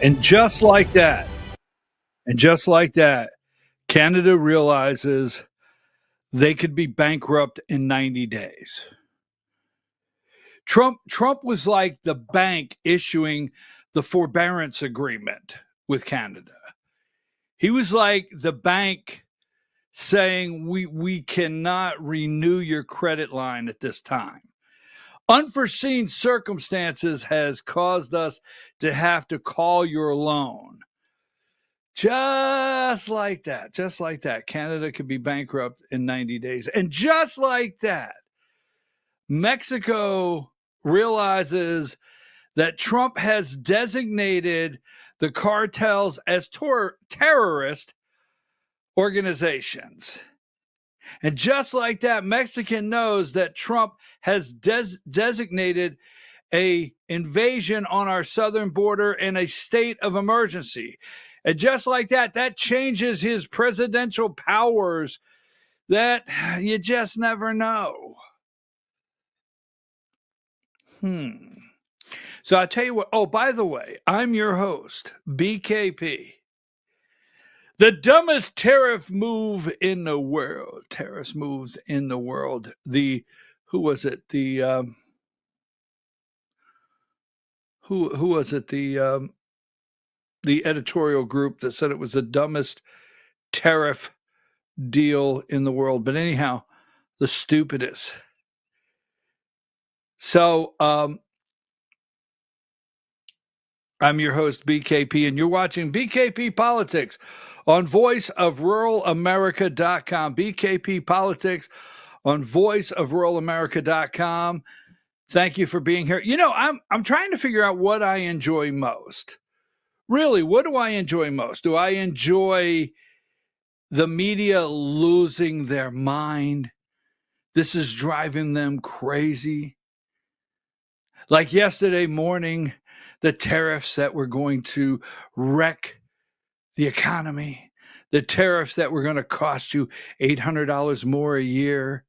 And just like that, Canada realizes they could be bankrupt in 90 days. Trump was like the bank issuing the forbearance agreement with Canada. He was like the bank saying, we cannot renew your credit line at this time. Unforeseen circumstances has caused us to have to call your loan. Just like that, Canada could be bankrupt in 90 days. And just like that, Mexico realizes that Trump has designated the cartels as terrorist organizations. And just like that, Mexican knows that Trump has designated an invasion on our southern border in a state of emergency. And just like that, that changes his presidential powers that you just never know. So I tell you what, oh, by the way, I'm your host, BKP. The dumbest tariff move in the world. Tariff moves in the world. Who was it? Who was it? The editorial group that said it was the dumbest tariff deal in the world. But anyhow, the stupidest. So I'm your host, BKP, and you're watching BKP Politics on voiceofruralamerica.com. BKP Politics on voiceofruralamerica.com. Thank you for being here. You know, I'm trying to figure out what I enjoy most. Really, what do I enjoy most? Do I enjoy the media losing their mind? This is driving them crazy. Like yesterday morning, the tariffs that were going to wreck the economy, the tariffs that were going to cost you $800 more a year.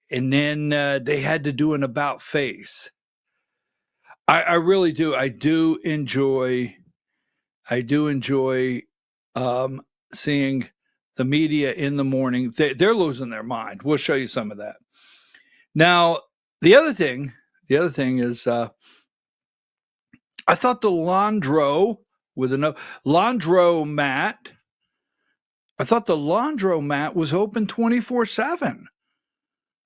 And then they had to do an about face. I really do. I do enjoy seeing the media in the morning. They're losing their mind. We'll show you some of that. Now, the other thing is, I thought the laundromat, I thought the laundromat was open 24/7.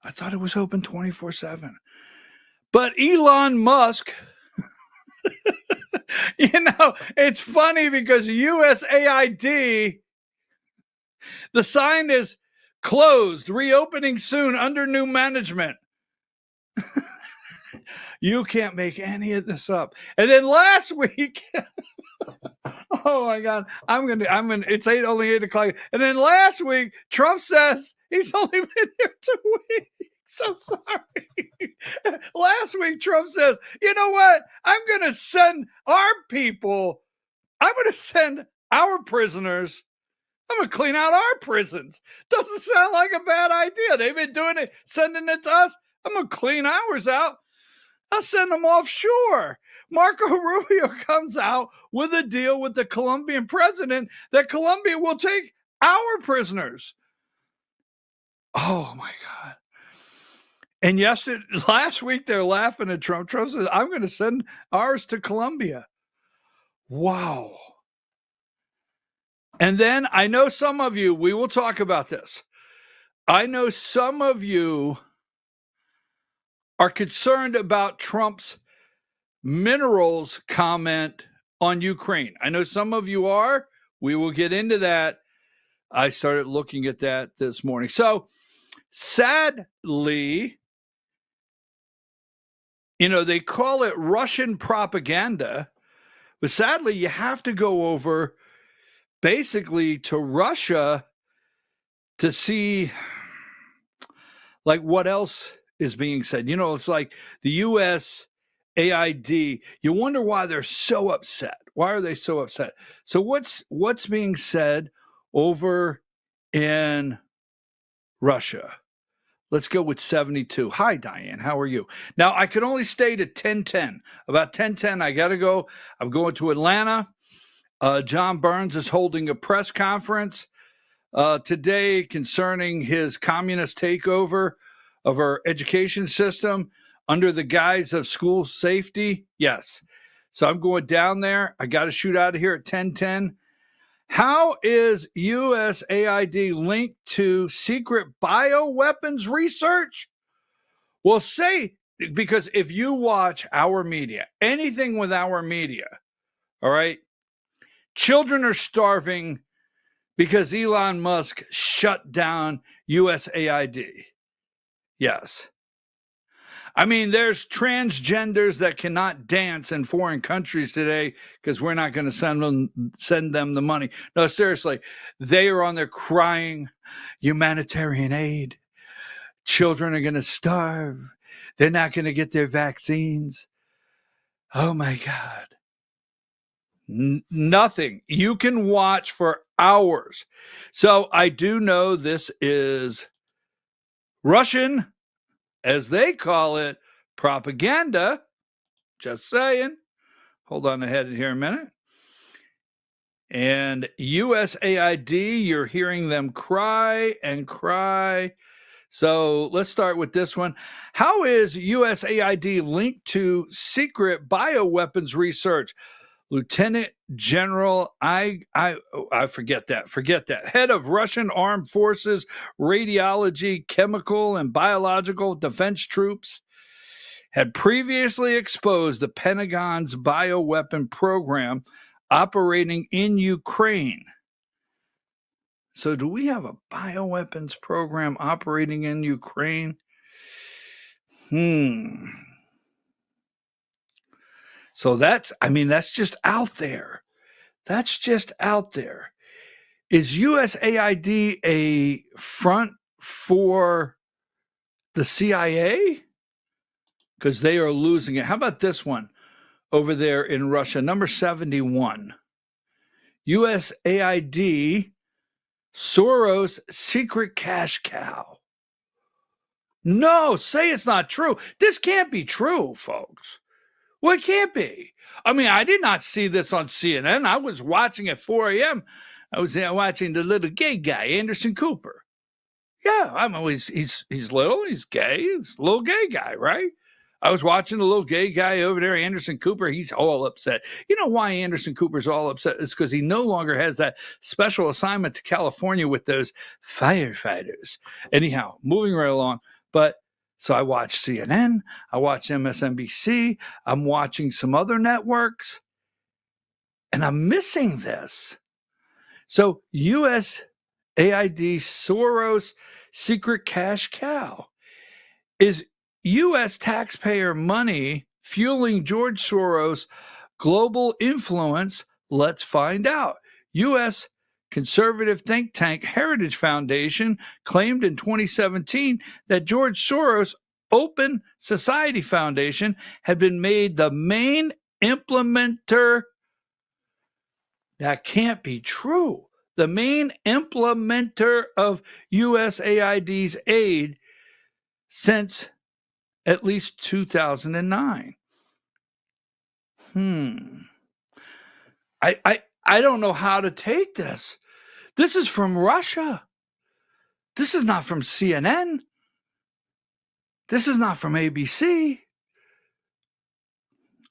I thought it was open 24/7. But Elon Musk, you know, it's funny because USAID, the sign is closed, reopening soon under new management. You can't make any of this up. And then last week, oh my God, it's only 8 o'clock. And then last week, Trump says he's only been here 2 weeks. I'm sorry. Last week, Trump says, you know what? I'm going to send our prisoners. I'm going to clean out our prisons. Doesn't sound like a bad idea. They've been doing it, sending it to us. I'm going to clean ours out. I'll send them offshore. Marco Rubio comes out with a deal with the Colombian president that Colombia will take our prisoners. Oh, my God. And last week, they're laughing at Trump. Trump says, I'm going to send ours to Colombia. Wow. And then I know some of you, we will talk about this. I know some of you are concerned about Trump's minerals comment on Ukraine. I know some of you are. We will get into that. I started looking at that this morning. So sadly, you know, they call it Russian propaganda, but sadly, you have to go over basically to Russia to see like what else is being said. You know, it's like the USAID. You wonder why they're so upset. Why are they so upset? So what's being said over in Russia? Let's go with 72. Hi, Diane. How are you? Now, I could only stay to 10:10. About 10:10, I got to go. I'm going to Atlanta. John Burns is holding a press conference today concerning his communist takeover of our education system under the guise of school safety. Yes. So I'm going down there. I got to shoot out of here at 10:10. How is USAID linked to secret bioweapons research? Well, because if you watch our media, anything with our media, all right, children are starving because Elon Musk shut down USAID. Yes. I mean, there's transgenders that cannot dance in foreign countries today because we're not going to send them the money. No, seriously, they are on there crying, humanitarian aid. Children are going to starve. They're not going to get their vaccines. Oh my God. Nothing. You can watch for hours. So I do know this is Russian, as they call it, propaganda. Just saying. Hold on ahead here a minute. And USAID, you're hearing them cry and cry. So let's start with this one. How is USAID linked to secret bioweapons research? Lieutenant General, I forget that. Head of Russian Armed Forces Radiology, Chemical, and Biological Defense Troops had previously exposed the Pentagon's bioweapon program operating in Ukraine. So do we have a bioweapons program operating in Ukraine? So that's just out there. That's just out there. Is USAID a front for the CIA? Because they are losing it. How about this one over there in Russia? Number 71. USAID, Soros' secret cash cow. No, say it's not true. This can't be true, folks. Well, it can't be. I mean, I did not see this on CNN. I was watching at 4 a.m. I was watching the little gay guy, Anderson Cooper. Yeah, I'm always he's little, he's gay, he's a little gay guy, right? I was watching the little gay guy over there, Anderson Cooper. He's all upset. You know why Anderson Cooper's all upset? It's because he no longer has that special assignment to California with those firefighters. Anyhow, moving right along. But so I watched CNN, I watched MSNBC, I'm watching some other networks, and I'm missing this. So USAID, Soros' secret cash cow. Is U.S. taxpayer money fueling George Soros' global influence? Let's find out. U.S. conservative think tank Heritage Foundation claimed in 2017 that George Soros' Open Society Foundation had been made the main implementer. That can't be true. The main implementer of USAID's aid since at least 2009. I don't know how to take this. This is from Russia. This is not from CNN. This is not from ABC.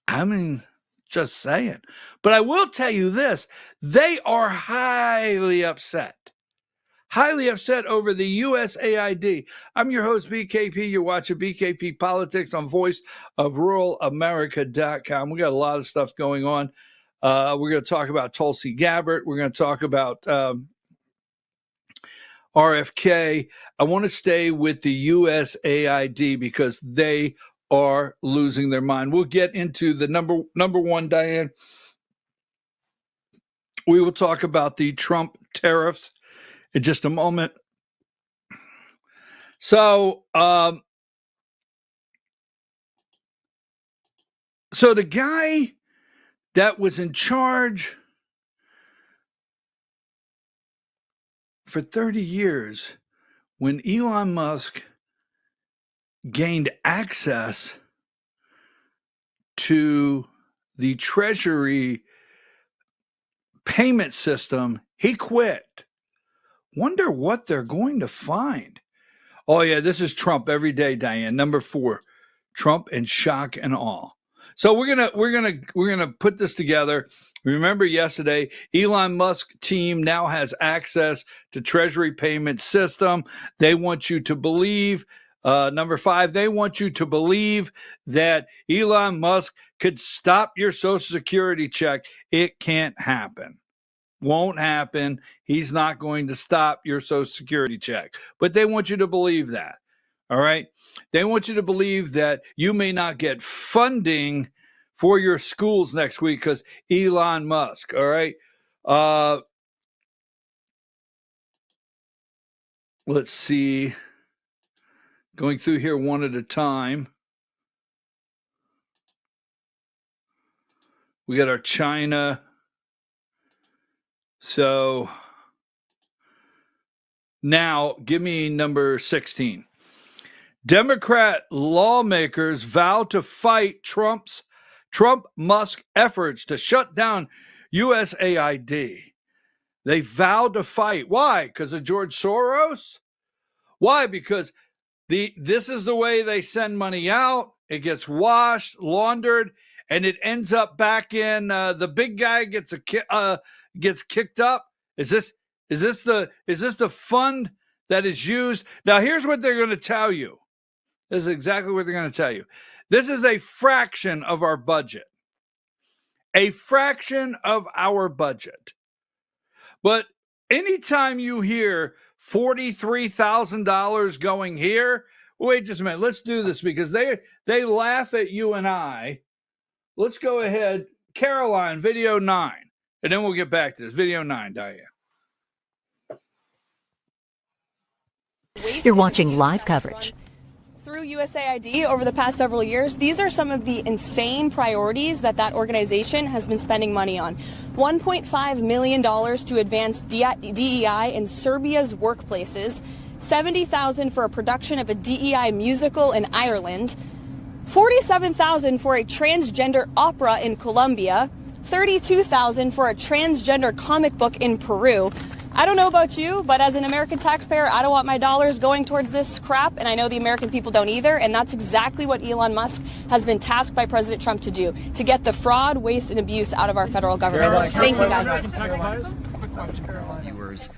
I mean, just saying. But I will tell you this. They are highly upset over the USAID. I'm your host, BKP. You're watching BKP Politics on voiceofruralamerica.com. We got a lot of stuff going on. We're going to talk about Tulsi Gabbard. We're going to talk about RFK. I want to stay with the USAID because they are losing their mind. We'll get into the number one, Diane. We will talk about the Trump tariffs in just a moment. So the guy that was in charge for 30 years when Elon Musk gained access to the Treasury payment system, he quit. Wonder what they're going to find. Oh yeah, this is Trump every day, Diane. Number 4, Trump in shock and awe. So we're gonna put this together. Remember yesterday, Elon Musk team now has access to Treasury payment system. They want you to believe. Number 5, they want you to believe that Elon Musk could stop your Social Security check. It can't happen. Won't happen. He's not going to stop your Social Security check. But they want you to believe that. All right? They want you to believe that you may not get funding for your schools next week because Elon Musk. All right? Let's see. Going through here one at a time. We got our China. So now give me number 16. Democrat lawmakers vow to fight Trump-Musk efforts to shut down USAID. They vowed to fight. Why? Because of George Soros? Why? Because this is the way they send money out. It gets washed, laundered, and it ends up back in the big guy gets kicked up. Is this the fund that is used? Now here's what they're going to tell you. This is exactly what they're going to tell you. This is a fraction of our budget. A fraction of our budget. But anytime you hear $43,000 going here, wait just a minute. Let's do this because they laugh at you and I. Let's go ahead. Caroline, video 9. And then we'll get back to this. Video 9, Diane. You're watching live coverage. Through USAID over the past several years, these are some of the insane priorities that organization has been spending money on. $1.5 million to advance DEI in Serbia's workplaces, $70,000 for a production of a DEI musical in Ireland, $47,000 for a transgender opera in Colombia, $32,000 for a transgender comic book in Peru. I don't know about you, but as an American taxpayer, I don't want my dollars going towards this crap, and I know the American people don't either, and that's exactly what Elon Musk has been tasked by President Trump to do, to get the fraud, waste, and abuse out of our federal government. Thank you, guys. Viewers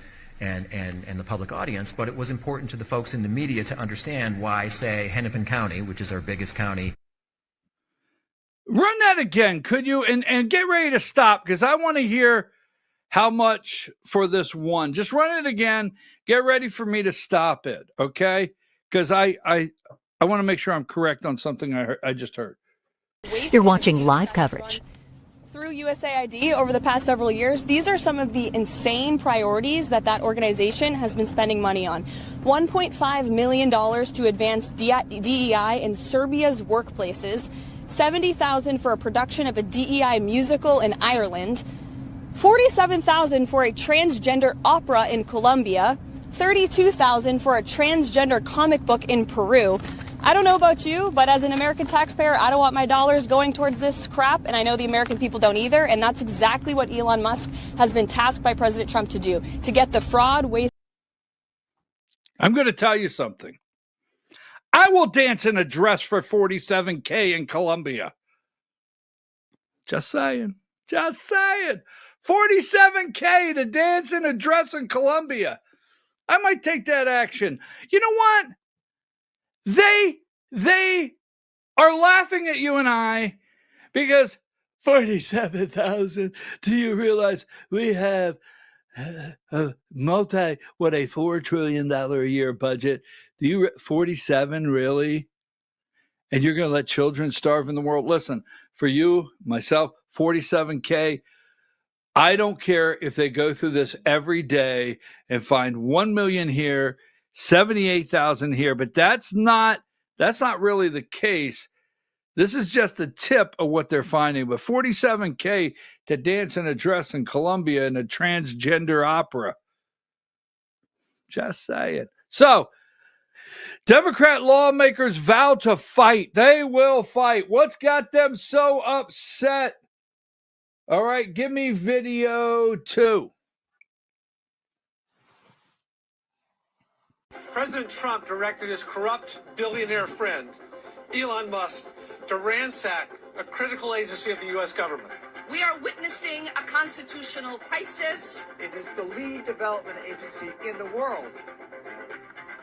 and the public audience, but it was important to the folks in the media to understand why, say, Hennepin County, which is our biggest county. Run that again, could you? And get ready to stop, because I want to hear how much for this one. Just run it again. Get ready for me to stop it, okay? Because I want to make sure I'm correct on something I just heard. You're watching live coverage. Through USAID over the past several years, these are some of the insane priorities that organization has been spending money on. $1.5 million to advance DEI in Serbia's workplaces, $70,000 for a production of a DEI musical in Ireland, $47,000 for a transgender opera in Colombia, $32,000 for a transgender comic book in Peru. I don't know about you, but as an American taxpayer, I don't want my dollars going towards this crap, and I know the American people don't either, and that's exactly what Elon Musk has been tasked by President Trump to do, to get the fraud, waste. I'm going to tell you something. I will dance in a dress for $47K in Colombia. Just saying. Just saying. $47K to dance in a dress in Colombia. I might take that action. You know what? They are laughing at you and I because 47,000. Do you realize we have a $4 trillion a year budget? 47 really? And you're going to let children starve in the world? Listen, for you, myself, 47K. I don't care if they go through this every day and find 1 million here, 78,000 here, but that's not really the case. This is just the tip of what they're finding. But 47K to dance in a dress in Colombia in a transgender opera. Just saying. So Democrat lawmakers vow to fight. They will fight. What's got them so upset? All right, give me video 2. President Trump directed his corrupt billionaire friend, Elon Musk, to ransack a critical agency of the U.S. government. We are witnessing a constitutional crisis. It is the lead development agency in the world.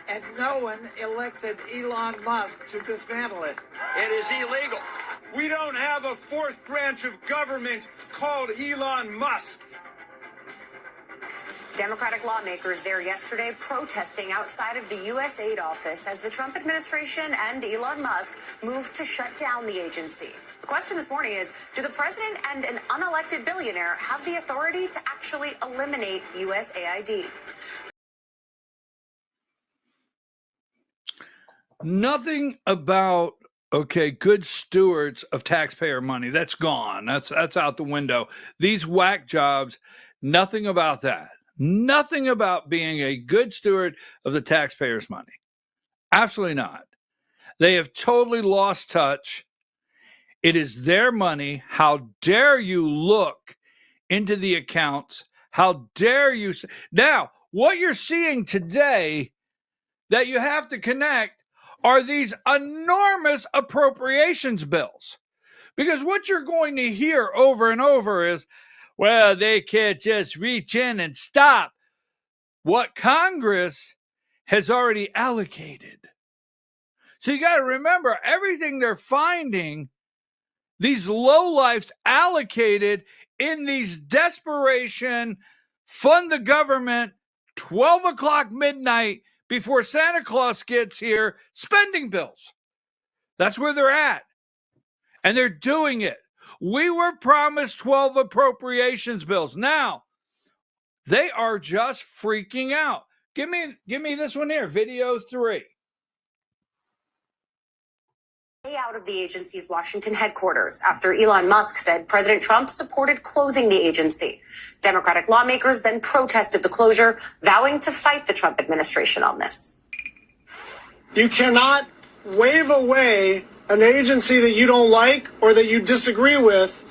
And no one elected Elon Musk to dismantle it. It is illegal. We don't have a fourth branch of government called Elon Musk. Democratic lawmakers there yesterday protesting outside of the U.S. aid office as the Trump administration and Elon Musk moved to shut down the agency. The question this morning is, do the president and an unelected billionaire have the authority to actually eliminate USAID? Nothing about, good stewards of taxpayer money. That's gone. That's out the window. These whack jobs, nothing about that. Nothing about being a good steward of the taxpayers' money. Absolutely not. They have totally lost touch. It is their money. How dare you look into the accounts? How dare you? Now, what you're seeing today that you have to connect are these enormous appropriations bills. Because what you're going to hear over and over is, well, they can't just reach in and stop what Congress has already allocated. So you got to remember, everything they're finding, these lowlifes allocated in these desperation, fund the government, 12 o'clock midnight before Santa Claus gets here, spending bills. That's where they're at. And they're doing it. We were promised 12 appropriations bills. Now, they are just freaking out. Give me this one here, video 3. Out of the agency's Washington headquarters after Elon Musk said President Trump supported closing the agency. Democratic lawmakers then protested the closure, vowing to fight the Trump administration on this. You cannot wave away an agency that you don't like or that you disagree with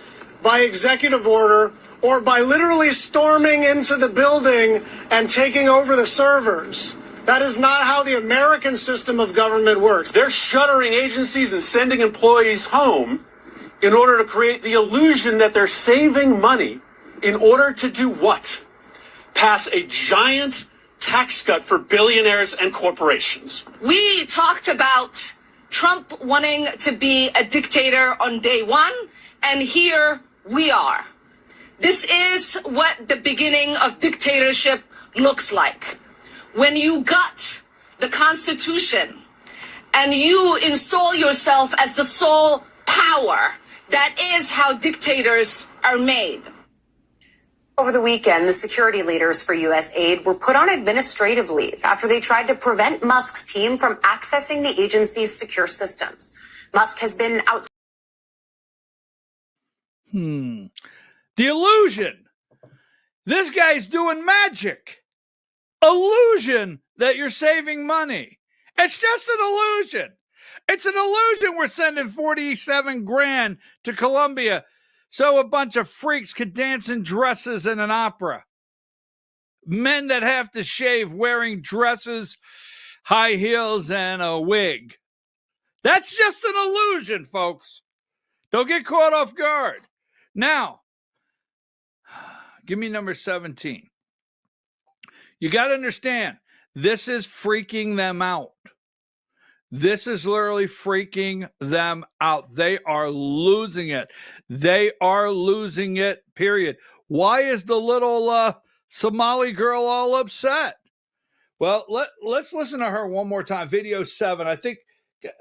by executive order or by literally storming into the building and taking over the servers. That is not how the American system of government works. They're shuttering agencies and sending employees home in order to create the illusion that they're saving money in order to do what? Pass a giant tax cut for billionaires and corporations. We talked about Trump wanting to be a dictator on day one, and here we are. This is what the beginning of dictatorship looks like. When you gut the Constitution and you install yourself as the sole power, that is how dictators are made. Over the weekend, the security leaders for U.S. aid were put on administrative leave after they tried to prevent Musk's team from accessing the agency's secure systems. Musk has been out. The illusion. This guy's doing magic. Illusion that you're saving money. It's just an illusion. It's an illusion we're sending 47 grand to Colombia so a bunch of freaks could dance in dresses in an opera. Men that have to shave wearing dresses, high heels, and a wig. That's just an illusion, folks. Don't get caught off guard. Now, give me number 17. You got to understand, this is freaking them out. This is literally freaking them out. They are losing it. They are losing it, period. Why is the little Somali girl all upset? Well, let's listen to her one more time. Video 7. I think,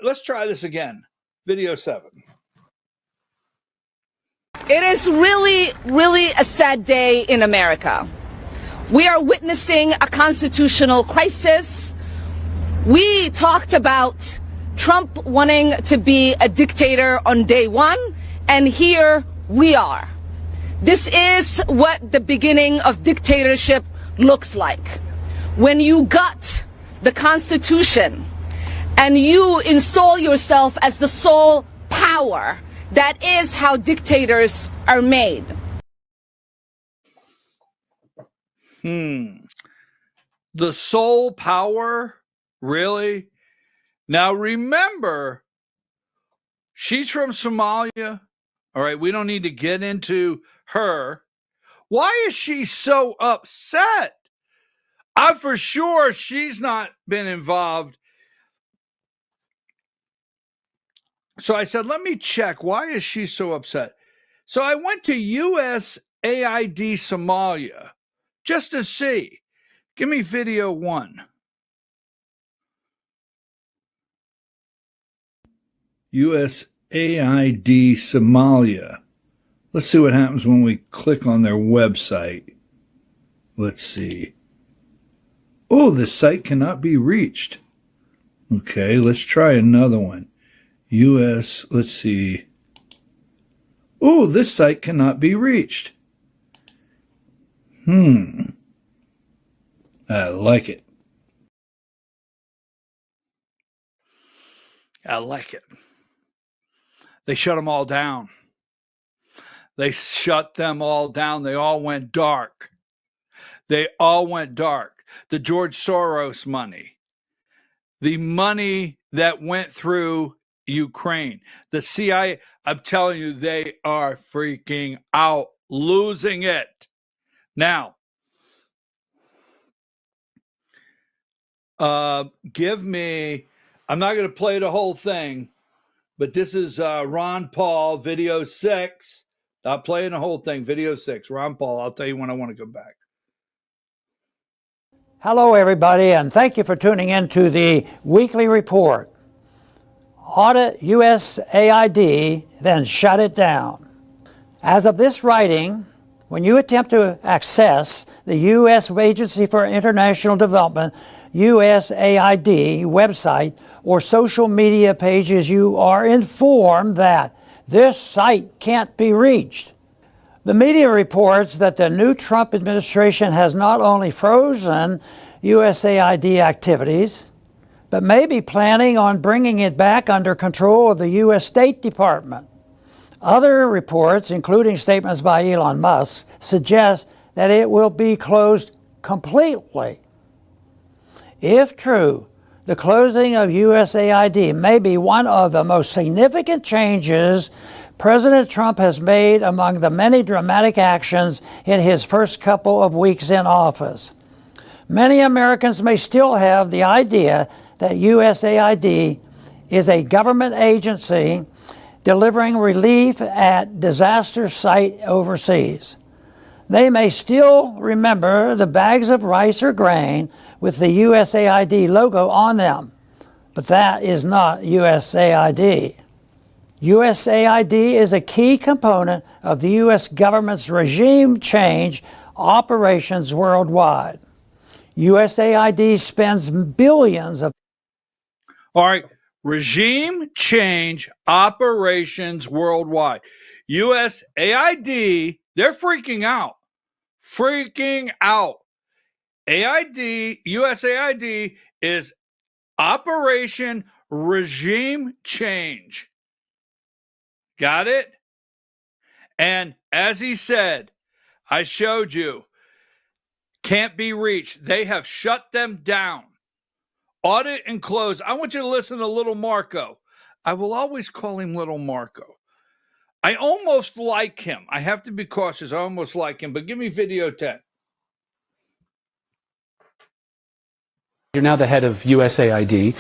let's try this again. Video 7. It is really, really a sad day in America. We are witnessing a constitutional crisis. We talked about Trump wanting to be a dictator on day one, and here we are. This is what the beginning of dictatorship looks like. When you gut the Constitution and you install yourself as the sole power. That is how dictators are made. The sole power? Really? Now remember, she's from Somalia. All right, we don't need to get into her. Why is she so upset? I'm for sure she's not been involved. So I said, let me check. Why is she so upset? So I went to USAID Somalia just to see. Give me video 1. USAID Somalia. Let's see what happens when we click on their website. Let's see. Oh, this site cannot be reached. Okay, let's try another one. Let's see. Oh, this site cannot be reached. I like it. I like it. They shut them all down. They shut them all down. They all went dark. They all went dark. The George Soros money, the money that went through Ukraine, the CIA, I'm telling you, they are freaking out, losing it. Now, give me, I'm not going to play the whole thing, but this is Ron Paul, video 6. Not playing the whole thing, video 6. Ron Paul, I'll tell you when I want to come back. Hello, everybody, and thank you for tuning in to the weekly report. Audit USAID, then shut it down. As of this writing, when you attempt to access the U.S. Agency for International Development, USAID website or social media pages, you are informed that this site can't be reached. The media reports that the new Trump administration has not only frozen USAID activities, but may be planning on bringing it back under control of the U.S. State Department. Other reports, including statements by Elon Musk, suggest that it will be closed completely. If true, the closing of USAID may be one of the most significant changes President Trump has made among the many dramatic actions in his first couple of weeks in office. Many Americans may still have the idea that USAID is a government agency delivering relief at disaster site overseas. They may still remember the bags of rice or grain with the USAID logo on them, but that is not USAID. USAID is a key component of the U.S. government's regime change operations worldwide. USAID spends billions of... All right, regime change operations worldwide. USAID, they're freaking out. Freaking out. USAID is Operation Regime Change. Got it? And as he said, I showed you, can't be reached. They have shut them down. Audit and close. I want you to listen to Little Marco. I will always call him Little Marco. I almost like him. I have to be cautious. I almost like him, but give me video 10. You're now the head of USAID.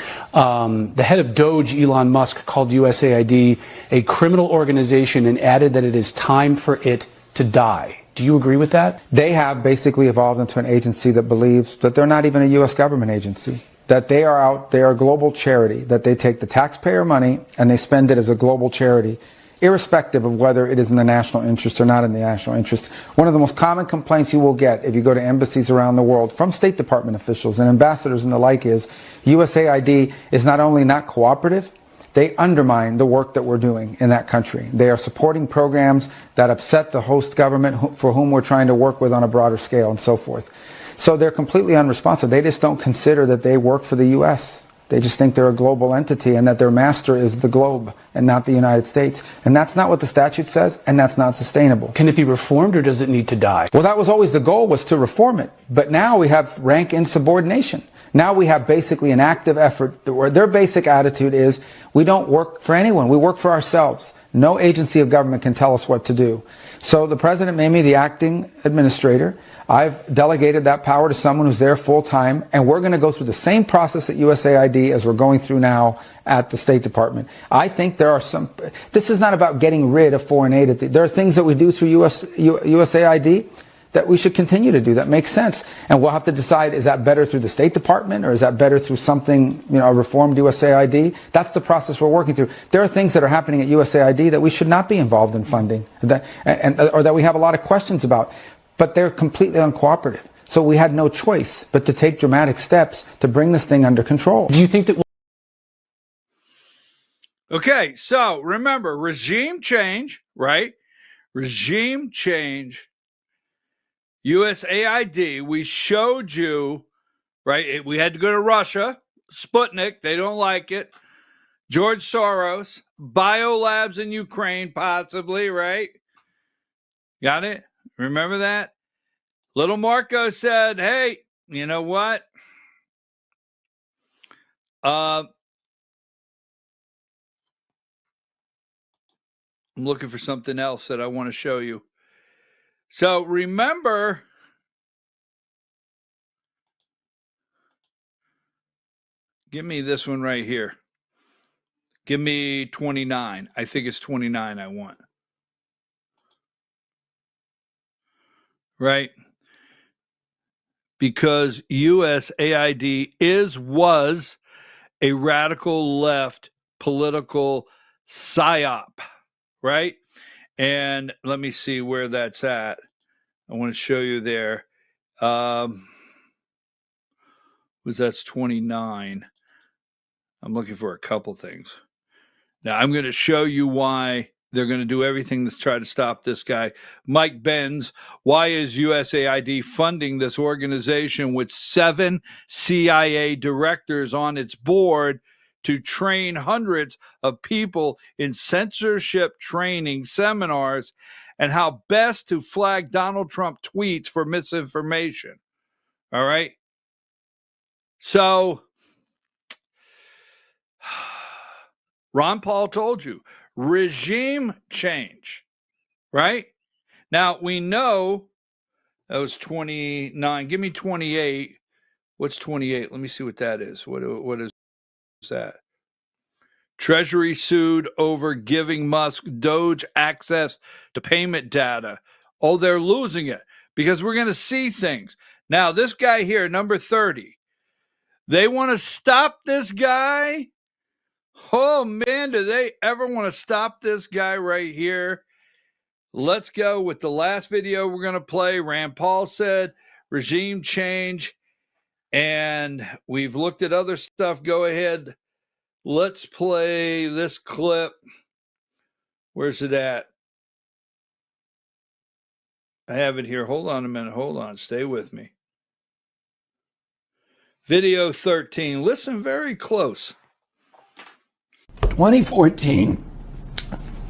The head of Doge, Elon Musk, called USAID a criminal organization and added that it is time for it to die. Do you agree with that? They have basically evolved into an agency that believes that they're not even a U.S. government agency, that they are a global charity, that they take the taxpayer money and they spend it as a global charity, irrespective of whether it is in the national interest or not in the national interest. One of the most common complaints you will get if you go to embassies around the world from State Department officials and ambassadors and the like is USAID is not only not cooperative, they undermine the work that we're doing in that country. They are supporting programs that upset the host government for whom we're trying to work with on a broader scale and so forth. So they're completely unresponsive. They just don't consider that they work for the U.S. They just think they're a global entity and that their master is the globe and not the United States. And that's not what the statute says, and that's not sustainable. Can it be reformed, or does it need to die? Well, that was always the goal, was to reform it. But now we have rank insubordination. Now we have basically an active effort where their basic attitude is, we don't work for anyone, we work for ourselves. No agency of government can tell us what to do. So the president made me the acting administrator. I've delegated that power to someone who's there full time, and we're going to go through the same process at USAID as we're going through now at the State Department. I think there are this is not about getting rid of foreign aid. There are things that we do through USAID that we should continue to do that makes sense. And we'll have to decide, is that better through the State Department, or is that better through something, a reformed USAID? That's the process we're working through. There are things that are happening at USAID that we should not be involved in funding, or that we have a lot of questions about, but they're completely uncooperative. So we had no choice but to take dramatic steps to bring this thing under control. Do you think that... Okay, so remember, regime change, right? Regime change. USAID, we showed you, right? We had to go to Russia, Sputnik, they don't like it. George Soros, biolabs in Ukraine, possibly, right? Got it? Remember that? Little Marco said, hey, you know what? I'm looking for something else that I want to show you. So remember, give me this one right here. Give me 29. I think it's 29 I want. Right? Because USAID was a radical left political psyop, right? And let me see where that's at. I want to show you there. That's 29. I'm looking for a couple things. Now, I'm going to show you why they're going to do everything to try to stop this guy. Mike Benz, why is USAID funding this organization with 7 CIA directors on its board to train hundreds of people in censorship training seminars and how best to flag Donald Trump tweets for misinformation? All right. So Ron Paul told you, regime change, right? Now we know that was 29. Give me 28. What's 28? Let me see what that is. What is that? Treasury sued over giving Musk Doge access to payment data. Oh, they're losing it because we're going to see things. Now, this guy here, number 30, they want to stop this guy. Oh, man, do they ever want to stop this guy right here? Let's go with the last video we're going to play. Rand Paul said regime change, and we've looked at other stuff. Go ahead. Let's play this clip. Where's it at? I have it here. Hold on a minute. Hold on. Stay with me. Video 13. Listen very close. 2014,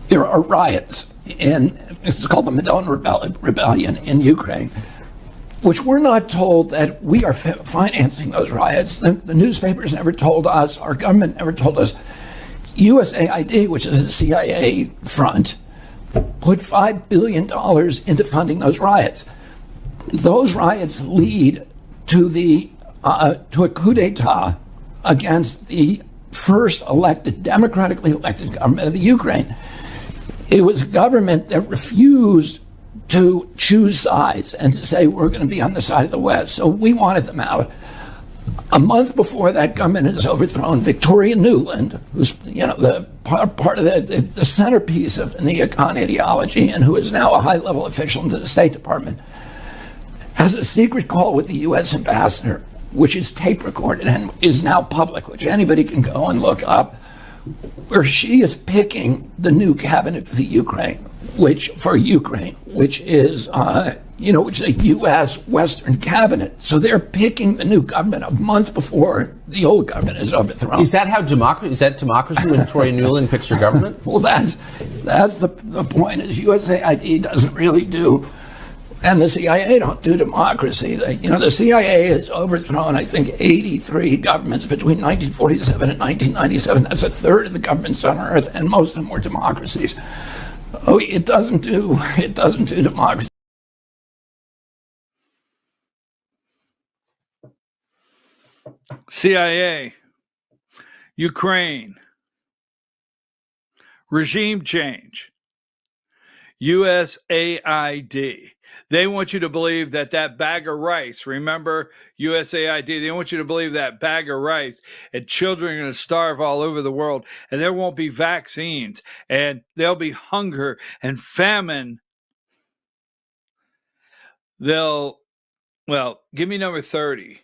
there are riots it's called the Maidan Rebellion in Ukraine, which we're not told that we are financing those riots. The newspapers never told us, our government never told us. USAID, which is a CIA front, put $5 billion into funding those riots. Those riots lead to a coup d'etat against the first democratically elected government of the Ukraine. It was a government that refused to choose sides and to say we're going to be on the side of the West. So we wanted them out. A month before that government is overthrown, Victoria Nuland, who's the part of the centerpiece of the neocon ideology and who is now a high-level official in the State Department, has a secret call with the U.S. ambassador, which is tape recorded and is now public, which anybody can go and look up, where she is picking the new cabinet for the Ukraine, which is which is a U.S. Western cabinet. So they're picking the new government a month before the old government is overthrown. Is that how democracy when Victoria Nuland picks her government? Well, that's the point. Is USAID doesn't really do, and the CIA don't do democracy. The CIA has overthrown, I think, 83 governments between 1947 and 1997. That's a third of the governments on Earth, and most of them were democracies. Oh, it doesn't do democracy. CIA, Ukraine, regime change, USAID. They want you to believe that bag of rice, remember USAID, they want you to believe that bag of rice and children are going to starve all over the world and there won't be vaccines and there'll be hunger and famine. Give me number 30.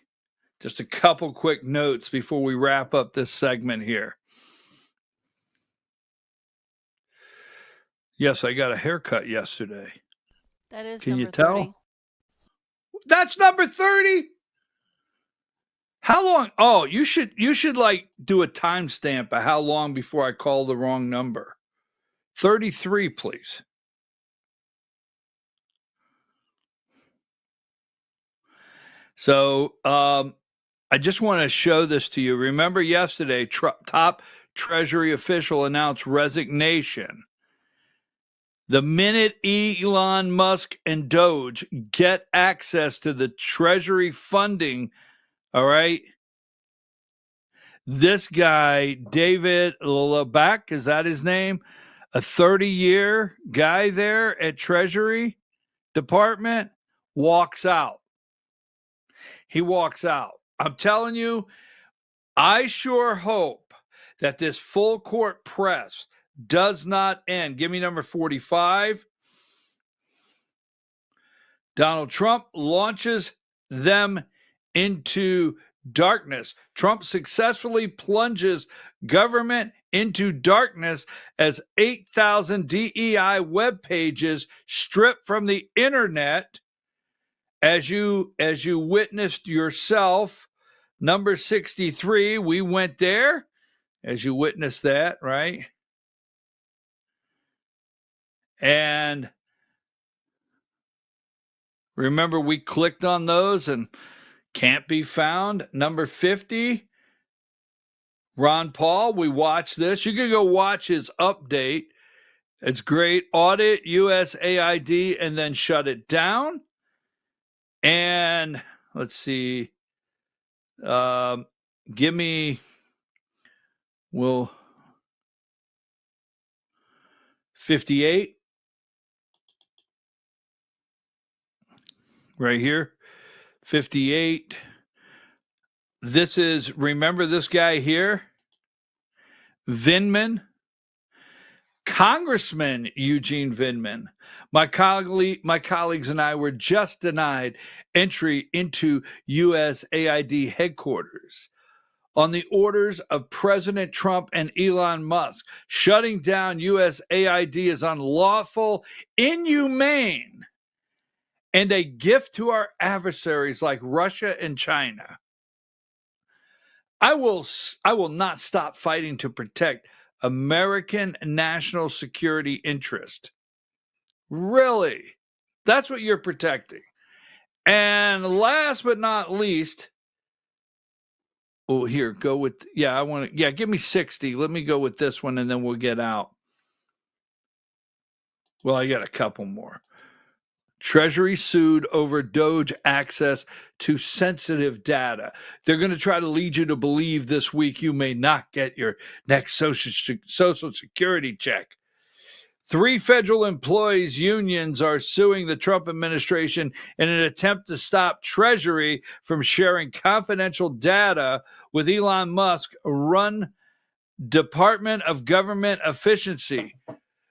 Just a couple quick notes before we wrap up this segment here. Yes, I got a haircut yesterday. That is Can number you tell? 30. That's number 30. How long? Oh, you should like do a timestamp of how long before I call the wrong number. 33, please. So, I just want to show this to you. Remember yesterday, top Treasury official announced resignation. The minute Elon Musk and Doge get access to the Treasury funding, all right, this guy, David Leback, is that his name? A 30-year guy there at Treasury Department, walks out. He walks out. I'm telling you, I sure hope that this full court press does not end. Give me number 45. Donald Trump launches them into darkness. Trump successfully plunges government into darkness as 8,000 DEI web pages stripped from the internet. As you witnessed yourself, number 63, we went there, as you witnessed that, right? And remember, we clicked on those and can't be found. Number 50, Ron Paul, we watched this. You can go watch his update. It's great. Audit USAID and then shut it down. And let's see. Give me, 58. Right here. 58. This is, remember this guy here? Vindman. Congressman Eugene Vindman. My colleagues and I were just denied entry into USAID headquarters on the orders of President Trump and Elon Musk. Shutting down USAID is unlawful, inhumane, and a gift to our adversaries like Russia and China. I will not stop fighting to protect American national security interest. Really? That's what you're protecting. And last but not least, here, go with, give me 60. Let me go with this one and then we'll get out. Well, I got a couple more. Treasury sued over Doge access to sensitive data. They're going to try to lead you to believe this week you may not get your next Social Security check. 3 federal employees unions are suing the Trump administration in an attempt to stop Treasury from sharing confidential data with Elon Musk run Department of Government Efficiency.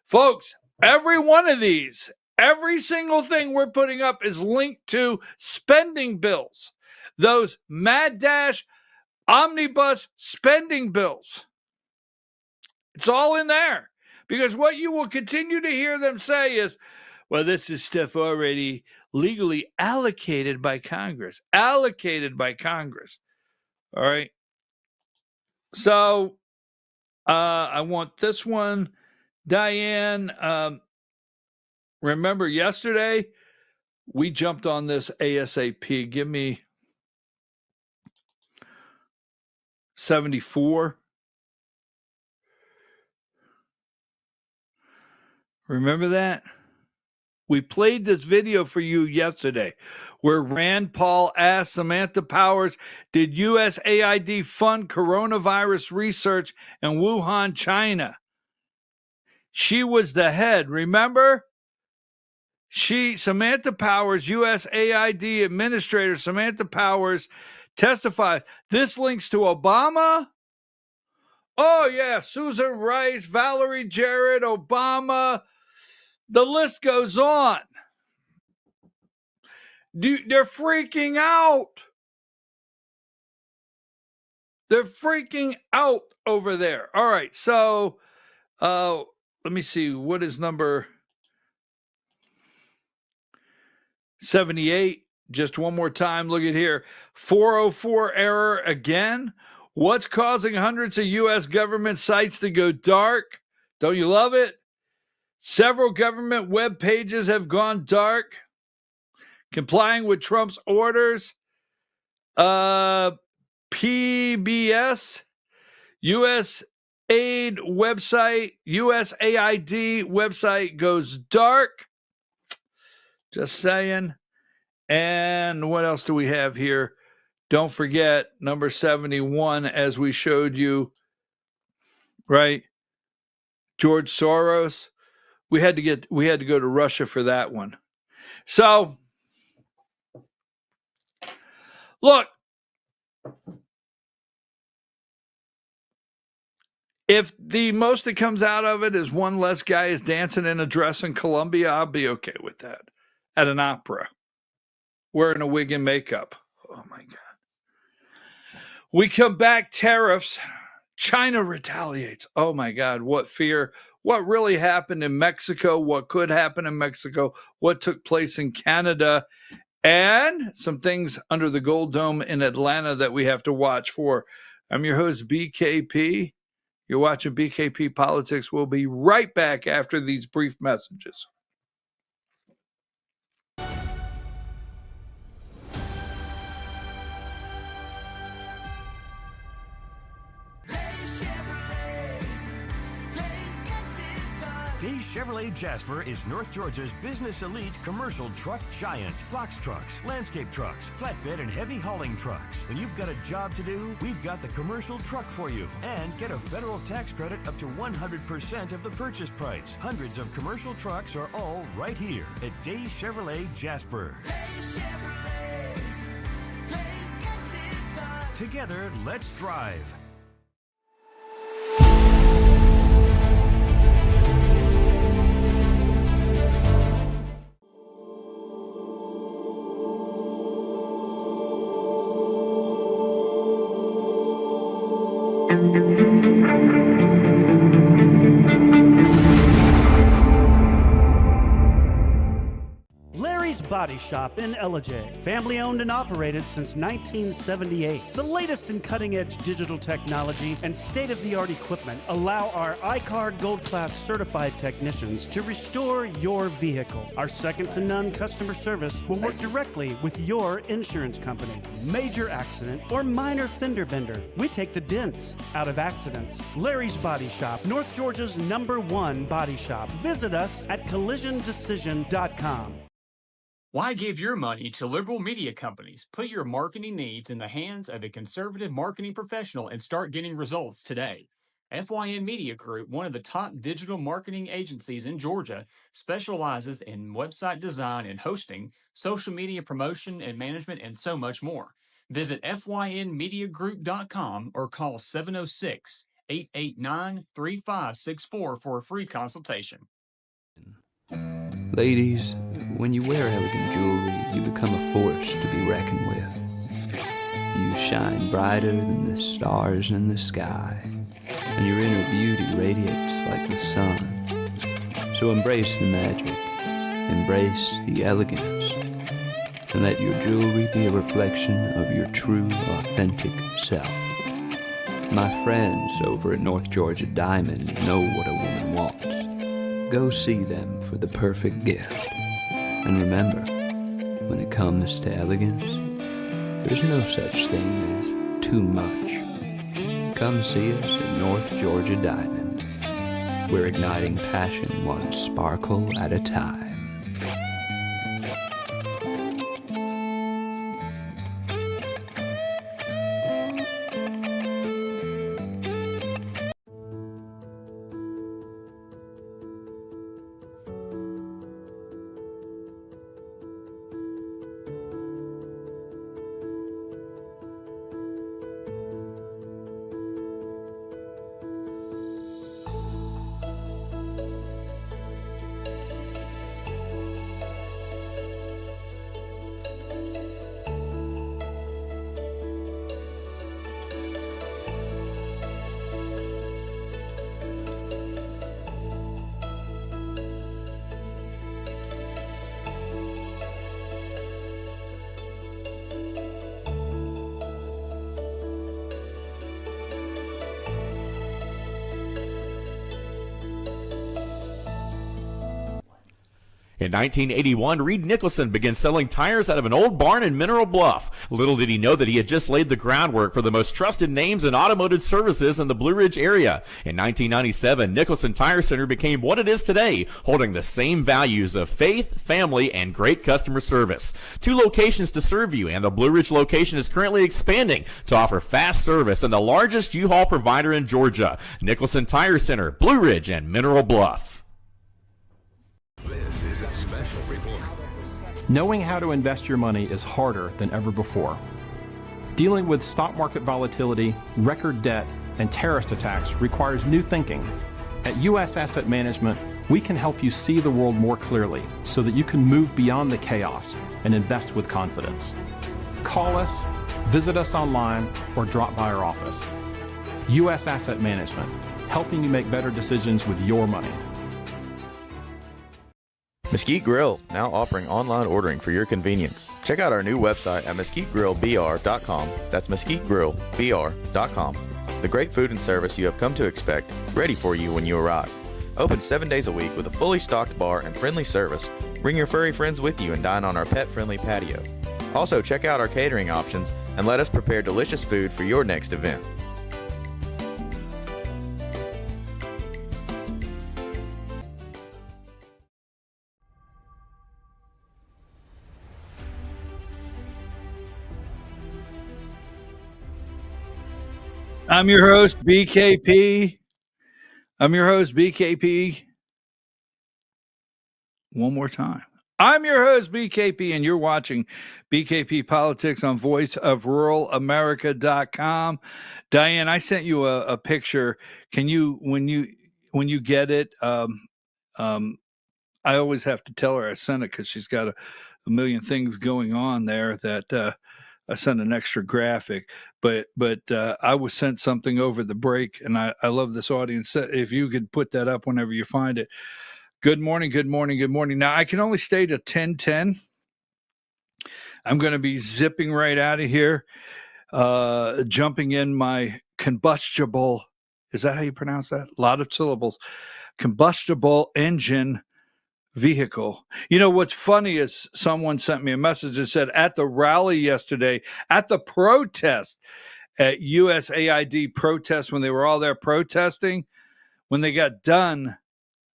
Folks, every one of these, every single thing we're putting up is linked to spending bills. Those mad dash omnibus spending bills. It's all in there. Because what you will continue to hear them say is, well, this is stuff already legally allocated by Congress. Allocated by Congress. All right. So I want this one. Diane, remember yesterday we jumped on this ASAP. Give me 74. Remember that? We played this video for you yesterday where Rand Paul asked Samantha Powers, did USAID fund coronavirus research in Wuhan, China? She was the head, remember? Samantha Powers, USAID administrator, Samantha Powers testifies. This links to Obama. Oh, yeah, Susan Rice, Valerie Jarrett, Obama. The list goes on. They're freaking out. They're freaking out over there. All right, so let me see. What is number 78? Just one more time. Look at here. 404 error again. What's causing hundreds of U.S. government sites to go dark? Don't you love it? Several government web pages have gone dark, complying with Trump's orders. PBS, USAID website goes dark. Just saying. And what else do we have here? Don't forget number 71, as we showed you, right? George Soros. We had to go to Russia for that one. So, look, if the most that comes out of it is one less guy is dancing in a dress in Colombia, I'll be okay with that. At an opera, wearing a wig and makeup. Oh, my God. We come back, tariffs. China retaliates. Oh, my God, what fear. What really happened in Mexico, what could happen in Mexico, what took place in Canada, and some things under the Gold Dome in Atlanta that we have to watch for. I'm your host, BKP. You're watching BKP Politics. We'll be right back after these brief messages. Days Chevrolet Jasper is North Georgia's business elite commercial truck giant. Box trucks, landscape trucks, flatbed and heavy hauling trucks. When you've got a job to do, we've got the commercial truck for you. And get a federal tax credit up to 100% of the purchase price. Hundreds of commercial trucks are all right here at Days Chevrolet Jasper. Days Chevrolet. Days gets it done. Together, let's drive. Body Shop in Ellijay. Family owned and operated since 1978. The latest in cutting-edge digital technology and state-of-the-art equipment allow our iCar Gold Class certified technicians to restore your vehicle. Our second-to-none customer service will work directly with your insurance company. Major accident or minor fender bender, we take the dents out of accidents. Larry's Body Shop, North Georgia's #1 body shop. Visit us at collisiondecision.com. Why give your money to liberal media companies? Put your marketing needs in the hands of a conservative marketing professional and start getting results today. FYN Media Group, one of the top digital marketing agencies in Georgia, specializes in website design and hosting, social media promotion and management, and so much more. Visit FYNmediagroup.com or call 706-889-3564 for a free consultation. Ladies, when you wear elegant jewelry, you become a force to be reckoned with. You shine brighter than the stars in the sky, and your inner beauty radiates like the sun. So embrace the magic, embrace the elegance, and let your jewelry be a reflection of your true, authentic self. My friends over at North Georgia Diamond know what a woman wants. Go see them for the perfect gift. And remember, when it comes to elegance, there's no such thing as too much. Come see us at North Georgia Diamond. We're igniting passion one sparkle at a time. In 1981, Reed Nicholson began selling tires out of an old barn in Mineral Bluff. Little did he know that he had just laid the groundwork for the most trusted names in automotive services in the Blue Ridge area. In 1997, Nicholson Tire Center became what it is today, holding the same values of faith, family, and great customer service. 2 locations to serve you, and the Blue Ridge location is currently expanding to offer fast service and the largest U-Haul provider in Georgia. Nicholson Tire Center, Blue Ridge, and Mineral Bluff. This is a special report. Knowing how to invest your money is harder than ever before. Dealing with stock market volatility, record debt, and terrorist attacks requires new thinking. At U.S. Asset Management, we can help you see the world more clearly so that you can move beyond the chaos and invest with confidence. Call us, visit us online, or drop by our office. U.S. Asset Management, helping you make better decisions with your money. Mesquite Grill, now offering online ordering for your convenience. Check out our new website at mesquitegrillbr.com. That's mesquitegrillbr.com. The great food and service you have come to expect, ready for you when you arrive. Open 7 days a week with a fully stocked bar and friendly service. Bring your furry friends with you and dine on our pet-friendly patio. Also, check out our catering options and let us prepare delicious food for your next event. I'm your host, BKP. One more time. I'm your host, BKP, and you're watching BKP Politics on voiceofruralamerica.com. Diane, I sent you a picture. Can you, when you get it, I always have to tell her I sent it because she's got a million things going on there that I sent an extra graphic, but I was sent something over the break, and I love this audience. If you could put that up whenever you find it. Good morning. Now, I can only stay to 10:10. I'm going to be zipping right out of here, jumping in my combustible. Is that how you pronounce that? A lot of syllables. Combustible engine vehicle. You know, what's funny is someone sent me a message that said at the rally yesterday, at the protest at USAID protest, when they were all there protesting, when they got done,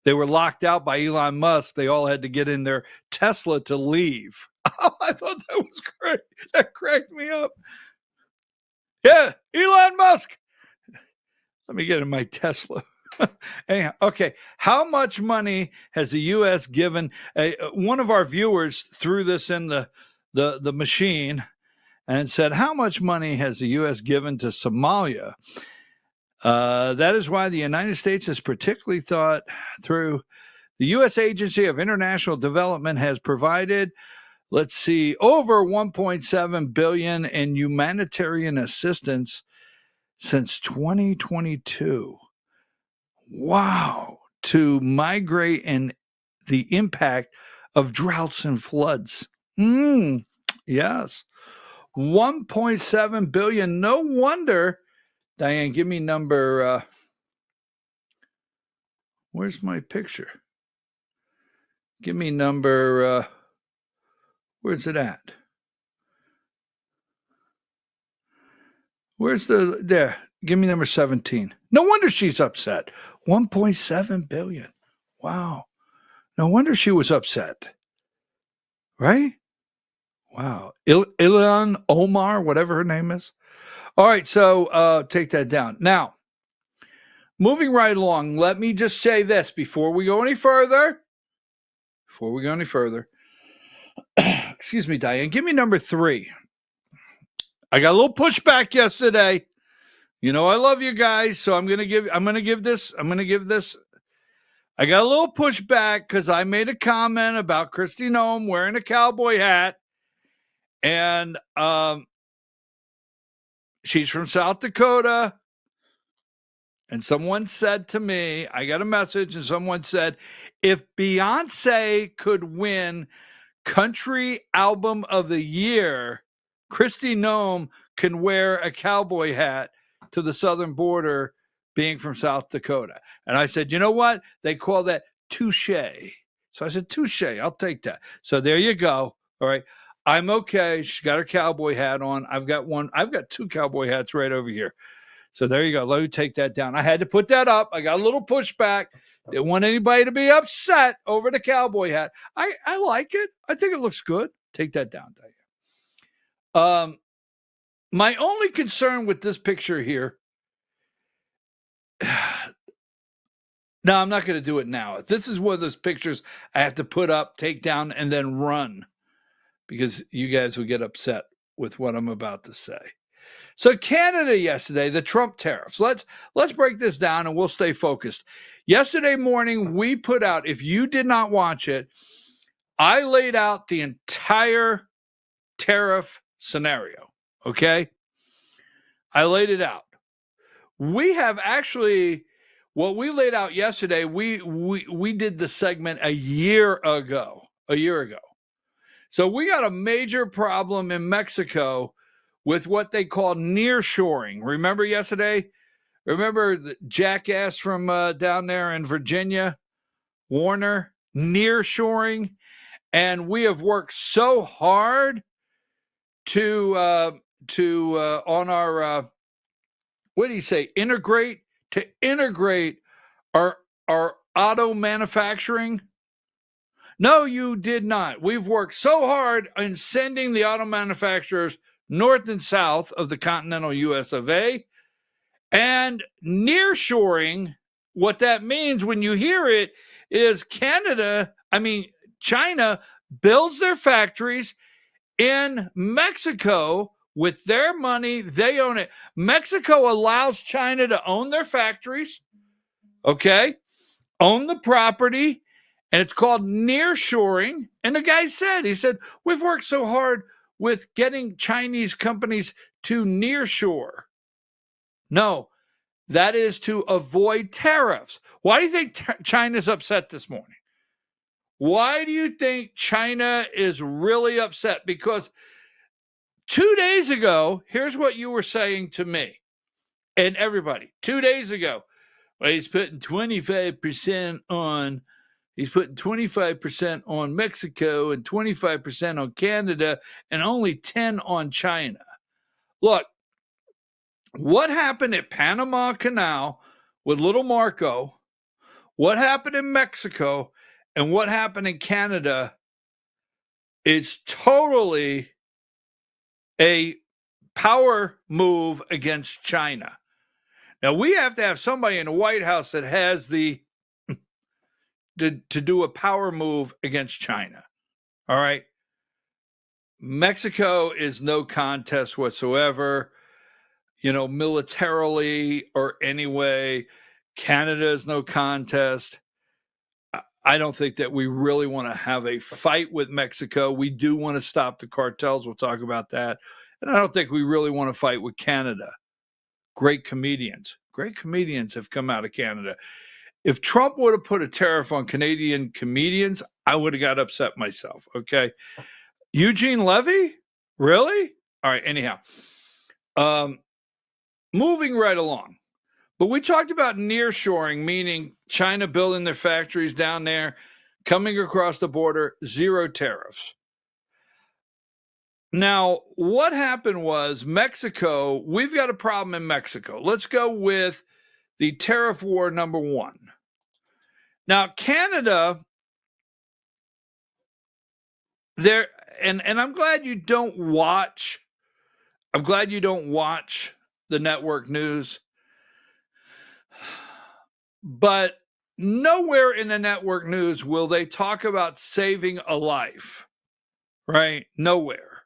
they were locked out by Elon Musk. They all had to get in their Tesla to leave. Oh, I thought that was great. That cracked me up. Yeah, Elon Musk. Let me get in my Tesla. Anyhow, okay. How much money has the U.S. given? One of our viewers threw this in the machine and said, how much money has the U.S. given to Somalia? That is why the United States has particularly thought through. The U.S. Agency of International Development has provided, over $1.7 billion in humanitarian assistance since 2022. Wow. To migrate and the impact of droughts and floods. Yes. 1.7 billion. No wonder. Diane, give me number. Where's my picture? Give me number. Where's it at? Where's there? Give me number 17. No wonder she's upset. 1.7 billion. Wow. No wonder she was upset. Right? Wow. Ilhan Omar, whatever her name is. All right, so take that down. Now, moving right along, let me just say this before we go any further. Excuse me, Diane. Give me number 3. I got a little pushback yesterday. You know I love you guys, so I'm gonna give this. I got a little pushback because I made a comment about Kristi Noem wearing a cowboy hat, and she's from South Dakota. And someone said to me, I got a message, and someone said, if Beyonce could win Country Album of the Year, Kristi Noem can wear a cowboy hat to the southern border, being from South Dakota. And I said, you know what? They call that touche. So I said, touche, I'll take that. So there you go. All right. I'm okay. She's got her cowboy hat on. I've got 2 cowboy hats right over here. So there you go. Let me take that down. I had to put that up. I got a little pushback. Didn't want anybody to be upset over the cowboy hat. I like it. I think it looks good. Take that down, Diane. My only concern with this picture here. Now, I'm not going to do it now. This is one of those pictures I have to put up, take down, and then run, because you guys will get upset with what I'm about to say. So Canada yesterday, the Trump tariffs. Let's break this down and we'll stay focused. Yesterday morning, we put out, if you did not watch it, I laid out the entire tariff scenario, okay? I laid it out. We have actually, what we laid out yesterday, we did the segment a year ago. So we got a major problem in Mexico with what they call nearshoring. Remember yesterday? Remember the jackass from down there in Virginia, Warner, nearshoring? And we have worked so hard to on our what do you say? Integrate our auto manufacturing. No, you did not. We've worked so hard in sending the auto manufacturers north and south of the continental US of A. And nearshoring, what that means when you hear it is China builds their factories in Mexico with their money. They own it. Mexico allows China to own their factories, okay? Own the property, and it's called nearshoring. And the guy said, we've worked so hard with getting Chinese companies to nearshore. No, that is to avoid tariffs. Why do you think China's upset this morning? Why do you think China is really upset? Because 2 days ago, here's what you were saying to me and everybody. 2 days ago, well, he's putting 25% on. He's putting 25% on Mexico and 25% on Canada and only 10 on China. Look, what happened at Panama Canal with little Marco, what happened in Mexico, and what happened in Canada is totally a power move against China. Now, we have to have somebody in the White House that has to do a power move against China. All right. Mexico is no contest whatsoever, militarily or anyway. Canada is no contest. I don't think that we really want to have a fight with Mexico. We do want to stop the cartels. We'll talk about that. And I don't think we really want to fight with Canada. Great comedians have come out of Canada. If Trump would have put a tariff on Canadian comedians, I would have got upset myself, okay? Eugene Levy? Really? All right, anyhow. Moving right along. But we talked about nearshoring, meaning China building their factories down there, coming across the border, zero tariffs. Now, what happened was Mexico, we've got a problem in Mexico. Let's go with the tariff war number one. Now, Canada, there, and I'm glad you don't watch, the network news, but nowhere in the network news will they talk about saving a life, right? Nowhere.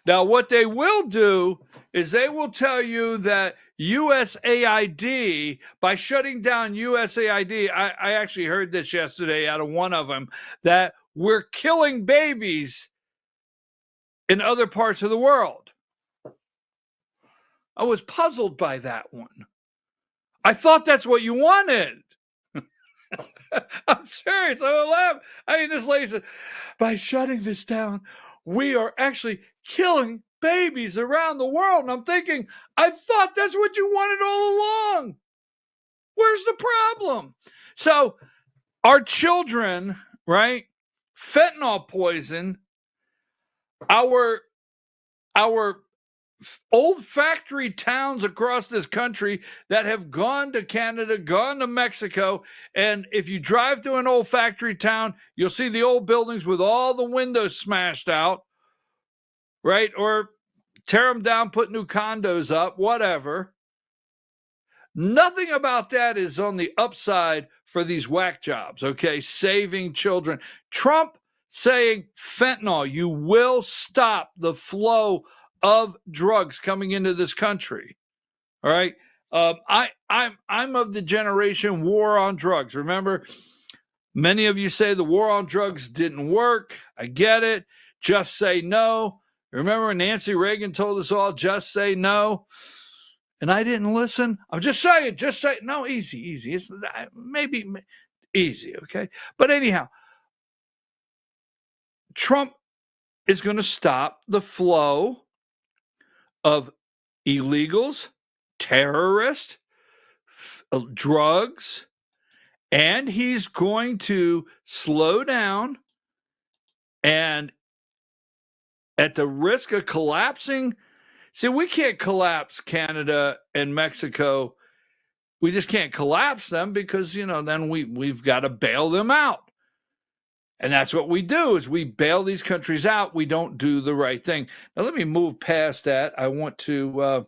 Now, what they will do is they will tell you that USAID, by shutting down USAID, I actually heard this yesterday out of one of them, that we're killing babies in other parts of the world. I was puzzled by that one. I thought that's what you wanted. I'm serious. I'm laughing. I mean, this lady said, by shutting this down, we are actually killing babies around the world. And I'm thinking, I thought that's what you wanted all along. Where's the problem? So our children, right? Fentanyl poison, our old factory towns across this country that have gone to Canada, gone to Mexico. And if you drive through an old factory town, you'll see the old buildings with all the windows smashed out, right? Or tear them down, put new condos up, whatever. Nothing about that is on the upside for these whack jobs, okay? Saving children. Trump saying fentanyl, you will stop the flow of drugs coming into this country. All right. I'm of the generation war on drugs. Remember, many of you say the war on drugs didn't work. I get it. Just say no. Remember when Nancy Reagan told us all, just say no? And I didn't listen. I'm just saying, no, easy. It's maybe easy, okay? But anyhow, Trump is going to stop the flow of illegals, terrorists, drugs, and he's going to slow down, and at the risk of collapsing, see, we can't collapse Canada and Mexico. We just can't collapse them because, then we've got to bail them out. And that's what we do, is we bail these countries out. We don't do the right thing. Now, let me move past that. I want to,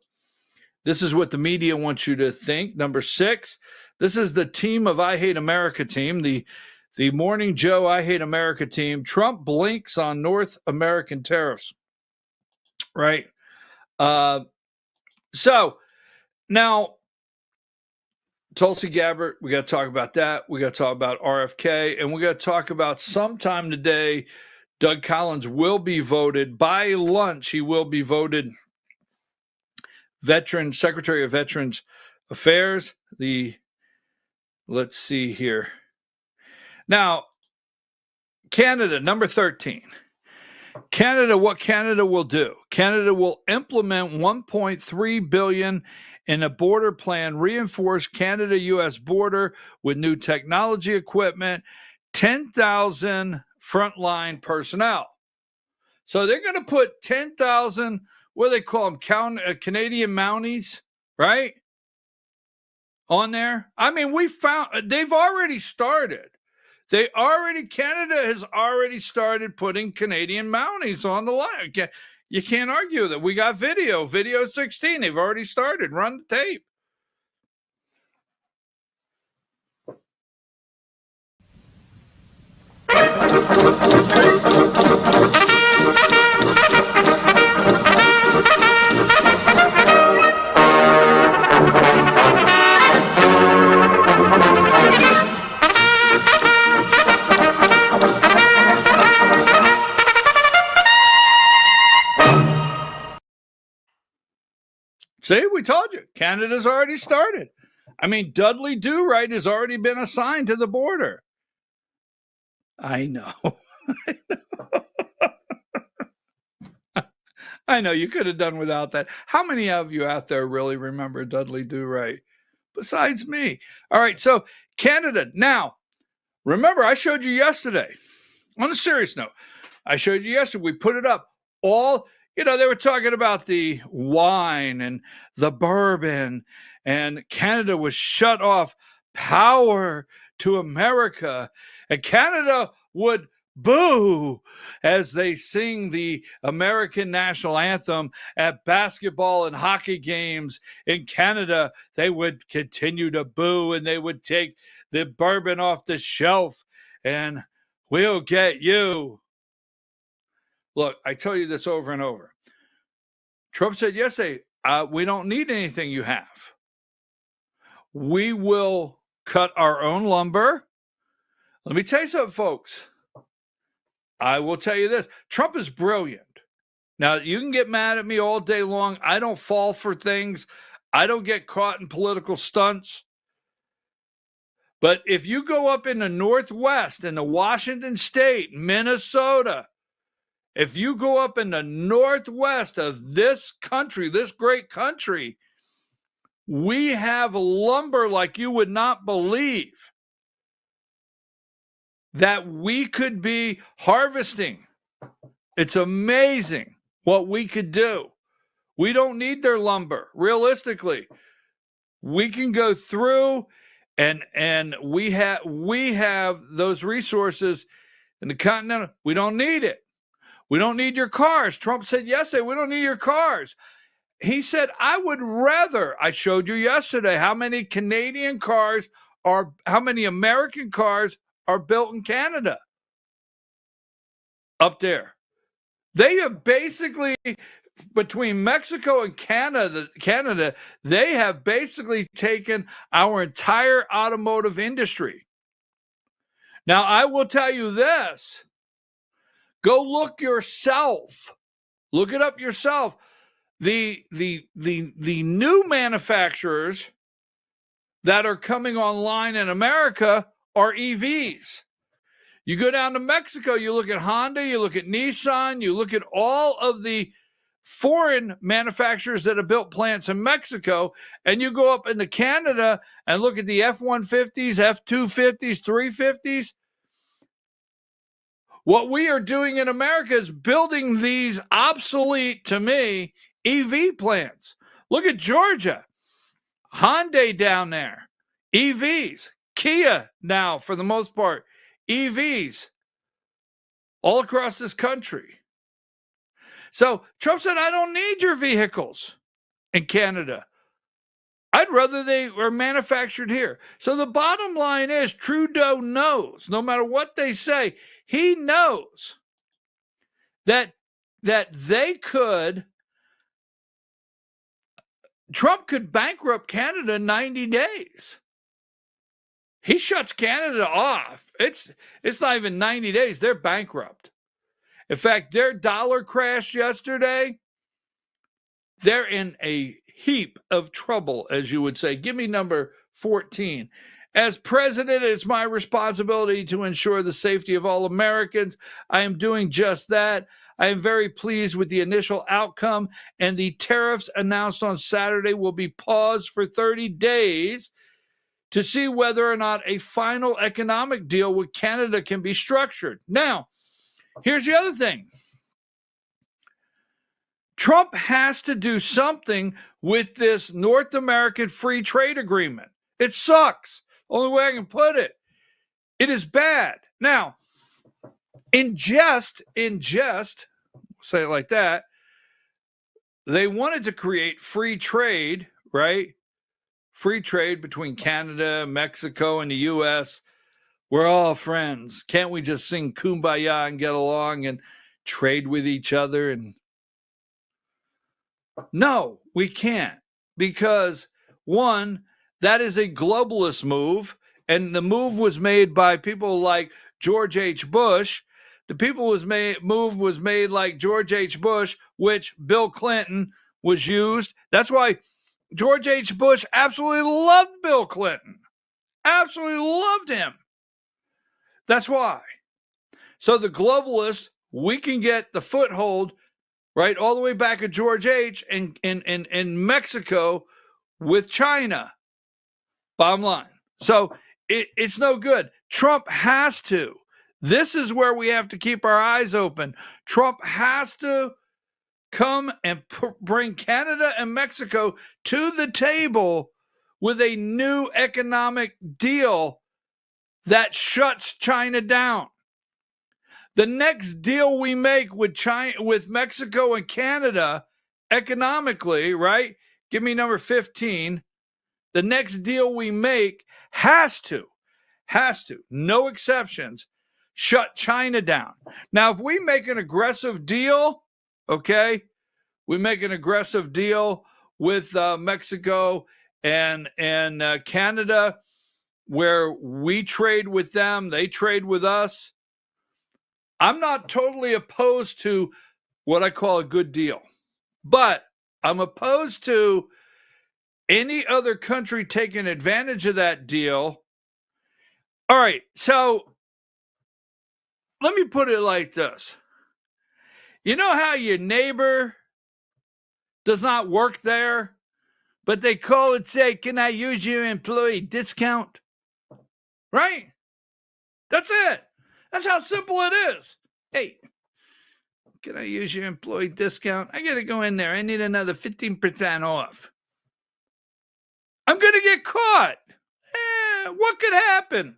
this is what the media wants you to think. Number 6, this is the team of I Hate America team, the Morning Joe I Hate America team. Trump blinks on North American tariffs, right? So now, Tulsi Gabbard, we got to talk about that. We got to talk about RFK, and we got to talk about sometime today, Doug Collins will be voted by lunch. He will be voted Secretary of Veterans Affairs. Let's see here. Now, Canada, number 13. Canada, what Canada will do. Canada will implement $1.3 billion in a border plan, reinforce Canada-U.S. border with new technology equipment, 10,000 frontline personnel. So they're going to put 10,000, what do they call them, Canadian Mounties, right, on there. I mean, they've already started. Canada has already started putting Canadian Mounties on the line. You can't argue that. We got video 16. They've already started. Run the tape. See, we told you. Canada's already started. I mean, Dudley Do-Right has already been assigned to the border. I know. I know you could have done without that. How many of you out there really remember Dudley Do Right? Besides me. All right, so Canada. Now, remember, I showed you yesterday. On a serious note, I showed you yesterday. We put it up. All, they were talking about the wine and the bourbon, and Canada was shut off. Power to America. And Canada would boo as they sing the American national anthem at basketball and hockey games in Canada. They would continue to boo, and they would take the bourbon off the shelf, and we'll get you. Look, I tell you this over and over. Trump said yesterday, we don't need anything you have. We will cut our own lumber. Let me tell you something, folks. I will tell you this. Trump is brilliant. Now, you can get mad at me all day long. I don't fall for things. I don't get caught in political stunts. But if you go up in the Northwest, in the Washington State, Minnesota, if you go up in the Northwest of this country, this great country, we have lumber like you would not believe that we could be harvesting. It's amazing what we could do. We don't need their lumber. Realistically, we can go through and we have those resources in the continental. We don't need it. We don't need your cars. Trump said yesterday, we don't need your cars. He said, I would rather, I showed you yesterday how many Canadian cars are, how many American cars are built in Canada. Up there. They have basically, between Mexico and Canada, they have basically taken our entire automotive industry. Now, I will tell you this. Go look yourself. Look it up yourself. The new manufacturers that are coming online in America are EVs. You go down to Mexico, you look at Honda, you look at Nissan, you look at all of the foreign manufacturers that have built plants in Mexico, and you go up into Canada and look at the F-150s, F-250s, 350s. What we are doing in America is building these obsolete, to me, EV plants. Look at Georgia. Hyundai down there. EVs. Kia now, for the most part. EVs. All across this country. So Trump said, I don't need your vehicles in Canada. I'd rather they were manufactured here. So the bottom line is Trudeau knows, no matter what they say, he knows that they could, Trump could bankrupt Canada in 90 days. He shuts Canada off. It's not even 90 days. They're bankrupt. In fact, their dollar crashed yesterday. They're in a heap of trouble, as you would say. Give me number 14. As president, it's my responsibility to ensure the safety of all Americans. I am doing just that. I am very pleased with the initial outcome, and the tariffs announced on Saturday will be paused for 30 days to see whether or not a final economic deal with Canada can be structured. Now, here's the other thing. Trump has to do something with this North American free trade agreement. It sucks. Only way I can put it. It is bad. Now, in jest, say it like that, they wanted to create free trade, right? Free trade between Canada, Mexico, and the U.S. We're all friends. Can't we just sing Kumbaya and get along and trade with each other? And no, we can't, because one, that is a globalist move, and the move was made by people like George H. Bush. Move was made like George H. Bush, which Bill Clinton was used. That's why George H. Bush absolutely loved Bill Clinton. Absolutely loved him. That's why. So the globalists, we can get the foothold right? All the way back at George H. and Mexico with China. Bottom line. So it's no good. Trump has to. This is where we have to keep our eyes open. Trump has to come and bring Canada and Mexico to the table with a new economic deal that shuts China down. The next deal we make with China, with Mexico and Canada economically, right? Give me number 15. The next deal we make has to, no exceptions, shut China down. Now, if we make an aggressive deal, okay, we make an aggressive deal with Mexico and Canada, where we trade with them, they trade with us. I'm not totally opposed to what I call a good deal, but I'm opposed to any other country taking advantage of that deal. All right, so let me put it like this. You know how your neighbor does not work there, but they call and say, can I use your employee discount? Right? That's it. That's how simple it is. Hey, can I use your employee discount? I got to go in there. I need another 15% off. I'm going to get caught. What could happen?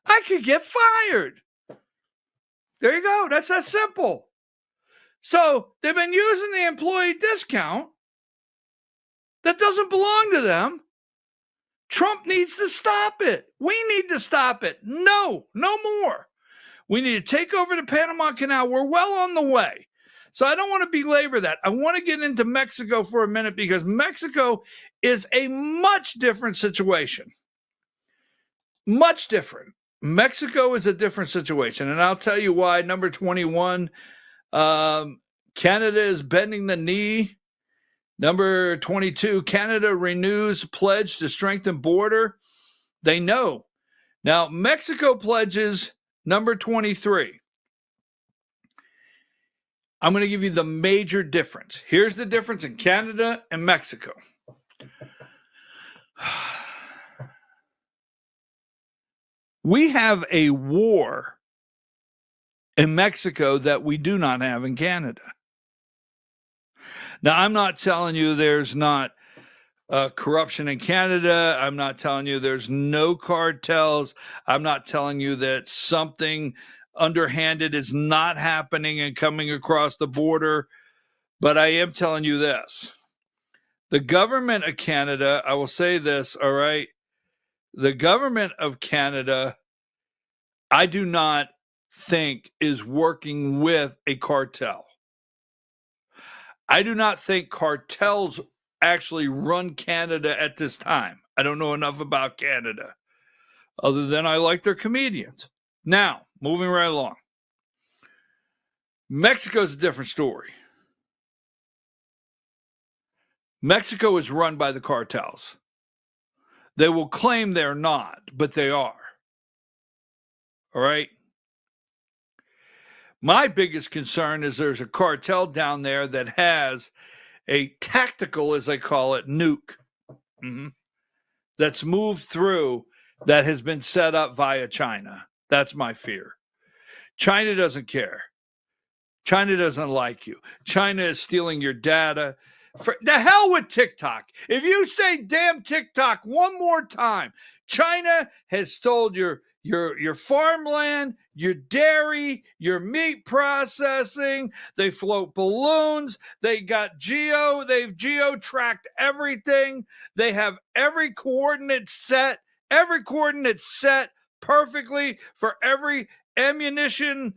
I could get fired. There you go. That's that simple. So they've been using the employee discount that doesn't belong to them. Trump needs to stop it. We need to stop it. No more. We need to take over the Panama Canal. We're well on the way. So I don't want to belabor that. I want to get into Mexico for a minute because Mexico is a much different situation. Much different. Mexico is a different situation. And I'll tell you why. Number 21, Canada is bending the knee. Number 22, Canada renews pledge to strengthen border. They know. Now, Mexico pledges number 23. I'm going to give you the major difference. Here's the difference in Canada and Mexico. We have a war in Mexico that we do not have in Canada. Now, I'm not telling you there's not corruption in Canada. I'm not telling you there's no cartels. I'm not telling you that something underhanded is not happening and coming across the border. But I am telling you this. The government of Canada, I will say this, all right? The government of Canada, I do not think is working with a cartel. I do not think cartels actually run Canada at this time. I don't know enough about Canada, other than I like their comedians. Now, moving right along. Mexico's a different story. Mexico is run by the cartels. They will claim they're not, but they are. All right? My biggest concern is there's a cartel down there that has a tactical, as I call it, nuke that's moved through, that has been set up via China. That's my fear. China doesn't care. China doesn't like you. China is stealing your data. For the hell with TikTok. If you say damn TikTok one more time, China has stole your farmland, your dairy, your meat processing. They float balloons. They've geo-tracked everything. They have every coordinate set perfectly for every ammunition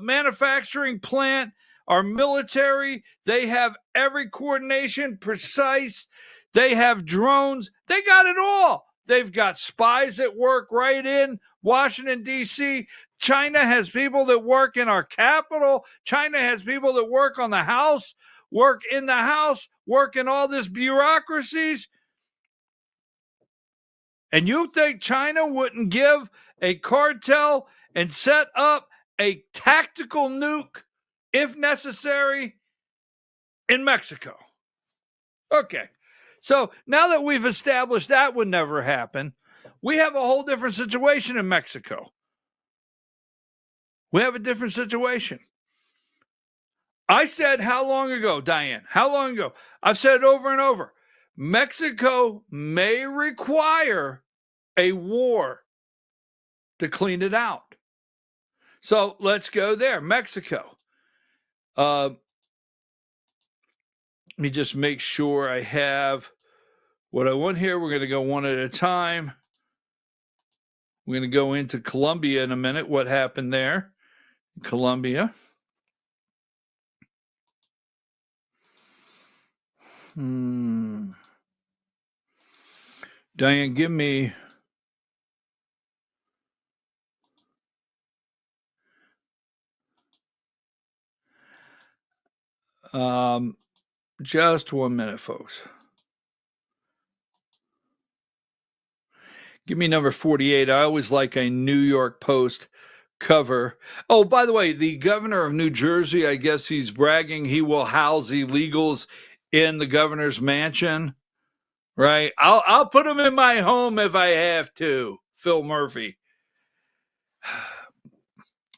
manufacturing plant. Our military, they have every coordination precise. They have drones. They got it all. They've got spies that work right in Washington, D.C. China has people that work in our capital. China has people that work on the House, work in the House, work in all these bureaucracies. And you think China wouldn't give a cartel and set up a tactical nuke if necessary, in Mexico. Okay. So now that we've established that would never happen, we have a whole different situation in Mexico. We have a different situation. I said how long ago, Diane? How long ago? I've said it over and over. Mexico may require a war to clean it out. So let's go there. Mexico. Let me just make sure I have what I want here. We're going to go one at a time. We're going to go into Colombia in a minute. What happened there? Colombia. Diane, give me just 1 minute, folks. Give me number 48. I always like a New York Post cover. Oh, by the way, the governor of New Jersey, I guess he's bragging he will house illegals in the governor's mansion, right? I'll put them in my home if I have to. Phil Murphy.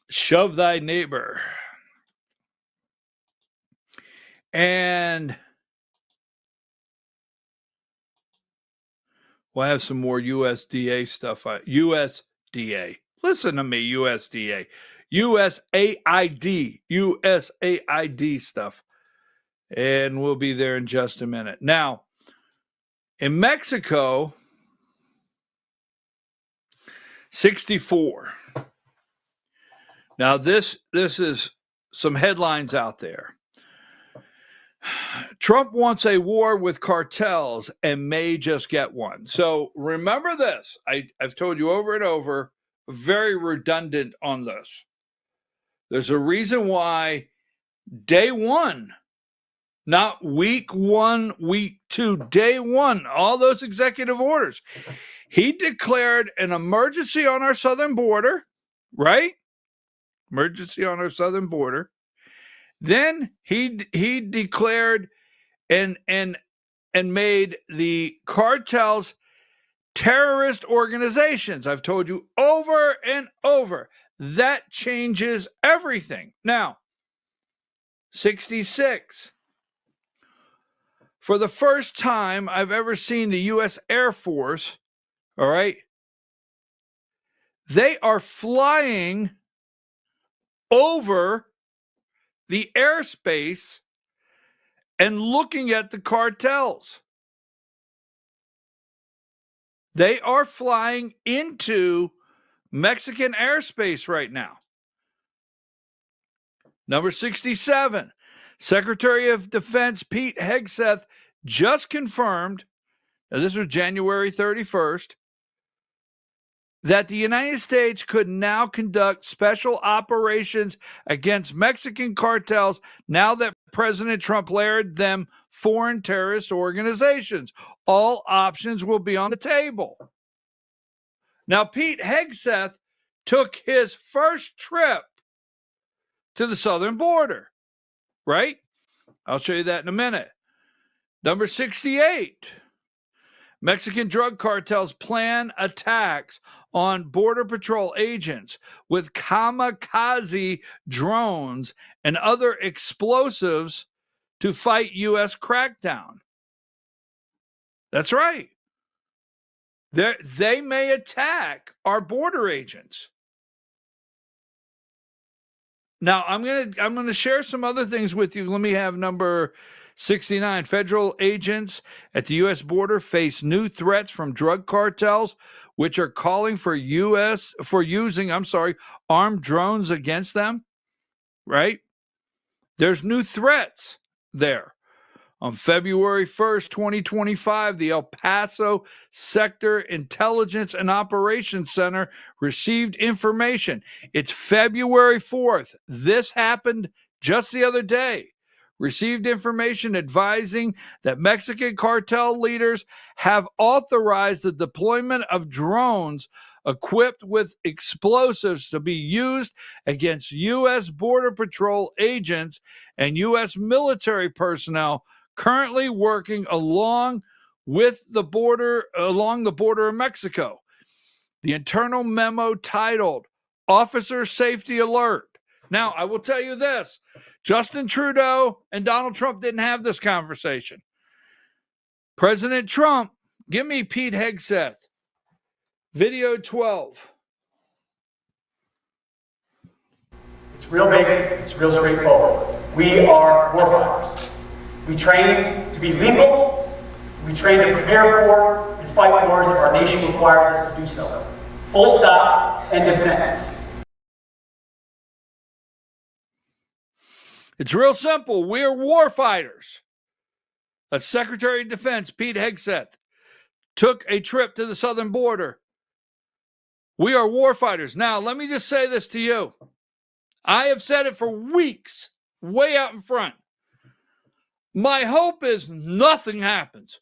Shove thy neighbor. And we'll have some more USDA stuff. USDA. Listen to me, USDA. USAID. USAID stuff. And we'll be there in just a minute. Now, in Mexico, 64. Now, this is some headlines out there. Trump wants a war with cartels and may just get one. So remember this. I've told you over and over, very redundant on this. There's a reason why day one, not week 1, week 2, day 1, all those executive orders. He declared an emergency on our southern border, right? Emergency on our southern border. Then he declared and made the cartels terrorist organizations. I've told you over and over. That changes everything. Now, 66. For the first time I've ever seen the U.S. Air Force, all right, they are flying over the airspace and looking at the cartels. They are flying into Mexican airspace right now. Number 67. Secretary of Defense Pete Hegseth just confirmed, now this was January 31st, that the United States could now conduct special operations against Mexican cartels now that President Trump declared them foreign terrorist organizations. All options will be on the table. Now, Pete Hegseth took his first trip to the southern border, right? I'll show you that in a minute. Number 68. Mexican drug cartels plan attacks on Border Patrol agents with kamikaze drones and other explosives to fight U.S. crackdown. That's right. They may attack our border agents. Now, I'm gonna share some other things with you. Let me have number 69. Federal agents at the U.S. border face new threats from drug cartels, which are calling for using armed drones against them. Right? There's new threats there. On February 1st, 2025, the El Paso Sector Intelligence and Operations Center received information. It's February 4th. This happened just the other day. received information advising that Mexican cartel leaders have authorized the deployment of drones equipped with explosives to be used against U.S. Border Patrol agents and U.S. military personnel currently working along the border of Mexico. The internal memo titled Officer Safety Alert. Now, I will tell you this. Justin Trudeau and Donald Trump didn't have this conversation. President Trump, give me Pete Hegseth. Video 12. It's real basic. It's real straightforward. We are warfighters. We train to be lethal. We train to prepare for and fight wars if our nation requires us to do so. Full stop. End of sentence. It's real simple. We're warfighters. A Secretary of Defense, Pete Hegseth, took a trip to the southern border. We are warfighters. Now, let me just say this to you. I have said it for weeks, way out in front. My hope is nothing happens.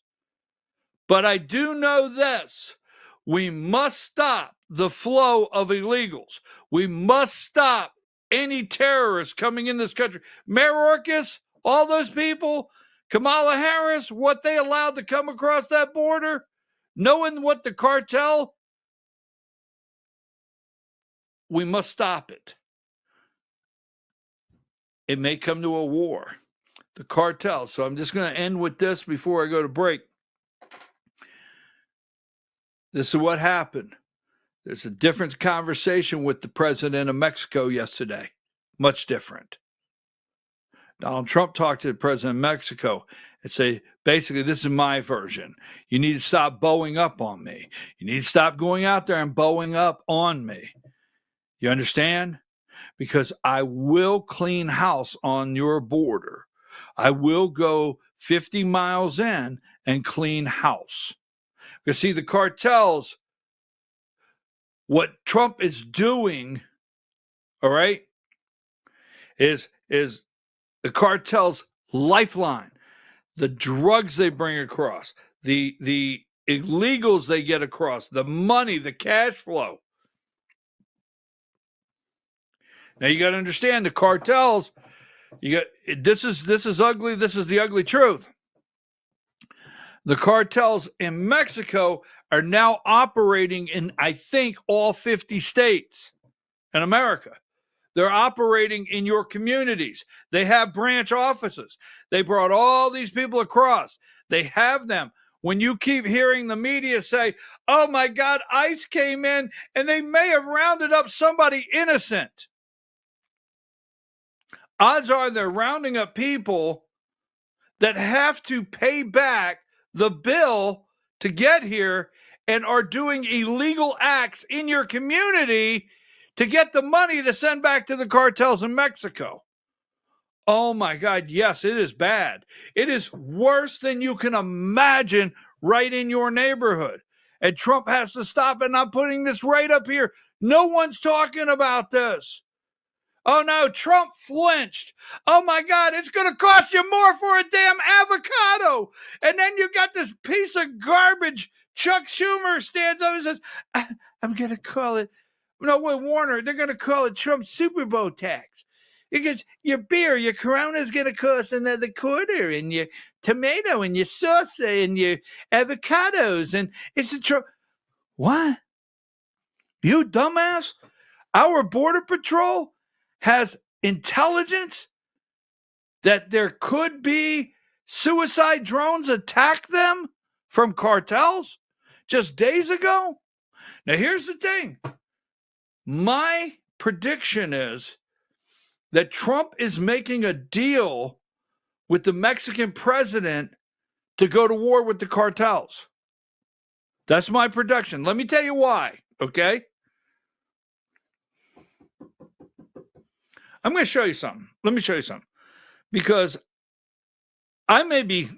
But I do know this. We must stop the flow of illegals. We must stop any terrorists coming in this country. Mayorkas, all those people, Kamala Harris, what they allowed to come across that border, knowing what the cartel, we must stop it. It may come to a war. The cartel. So I'm just going to end with this before I go to break. This is what happened. There's a different conversation with the president of Mexico yesterday. Much different. Donald Trump talked to the president of Mexico and say, basically, this is my version. You need to stop bowing up on me. You need to stop going out there and bowing up on me. You understand? Because I will clean house on your border. I will go 50 miles in and clean house. Because see, the cartels, what Trump is doing, all right, is the cartel's lifeline, the drugs they bring across, the illegals they get across, the money, the cash flow. Now you got to understand the cartels. This is ugly. This is the ugly truth. The cartels in Mexico are now operating in, I think, all 50 states in America. They're operating in your communities. They have branch offices. They brought all these people across. They have them. When you keep hearing the media say, oh my God, ICE came in and they may have rounded up somebody innocent. Odds are they're rounding up people that have to pay back the bill to get here and are doing illegal acts in your community to get the money to send back to the cartels in Mexico. Oh my God, yes, it is bad. It is worse than you can imagine right in your neighborhood. And Trump has to stop it. And I'm putting this right up here. No one's talking about this. Oh no, Trump flinched. Oh my God, it's going to cost you more for a damn avocado. And then you got this piece of garbage. Chuck Schumer stands up and says, I'm going to call it, no, with Warner, they're going to call it Trump's Super Bowl tax. Because your beer, your Corona is going to cost another quarter, and your tomato and your salsa and your avocados. And it's a Trump. What? You dumbass? Our Border Patrol has intelligence that there could be suicide drones attack them from cartels just days ago. Now, here's the thing. My prediction is that Trump is making a deal with the Mexican president to go to war with the cartels. That's my prediction. Let me tell you why, okay? I'm going to show you something. Let me show you something. Because I may be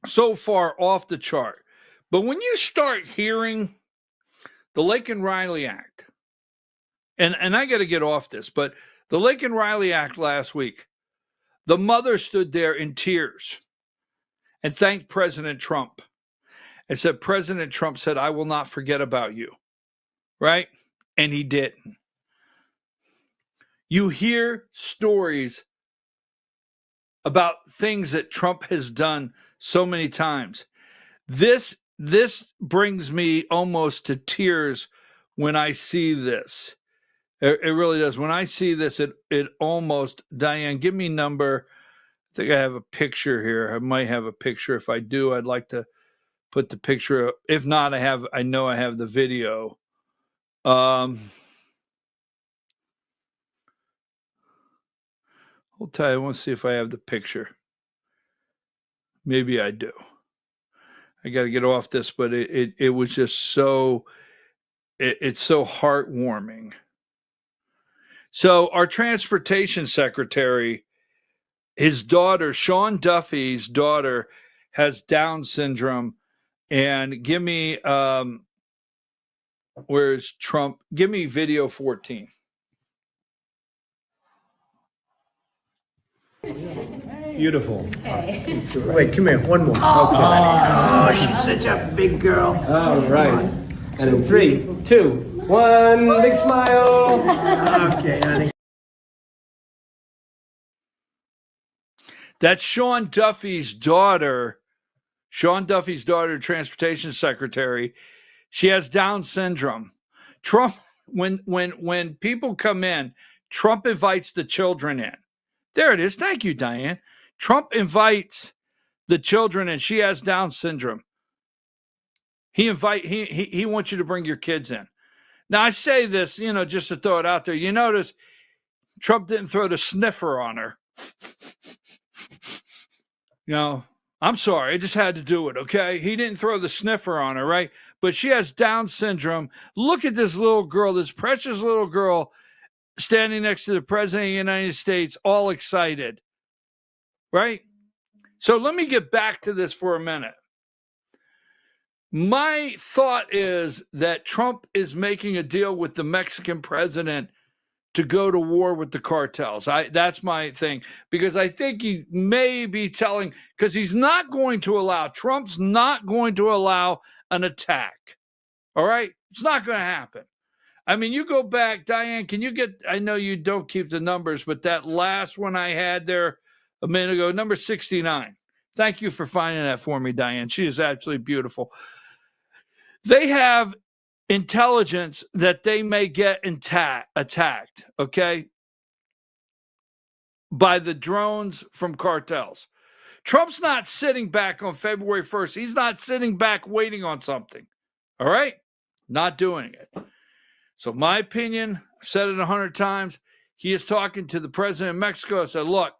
so far off the chart, but when you start hearing the Laken Riley Act, and I got to get off this, but the Laken Riley Act last week, The mother stood there in tears and thanked President Trump and said, President Trump said, I will not forget about you. Right? And he didn't. You hear stories about things that Trump has done so many times. This brings me almost to tears when I see this. It really does. When I see this, it almost, Diane, give me number. I think I have a picture here. I might have a picture. If I do, I'd like to put the picture. If not, I know I have the video. Hold tight. I want to see if I have the picture. Maybe I do. I got to get off this, but it was just so, it's so heartwarming. So our transportation secretary, his daughter, Sean Duffy's daughter, has Down syndrome. And give me, where's Trump? Give me video 14. Beautiful. Hey. Wait, come here. One more. Oh, she's such a big girl. All right. And in 3, 2, 1, big smile. Okay, honey. That's Sean Duffy's daughter. Sean Duffy's daughter, transportation secretary. She has Down syndrome. Trump, when people come in, Trump invites the children in. There it is. Thank you, Diane. Trump invites the children in. She has Down syndrome. He wants you to bring your kids in. Now, I say this, just to throw it out there. You notice Trump didn't throw the sniffer on her. I'm sorry. I just had to do it, okay? He didn't throw the sniffer on her, right? But she has Down syndrome. Look at this little girl, this precious little girl standing next to the President of the United States, all excited, right? So let me get back to this for a minute. My thought is that Trump is making a deal with the Mexican president to go to war with the cartels. That's my thing, because I think he may be telling, because Trump's not going to allow an attack. All right? It's not going to happen. I mean, you go back, Diane, I know you don't keep the numbers, but that last one I had there a minute ago, number 69. Thank you for finding that for me, Diane. She is absolutely beautiful. They have intelligence that they may get attacked, okay, by the drones from cartels. Trump's not sitting back on February 1st. He's not sitting back waiting on something, all right? Not doing it. So my opinion, I've said it 100 times, he is talking to the president of Mexico and said, look,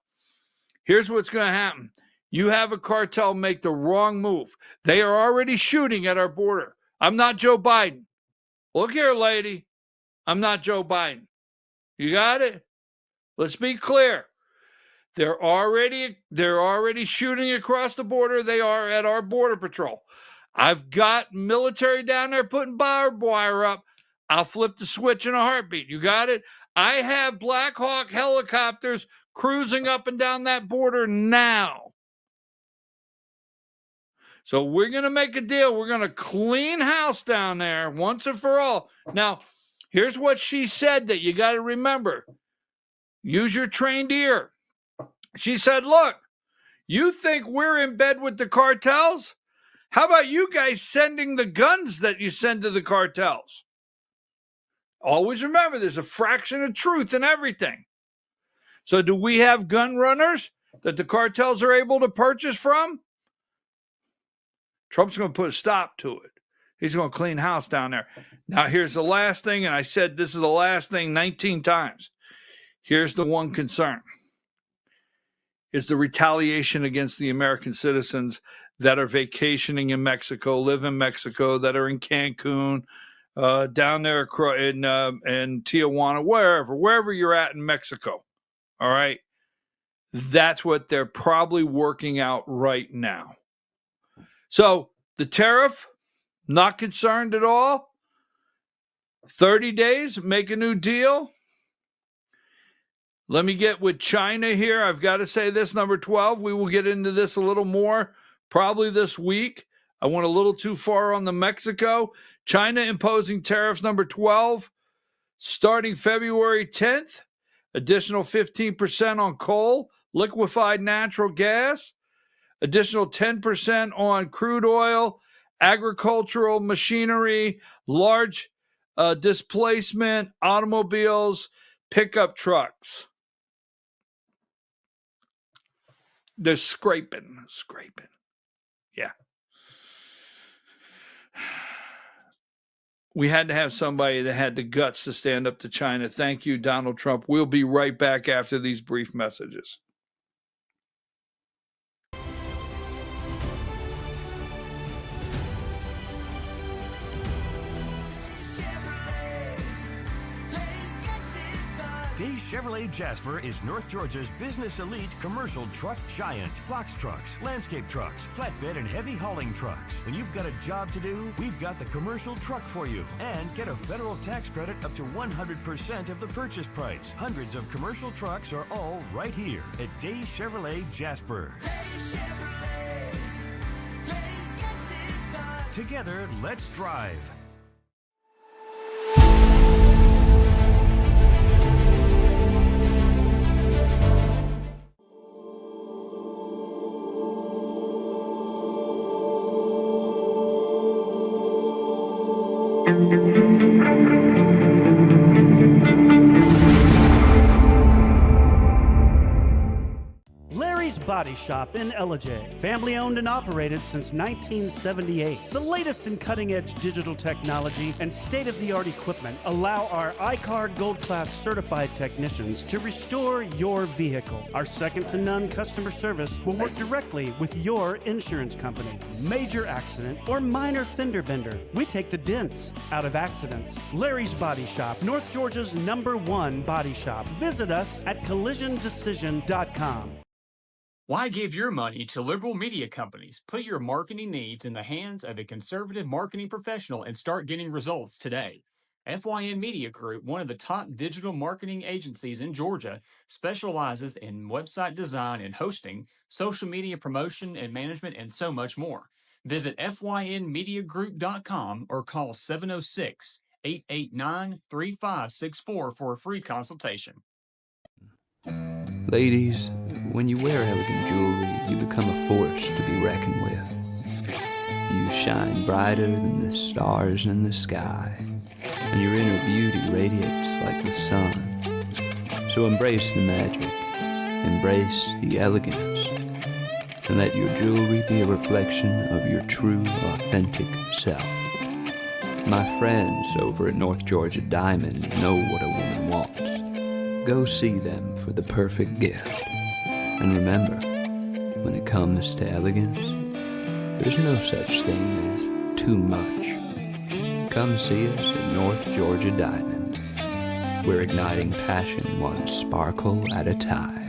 here's what's going to happen. You have a cartel make the wrong move. They are already shooting at our border. I'm not Joe Biden. Look here, lady. I'm not Joe Biden. You got it? Let's be clear. They're already shooting across the border. They are at our border patrol. I've got military down there putting barbed wire up. I'll flip the switch in a heartbeat. You got it? I have Black Hawk helicopters cruising up and down that border now. So we're going to make a deal. We're going to clean house down there once and for all. Now, here's what she said that you got to remember. Use your trained ear. She said, look, you think we're in bed with the cartels? How about you guys sending the guns that you send to the cartels? Always remember, there's a fraction of truth in everything. So do we have gun runners that the cartels are able to purchase from? Trump's going to put a stop to it. He's going to clean house down there. Now, here's the last thing, and I said this is the last thing 19 times. Here's the one concern, is the retaliation against the American citizens that are vacationing in Mexico, live in Mexico, that are in Cancun, down there in Tijuana, wherever you're at in Mexico. All right? That's what they're probably working out right now. So the tariff, not concerned at all. 30 days, make a new deal. Let me get with China here. I've got to say this, number 12. We will get into this a little more probably this week. I went a little too far on the Mexico. China imposing tariffs, number 12, starting February 10th. Additional 15% on coal, liquefied natural gas. Additional 10% on crude oil, agricultural machinery, large displacement, automobiles, pickup trucks. They're scraping. Yeah. We had to have somebody that had the guts to stand up to China. Thank you, Donald Trump. We'll be right back after these brief messages. Chevrolet Jasper is North Georgia's business elite commercial truck giant. Box trucks, landscape trucks, flatbed and heavy hauling trucks. When you've got a job to do, we've got the commercial truck for you. And get a federal tax credit up to 100% of the purchase price. Hundreds of commercial trucks are all right here at Days Chevrolet Jasper. Together, let's drive. Body Shop in Ellijay. Family owned and operated since 1978. The latest in cutting-edge digital technology and state-of-the-art equipment allow our iCard Gold Class certified technicians to restore your vehicle. Our second-to-none customer service will work directly with your insurance company. Major accident or minor fender bender, we take the dents out of accidents. Larry's Body Shop, North Georgia's #1 body shop. Visit us at collisiondecision.com. Why give your money to liberal media companies? Put your marketing needs in the hands of a conservative marketing professional and start getting results today. FYN Media Group, one of the top digital marketing agencies in Georgia, specializes in website design and hosting, social media promotion and management, and so much more. Visit FYNmediagroup.com or call 706-889-3564 for a free consultation. Ladies, when you wear elegant jewelry, you become a force to be reckoned with. You shine brighter than the stars in the sky, and your inner beauty radiates like the sun. So embrace the magic, embrace the elegance, and let your jewelry be a reflection of your true, authentic self. My friends over at North Georgia Diamond know what a woman wants. Go see them for the perfect gift. And remember, when it comes to elegance, there's no such thing as too much. Come see us at North Georgia Diamond. We're igniting passion one sparkle at a time.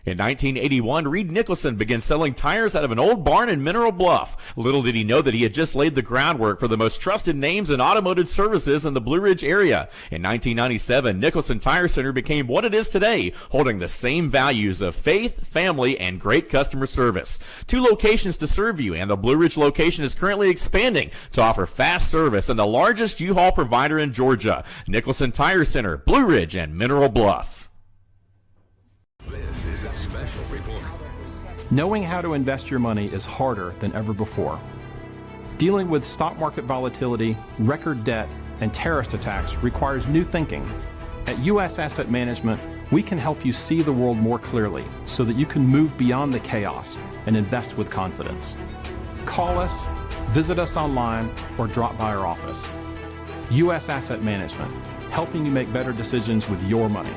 In 1981, Reed Nicholson began selling tires out of an old barn in Mineral Bluff. Little did he know that he had just laid the groundwork for the most trusted names in automotive services in the Blue Ridge area. In 1997, Nicholson Tire Center became what it is today, holding the same values of faith, family, and great customer service. 2 locations to serve you, and the Blue Ridge location is currently expanding to offer fast service and the largest U-Haul provider in Georgia. Nicholson Tire Center, Blue Ridge, and Mineral Bluff. Knowing how to invest your money is harder than ever before. Dealing with stock market volatility, record debt, and terrorist attacks requires new thinking. At U.S. Asset Management, we can help you see the world more clearly so that you can move beyond the chaos and invest with confidence. Call us, visit us online, or drop by our office. U.S. Asset Management, helping you make better decisions with your money.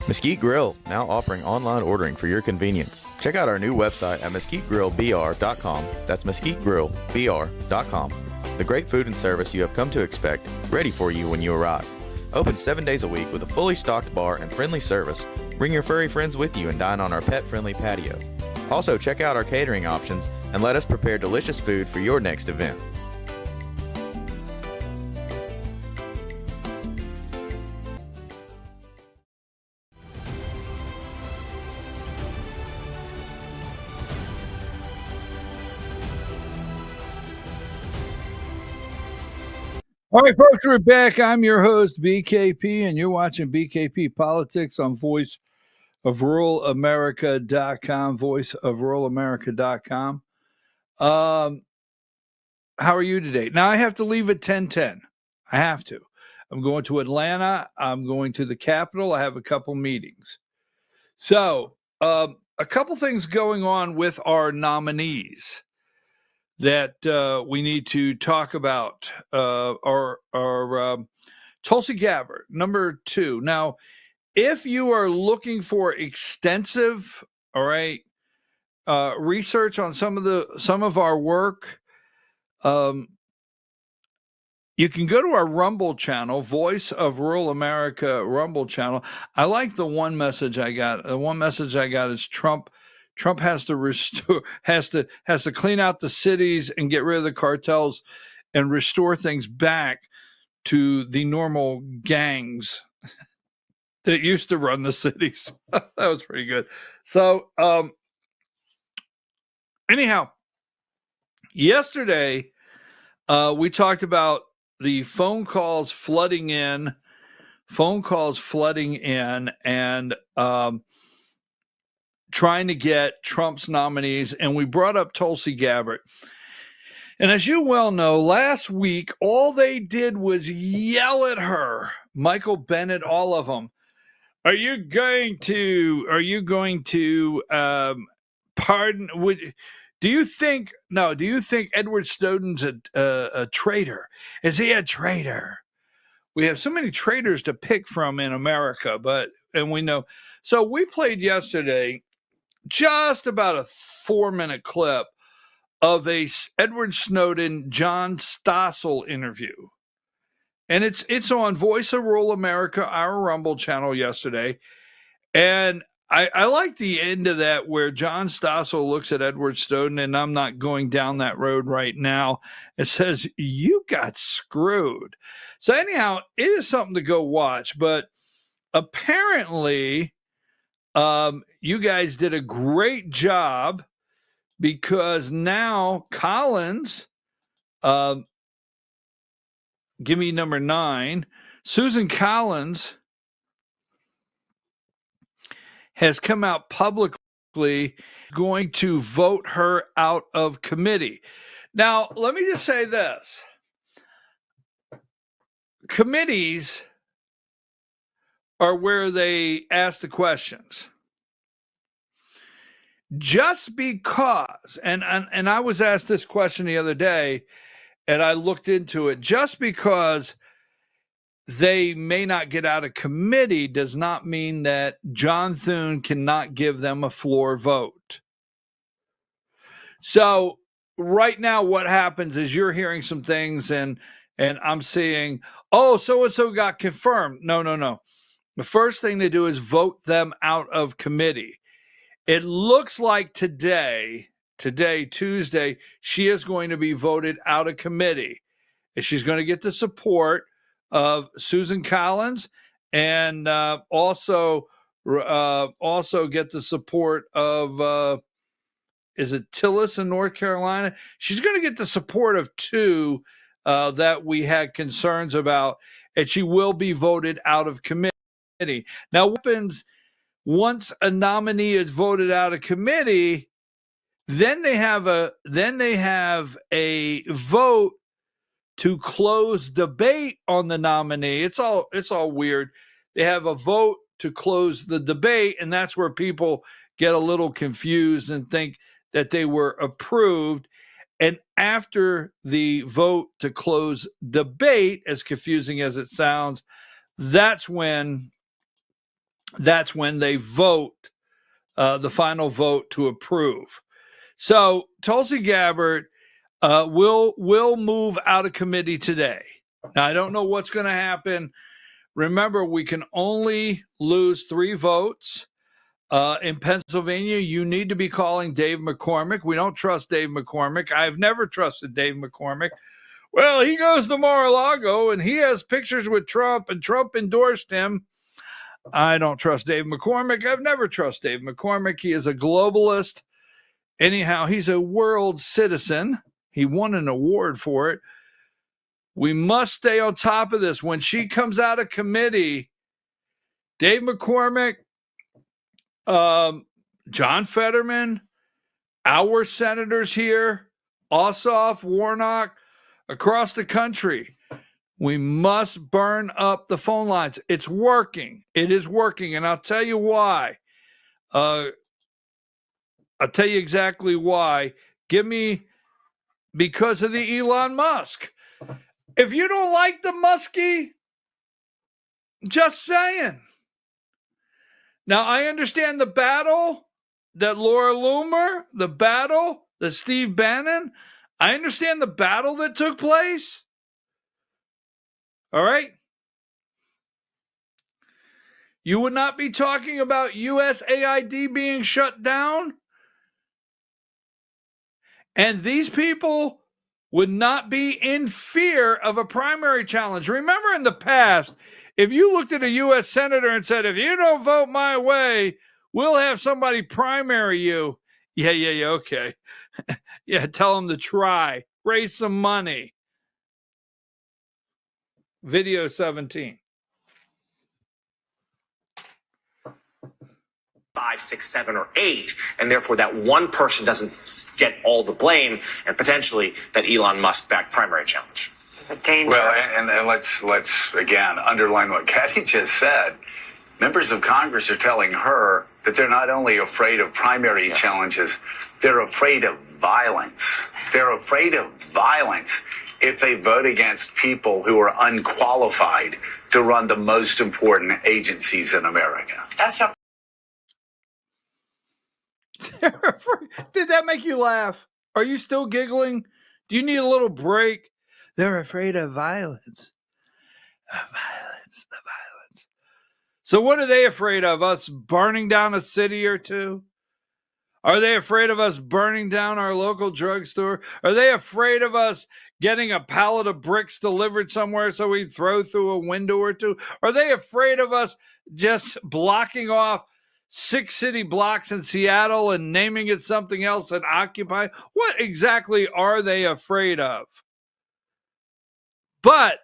Mesquite Grill, now offering online ordering for your convenience. Check out our new website at mesquitegrillbr.com. That's mesquitegrillbr.com. The great food and service you have come to expect, ready for you when you arrive. Open 7 days a week with a fully stocked bar and friendly service. Bring your furry friends with you and dine on our pet-friendly patio. Also, check out our catering options and let us prepare delicious food for your next event. All right, folks, we're back. I'm your host, BKP, and you're watching BKP Politics on voiceofruralamerica.com, voiceofruralamerica.com. How are you today? Now, I have to leave at 10:10. I have to. I'm going to Atlanta. I'm going to the Capitol. I have a couple meetings. So, a couple things going on with our nominees that we need to talk about. Tulsi Gabbard, number 2. Now, if you are looking for extensive, research on some of our work, you can go to our Rumble channel, Voice of Rural America Rumble channel. I like the one message I got. The one message I got is Trump has to restore, has to clean out the cities and get rid of the cartels and restore things back to the normal gangs that used to run the cities. That was pretty good. So, anyhow, yesterday we talked about the phone calls flooding in, and trying to get Trump's nominees, and we brought up Tulsi Gabbard. And as you well know, last week, all they did was yell at her, Michael Bennett, all of them. Do you think Edward Snowden's a traitor? Is he a traitor? We have so many traitors to pick from in America, and we know. So we played yesterday just about a 4-minute clip of a Edward Snowden, John Stossel interview. And it's on Voice of Rural America, our Rumble channel yesterday. And I like the end of that where John Stossel looks at Edward Snowden, and I'm not going down that road right now. It says, you got screwed. So anyhow, it is something to go watch. But apparently, you guys did a great job, because now Collins, give me number 9, Susan Collins has come out publicly going to vote her out of committee. Now, let me just say this. Committees are where they ask the questions. Just because, and I was asked this question the other day, and I looked into it, just because they may not get out of committee does not mean that John Thune cannot give them a floor vote. So right now what happens is you're hearing some things and I'm seeing, oh, so-and-so got confirmed. No. The first thing they do is vote them out of committee. It looks like today, Tuesday, she is going to be voted out of committee. And she's going to get the support of Susan Collins, and also get the support of, is it Tillis in North Carolina? She's going to get the support of 2 that we had concerns about, and she will be voted out of committee. Now, what happens once a nominee is voted out of committee, then they have a vote to close debate on the nominee. It's all weird. They have a vote to close the debate, and that's where people get a little confused and think that they were approved. And after the vote to close debate, as confusing as it sounds, that's when they vote, the final vote to approve. So Tulsi Gabbard will move out of committee today. Now, I don't know what's going to happen. Remember, we can only lose 3 votes. In Pennsylvania, you need to be calling Dave McCormick. We don't trust Dave McCormick. I've never trusted Dave McCormick. Well, he goes to Mar-a-Lago, and he has pictures with Trump, and Trump endorsed him. I don't trust Dave McCormick. I've never trusted Dave McCormick. He is a globalist. Anyhow, he's a world citizen. He won an award for it. We must stay on top of this. When she comes out of committee, Dave McCormick, John Fetterman, our senators here, Ossoff, Warnock, across the country, we must burn up the phone lines. It's working. It is working. And I'll tell you why. I'll tell you exactly why. Because of the Elon Musk. If you don't like the Muskie, just saying. Now, I understand the battle that Laura Loomer, the battle that Steve Bannon, I understand the battle that took place. All right? You would not be talking about USAID being shut down. And these people would not be in fear of a primary challenge. Remember in the past, if you looked at a U.S. senator and said, if you don't vote my way, we'll have somebody primary you. Yeah, okay. Yeah, tell them to try. Raise some money. Video 17. 5, 6, 7, or 8, and therefore that one person doesn't get all the blame, and potentially that Elon Musk-backed primary challenge. Well, and let's again underline what Kathy just said. Members of Congress are telling her that they're not only afraid of primary challenges, they're afraid of violence. They're afraid of violence if they vote against people who are unqualified to run the most important agencies in America. That's not. Did that make you laugh? Are you still giggling? Do you need a little break? They're afraid of violence. The violence. So what are they afraid of? Us burning down a city or two? Are they afraid of us burning down our local drugstore? Are they afraid of us getting a pallet of bricks delivered somewhere so we throw through a window or two? Are they afraid of us just blocking off 6 city blocks in Seattle and naming it something else and Occupy? What exactly are they afraid of? But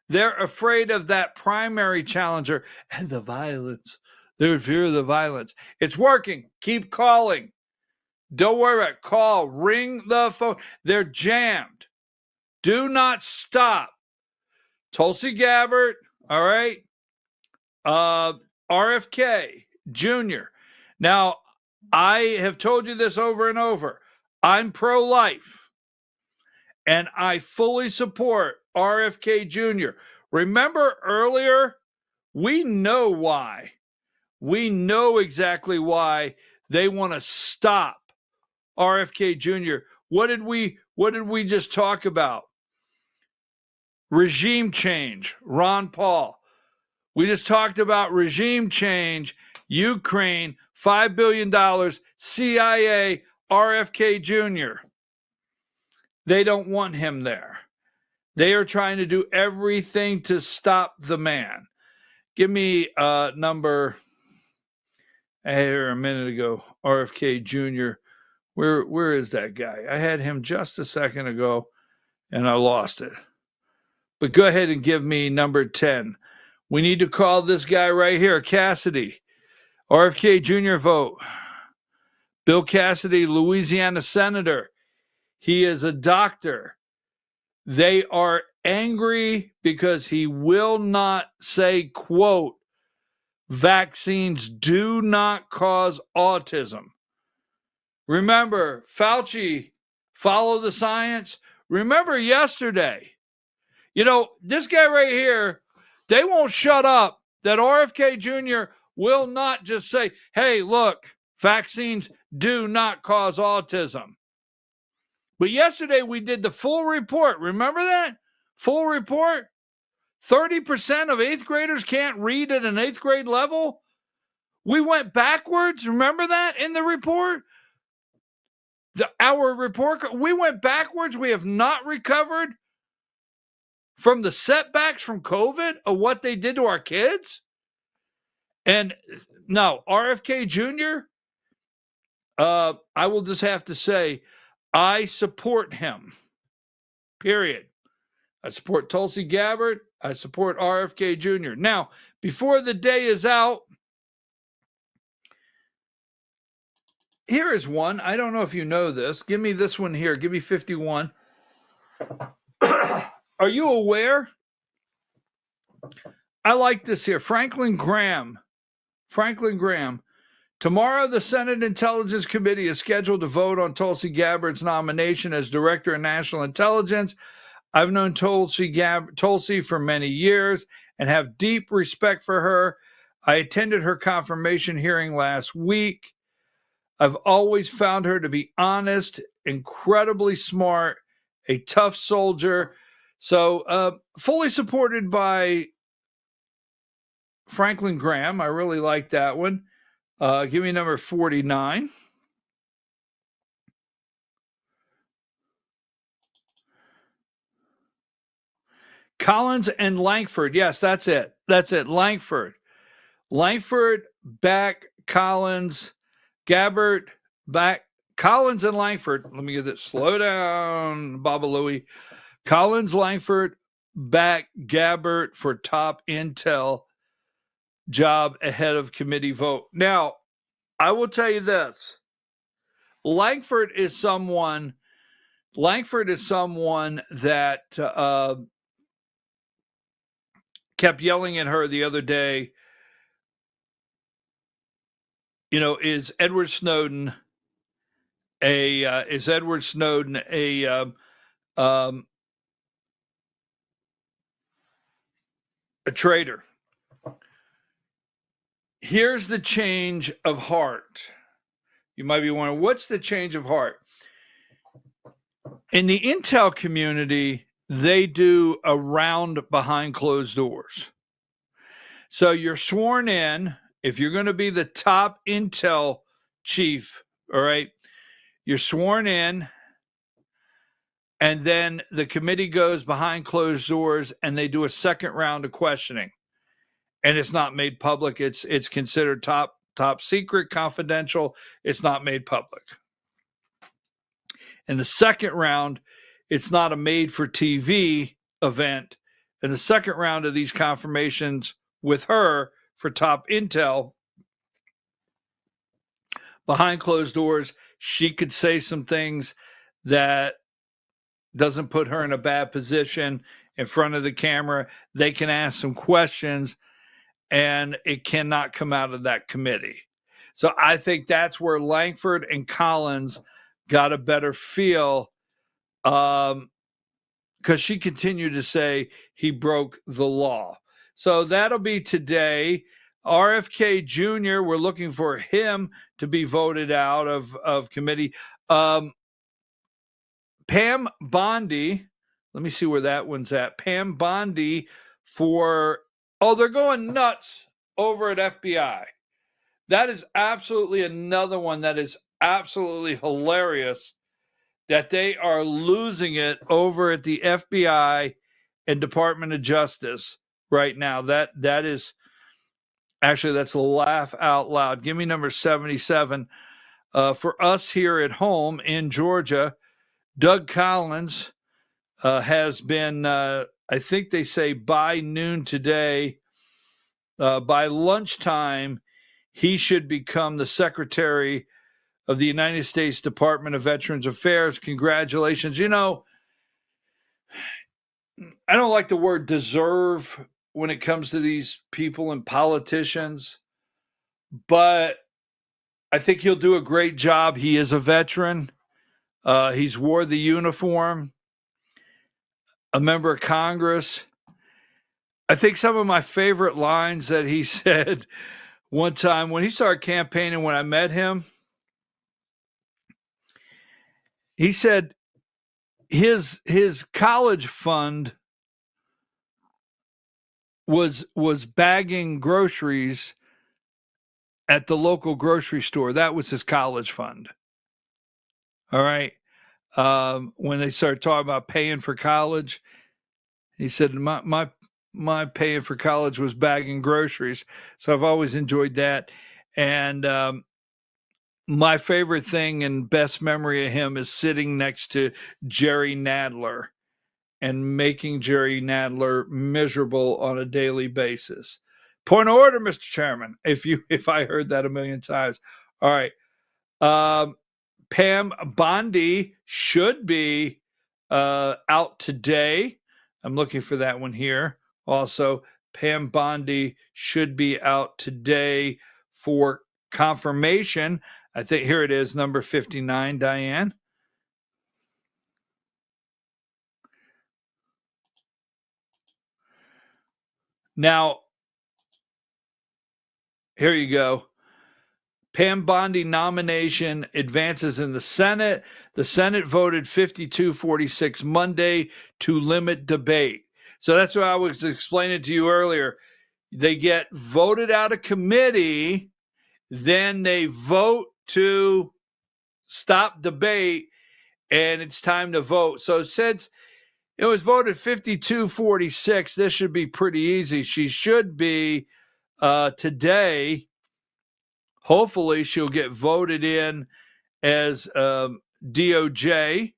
they're afraid of that primary challenger and the violence. They're in fear of the violence. It's working. Keep calling. Don't worry about it. Call. Ring the phone. They're jammed. Do not stop. Tulsi Gabbard, all right? RFK Jr. Now, I have told you this over and over. I'm pro-life, and I fully support RFK Jr. Remember earlier, we know why. We know exactly why they want to stop RFK Jr. What did we just talk about? Regime change, Ron Paul. We just talked about regime change, Ukraine, $5 billion, CIA, RFK Jr. They don't want him there. They are trying to do everything to stop the man. Give me number, here a minute ago, RFK Jr. Where is that guy? I had him just a second ago, and I lost it. But go ahead and give me number 10. We need to call this guy right here, Cassidy. RFK Jr. vote. Bill Cassidy, Louisiana senator. He is a doctor. They are angry because he will not say, quote, vaccines do not cause autism. Remember, Fauci, follow the science. Remember yesterday, this guy right here, they won't shut up that RFK Jr. will not just say, hey, look, vaccines do not cause autism. But yesterday we did the full report. Remember that? Full report? 30% of 8th graders can't read at an 8th grade level. We went backwards. Remember that in the report? Our report, we went backwards. We have not recovered from the setbacks from COVID of what they did to our kids. And no, RFK Jr., I will just have to say, I support him, period. I support Tulsi Gabbard. I support RFK Jr. Now, before the day is out, here is one. I don't know if you know this. Give me this one here. Give me 51. Are you aware? I like this here. Franklin Graham. Tomorrow, the Senate Intelligence Committee is scheduled to vote on Tulsi Gabbard's nomination as Director of National Intelligence. I've known Tulsi for many years and have deep respect for her. I attended her confirmation hearing last week. I've always found her to be honest, incredibly smart, a tough soldier. So fully supported by Franklin Graham. I really like that one. Give me number 49. Collins and Langford. Yes, that's it. Langford back, Collins, Gabbard back. Collins and Langford. Let me get this. Slow down, Baba Louie. Collins, Langford back, Gabbard for top intel job ahead of committee vote. Now, I will tell you this. Langford is someone that kept yelling at her the other day, is Edward Snowden a traitor? Here's the change of heart. You might be wondering, what's the change of heart? In the intel community, they do a round behind closed doors. So you're sworn in. If you're going to be the top intel chief, all right, you're sworn in, and then the committee goes behind closed doors and they do a second round of questioning. And it's not made public. It's considered top secret, confidential. It's not made public. In the second round, it's not a made for TV event. In the second round of these confirmations with her for top intel, behind closed doors, she could say some things that doesn't put her in a bad position in front of the camera. They can ask some questions, and it cannot come out of that committee. So I think that's where Langford and Collins got a better feel, because she continued to say he broke the law. So that'll be today. RFK Jr., we're looking for him to be voted out of committee. Pam Bondi, let me see where that one's at. Pam Bondi they're going nuts over at FBI. That is absolutely another one that is absolutely hilarious, that they are losing it over at the FBI and Department of Justice right now. That is actually, that's a laugh out loud. Give me number 77. For us here at home in Georgia, Doug Collins has been, I think they say by noon today, by lunchtime, he should become the Secretary of the United States Department of Veterans Affairs. Congratulations. You know, I don't like the word deserve when it comes to these people and politicians, but I think he'll do a great job. He is a veteran. He's wore the uniform, a member of Congress. I think some of my favorite lines that he said one time when he started campaigning, when I met him, he said his college fund was bagging groceries at the local grocery store. That was his college fund. All right. When they started talking about paying for college, he said, my paying for college was bagging groceries. So I've always enjoyed that. And my favorite thing and best memory of him is sitting next to Jerry Nadler and making Jerry Nadler miserable on a daily basis. Point of order, Mr. Chairman, if I heard that a million times. All right. Pam Bondi should be out today. I'm looking for that one here. Also, Pam Bondi should be out today for confirmation. I think here it is, number 59, Diane. Now, here you go. Pam Bondi nomination advances in the Senate. The Senate voted 52-46 Monday to limit debate. So that's what I was explaining to you earlier. They get voted out of committee, then they vote to stop debate, and it's time to vote. So since it was voted 52-46, this should be pretty easy. She should be today. Hopefully she'll get voted in as DOJ,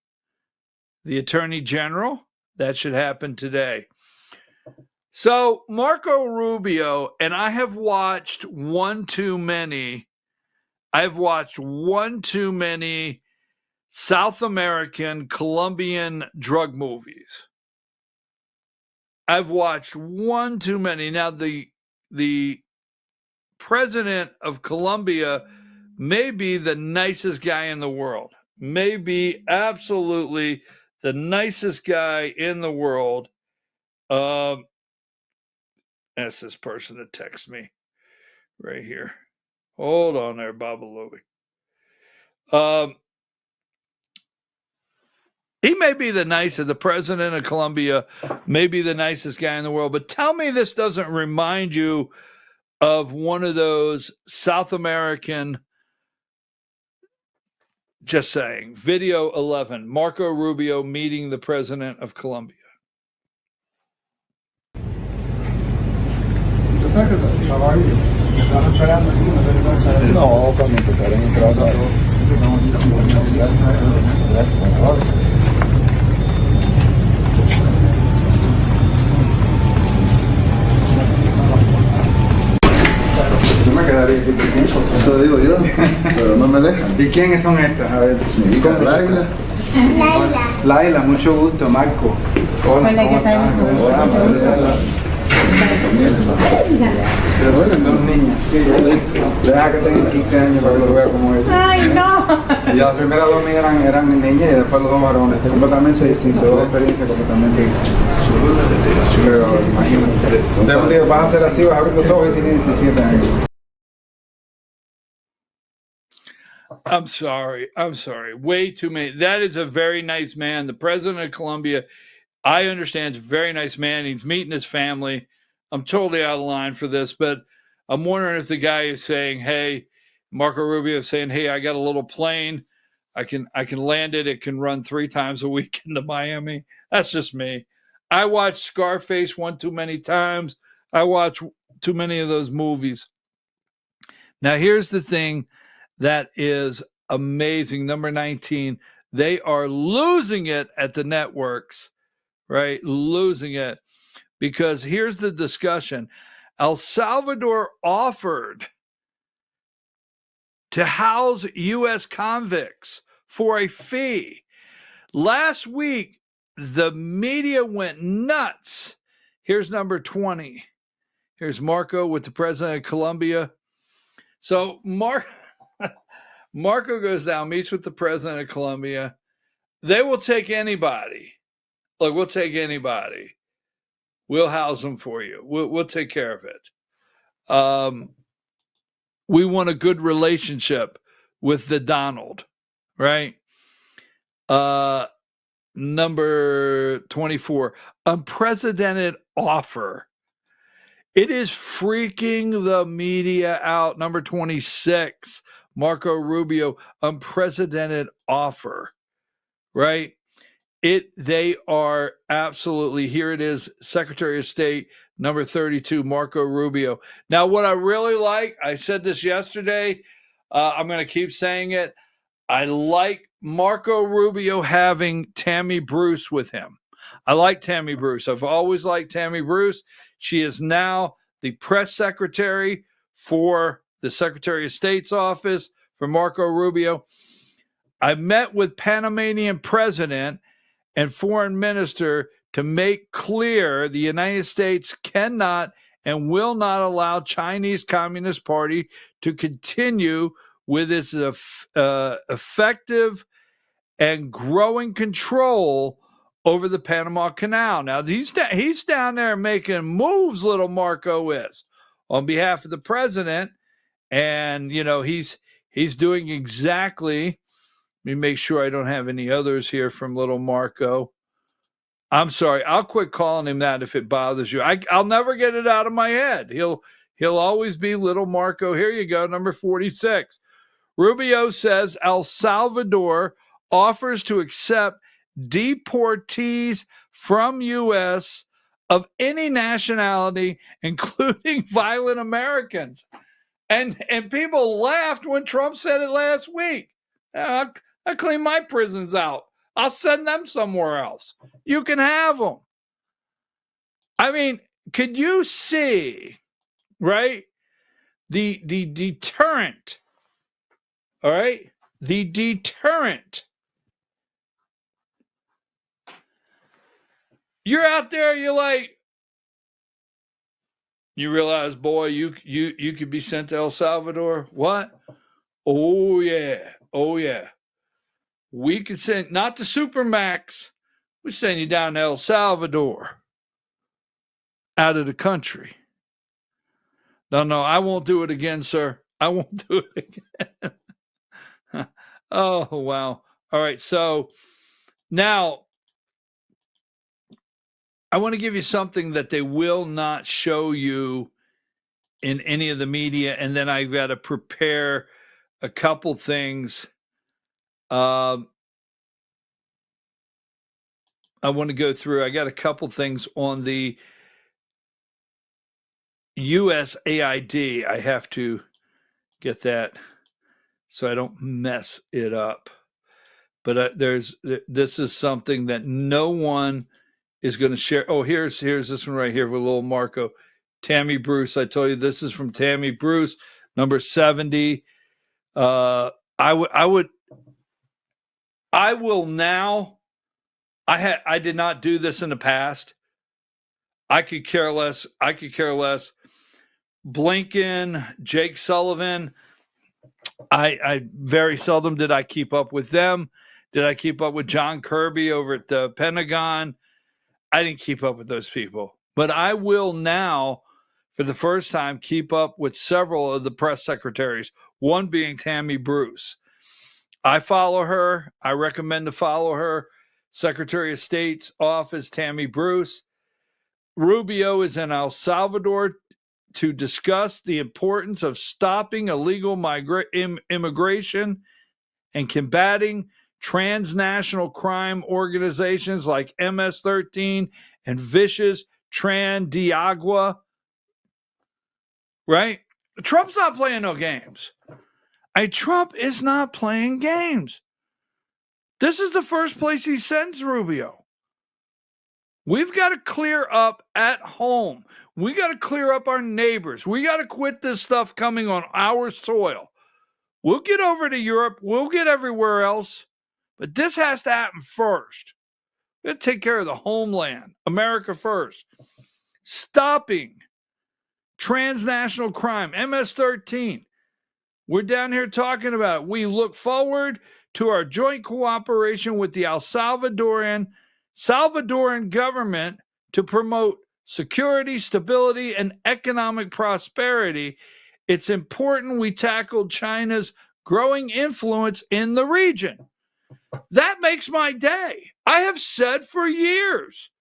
the Attorney General. That should happen today. So Marco Rubio, and I have watched one too many South American, Colombian drug movies. I've watched one too many. Now, the president of Colombia may be the nicest guy in the world. May be absolutely the nicest guy in the world. Ask this person to text me right here. Hold on there, Baba Louie. He may be the president of Colombia, may be the nicest guy in the world, but tell me this doesn't remind you of one of those South American, just saying, video 11, Marco Rubio meeting the president of Colombia. No, cuando empezaron a entrar Yo me quedaría aquí por tiempo. Eso digo yo, pero no me dejan. ¿Y quiénes son estas? A ver. Mi hija Laila. Laila, mucho gusto, Marco. Hola, ¿cómo estás? ¿Cómo estás? Pero bueno, dos niñas. Deja que tengan 15 años para que lo vea como es. ¡Ay, no! Y las primeras dos mías eran niñas y después los dos varones. Completamente distintos, dos experiencias completamente distintas. Pero imagínate. De un día vas a hacer así, vas a abrir los ojos y tienes 17 años. I'm sorry. Way too many. That is a very nice man. The president of Colombia, I understand, is a very nice man. He's meeting his family. I'm totally out of line for this, but I'm wondering if the guy is saying, hey, Marco Rubio is saying, hey, I got a little plane. I can land it. It can run 3 times a week into Miami. That's just me. I watched Scarface one too many times. I watch too many of those movies. Now, here's the thing that is amazing. Number 19, they are losing it at the networks, right? Losing it. Because here's the discussion. El Salvador offered to house U.S. convicts for a fee. Last week, the media went nuts. Here's number 20. Here's Marco with the president of Colombia. So Marco goes down, meets with the president of Colombia. They will take anybody. Look, we'll take anybody. We'll house them for you. We'll take care of it. We want a good relationship with the Donald, right? Number 24, unprecedented offer. It is freaking the media out. Number 26, Marco Rubio, unprecedented offer, right? They are absolutely, here it is, Secretary of State, number 32, Marco Rubio. Now, what I really like, I said this yesterday, I'm going to keep saying it. I like Marco Rubio having Tammy Bruce with him. I like Tammy Bruce. I've always liked Tammy Bruce. She is now the press secretary for the Secretary of State's office for Marco Rubio. I met with Panamanian president and foreign minister to make clear the United States cannot and will not allow Chinese Communist Party to continue with its effective and growing control over the Panama Canal. Now, he's down there making moves, little Marco is, on behalf of the president. And, you know, he's doing exactly. Let me make sure I don't have any others here from little Marco. I'm sorry. I'll quit calling him that if it bothers you. I'll never get it out of my head. He'll always be little Marco. Here you go, number 46. Rubio says El Salvador offers to accept deportees from U.S. of any nationality, including violent Americans. And people laughed when Trump said it last week. I clean my prisons out. I'll send them somewhere else. You can have them. I mean, could you see, right, the deterrent, all right, the deterrent. You're out there, you're like, you realize, boy, you could be sent to El Salvador. What? Oh, yeah. Oh, yeah. We could send, not to Supermax, we send you down to El Salvador, out of the country. No, I won't do it again, sir. I won't do it again. Oh, wow. All right, so now I want to give you something that they will not show you in any of the media, and then I've got to prepare a couple things. I want to go through. I got a couple things on the USAID. I have to get that so I don't mess it up. But this is something that no one is going to share. Oh, here's this one right here with little Marco. Tammy Bruce. I told you this is from Tammy Bruce, number 70. I will now. I did not do this in the past. I could care less. Blinken, Jake Sullivan. I very seldom did I keep up with them. Did I keep up with John Kirby over at the Pentagon? I didn't keep up with those people. But I will now, for the first time, keep up with several of the press secretaries, one being Tammy Bruce. I follow her. I recommend to follow her. Secretary of State's office, Tammy Bruce. Rubio is in El Salvador to discuss the importance of stopping illegal immigration and combating transnational crime organizations like MS-13 and vicious Tran de Agua. Right? Trump's not playing no games. Trump is not playing games. This is the first place he sends Rubio. We've got to clear up at home. We got to clear up our neighbors. We got to quit this stuff coming on our soil. We'll get over to Europe. We'll get everywhere else. But this has to happen first. We got to take care of the homeland, America first. Stopping transnational crime, MS-13. We're down here talking about it. We look forward to our joint cooperation with the Salvadoran government to promote security, stability, and economic prosperity. It's important we tackle China's growing influence in the region. That makes my day. I have said for years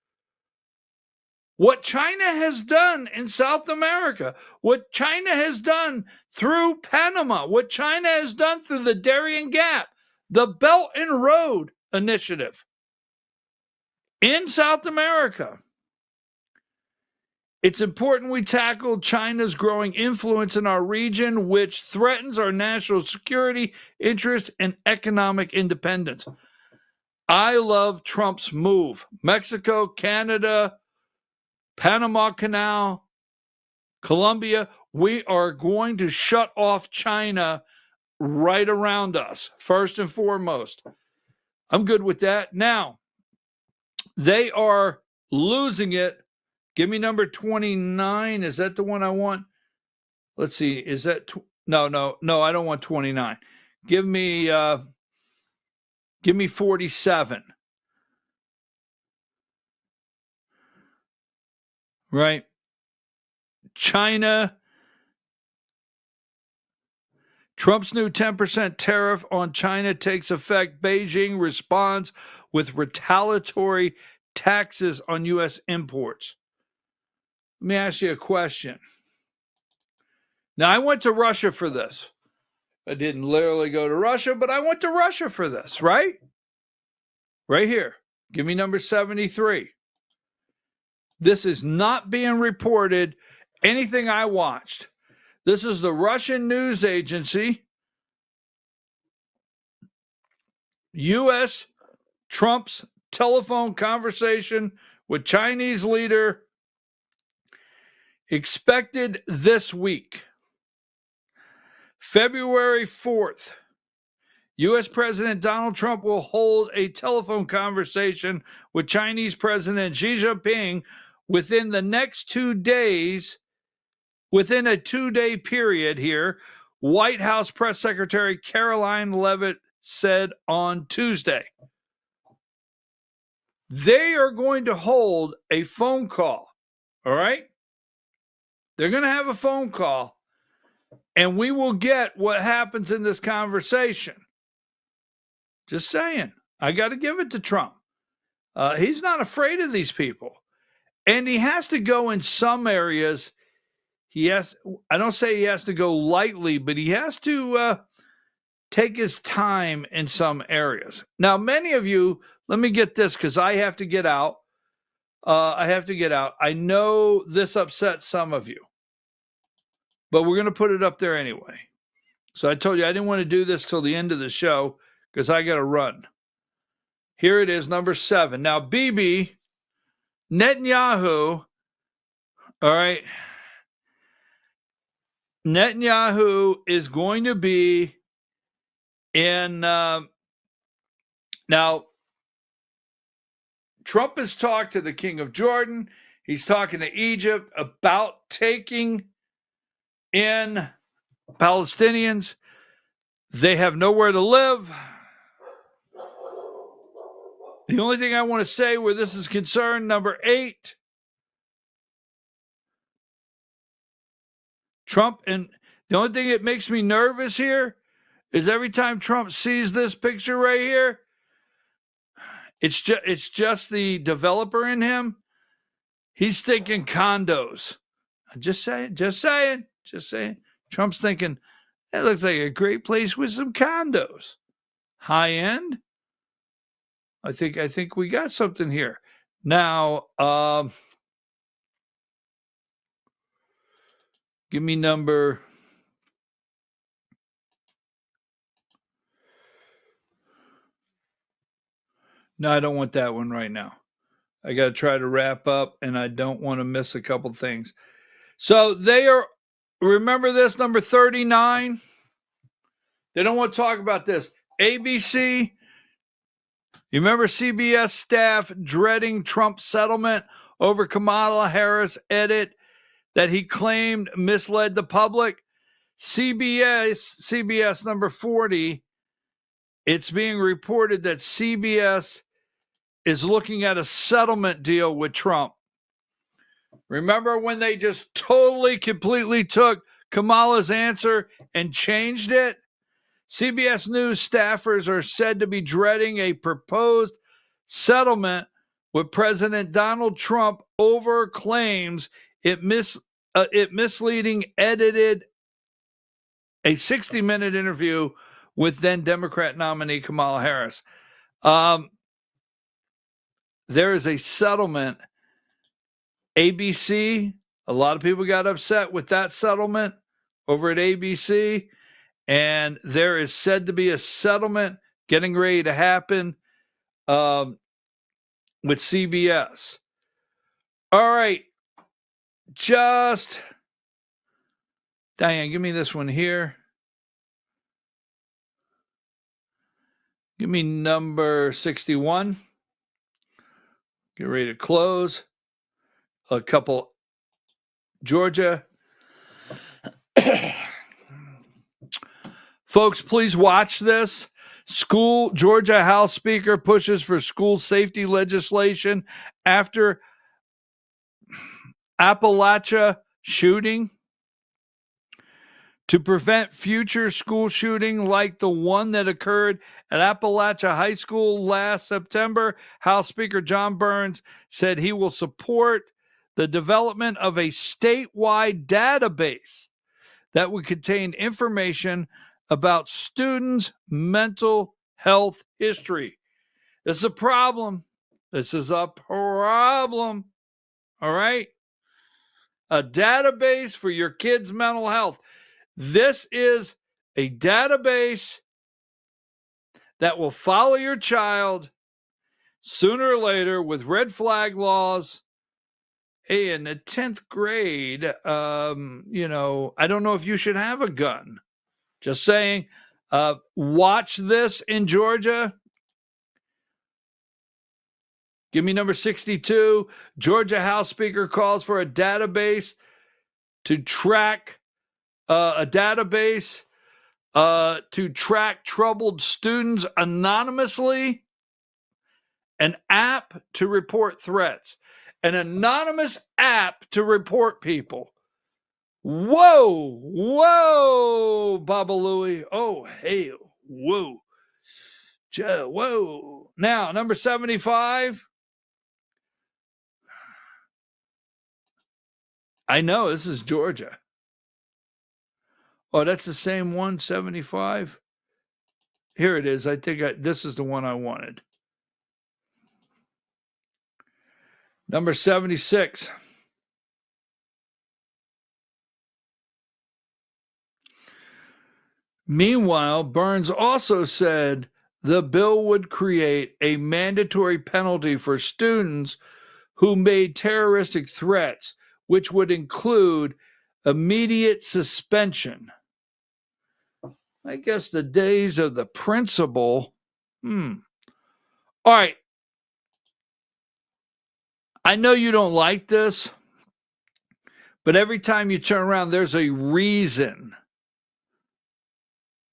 what China has done in South America, what China has done through Panama, what China has done through the Darien Gap, the Belt and Road Initiative in South America. It's important we tackle China's growing influence in our region, which threatens our national security, interest, and economic independence. I love Trump's move. Mexico, Canada, Panama Canal, Colombia, we are going to shut off China right around us, first and foremost. I'm good with that. Now, they are losing it. Give me number 29. Is that the one I want? Let's see. Is that no, I don't want 29. Give me 47. Right? China. Trump's new 10% tariff on China takes effect. Beijing responds with retaliatory taxes on U.S. imports. Let me ask you a question. Now, I went to Russia for this. I didn't literally go to Russia, but I went to Russia for this, right? Right here. Give me number 73. This is not being reported, anything I watched. This is the Russian news agency. U.S. Trump's telephone conversation with Chinese leader expected this week. February 4th, U.S. President Donald Trump will hold a telephone conversation with Chinese President Xi Jinping within the next 2 days, within a 2-day period here, White House Press Secretary Caroline Leavitt said on Tuesday. They are going to hold a phone call, all right? They're going to have a phone call, and we will get what happens in this conversation. Just saying. I got to give it to Trump. He's not afraid of these people. And he has to go in some areas. I don't say he has to go lightly, but he has to take his time in some areas. Now, many of you, let me get this because I have to get out. I know this upsets some of you, but we're going to put it up there anyway. So I told you I didn't want to do this till the end of the show because I got to run. Here it is, number 7. Now, Bibi Netanyahu, all right, Netanyahu is going to be in, now, Trump has talked to the king of Jordan. He's talking to Egypt about taking in Palestinians. They have nowhere to live. The only thing I want to say where this is concerned, number 8, Trump, and the only thing that makes me nervous here is every time Trump sees this picture right here, it's just the developer in him. He's thinking condos. Just saying. Trump's thinking, that looks like a great place with some condos. High end. I think we got something here. Now, give me number. No, I don't want that one right now. I got to try to wrap up, and I don't want to miss a couple things. So they are, remember this, number 39? They don't want to talk about this. ABC, you remember CBS staff dreading Trump settlement over Kamala Harris edit that he claimed misled the public? CBS number 40, it's being reported that CBS is looking at a settlement deal with Trump. Remember when they just totally, completely took Kamala's answer and changed it? CBS News staffers are said to be dreading a proposed settlement with President Donald Trump over claims it misleading edited a 60-minute interview with then Democrat nominee Kamala Harris. There is a settlement. ABC, a lot of people got upset with that settlement over at ABC. And there is said to be a settlement getting ready to happen with CBS. All right. Diane, give me this one here. Give me number 61. Get ready to close. A couple. Georgia. Folks, please watch this. Georgia House Speaker pushes for school safety legislation after Appalachia shooting. To prevent future school shooting like the one that occurred at Appalachia High School last September, House Speaker John Burns said he will support the development of a statewide database that would contain information about students' mental health history. This is a problem. All right? A database for your kids' mental health. This is a database that will follow your child sooner or later with red flag laws. Hey, in the 10th grade, I don't know if you should have a gun. Just saying, watch this in Georgia. Give me number 62. Georgia House Speaker calls for a database to track troubled students anonymously, an app to report threats, an anonymous app to report people. Whoa, Baba Louie. Oh, hey, whoa. Whoa. Now, number 75. I know, this is Georgia. Oh, that's the same one, 75. Here it is. I think this is the one I wanted. Number 76. Meanwhile, Burns also said the bill would create a mandatory penalty for students who made terroristic threats, which would include immediate suspension. I guess the days of the principal. All right. I know you don't like this, but every time you turn around, there's a reason.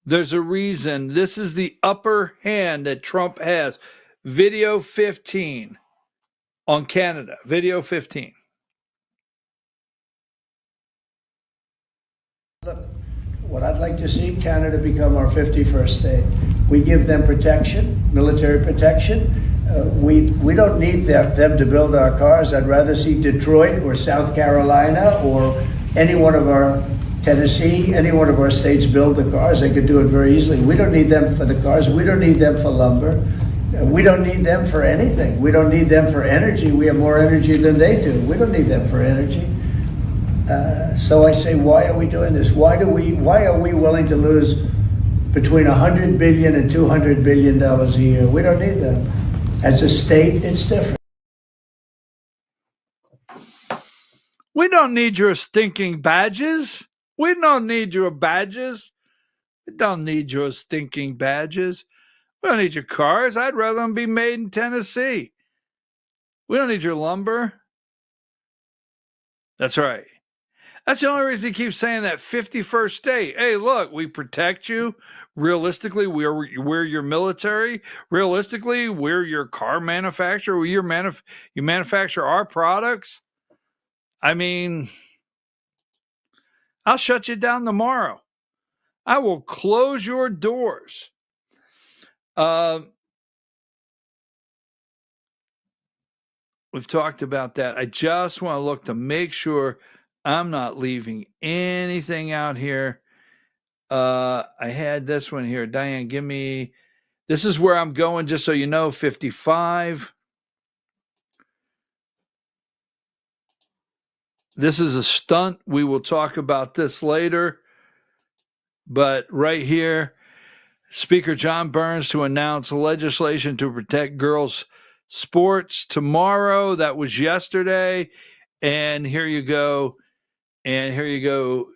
There's a reason. This is the upper hand that Trump has. Video 15 on Canada. Video 15. Look, what I'd like to see Canada become our 51st state. We give them protection, military protection. We don't need them to build our cars. I'd rather see Detroit or South Carolina or any one of our Tennessee, any one of our states build the cars. They could do it very easily. We don't need them for the cars. We don't need them for lumber. We don't need them for anything. We don't need them for energy. We have more energy than they do. We don't need them for energy. So I say, why are we doing this? Why are we willing to lose between $100 billion and $200 billion a year? We don't need them. As a state, it's different. We don't need your stinking badges. We don't need your badges. We don't need your stinking badges. We don't need your cars. I'd rather them be made in Tennessee. We don't need your lumber. That's right. That's the only reason he keeps saying that 51st state. Hey, look, we protect you. Realistically, we're your military. Realistically, we're your car manufacturer. You manufacture our products. I mean, I'll shut you down tomorrow. I will close your doors. We've talked about that. I just want to look to make sure I'm not leaving anything out here. I had this one here. Diane, give me. This is where I'm going, just so you know, 55. This is a stunt. We will talk about this later. But right here, Speaker John Burns to announce legislation to protect girls' sports tomorrow. That was yesterday. And here you go. And here you go.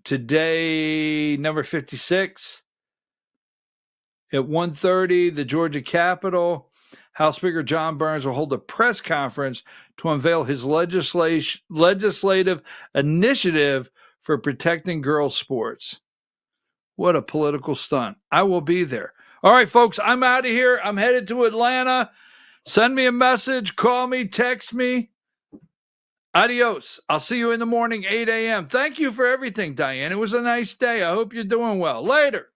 Today, number 56. At 1:30, the Georgia Capitol, House Speaker John Burns will hold a press conference to unveil his legislative initiative for protecting girls' sports. What a political stunt. I will be there. All right, folks, I'm out of here. I'm headed to Atlanta. Send me a message, call me, text me. Adios. I'll see you in the morning, 8 a.m. Thank you for everything, Diane. It was a nice day. I hope you're doing well. Later.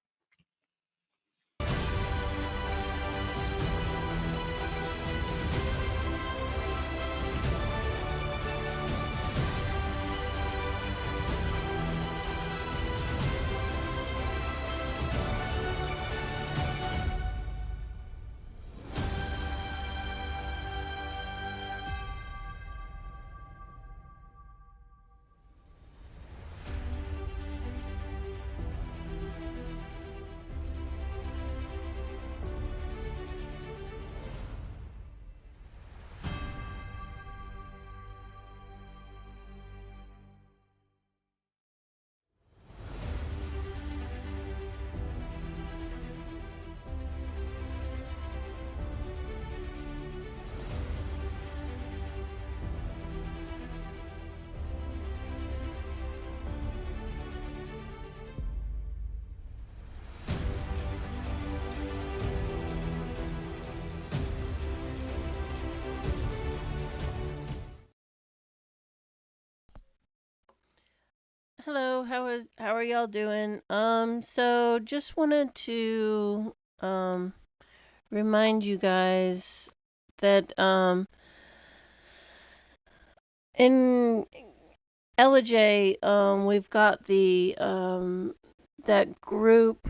Hello, how are y'all doing? So just wanted to remind you guys that in LJ we've got the that group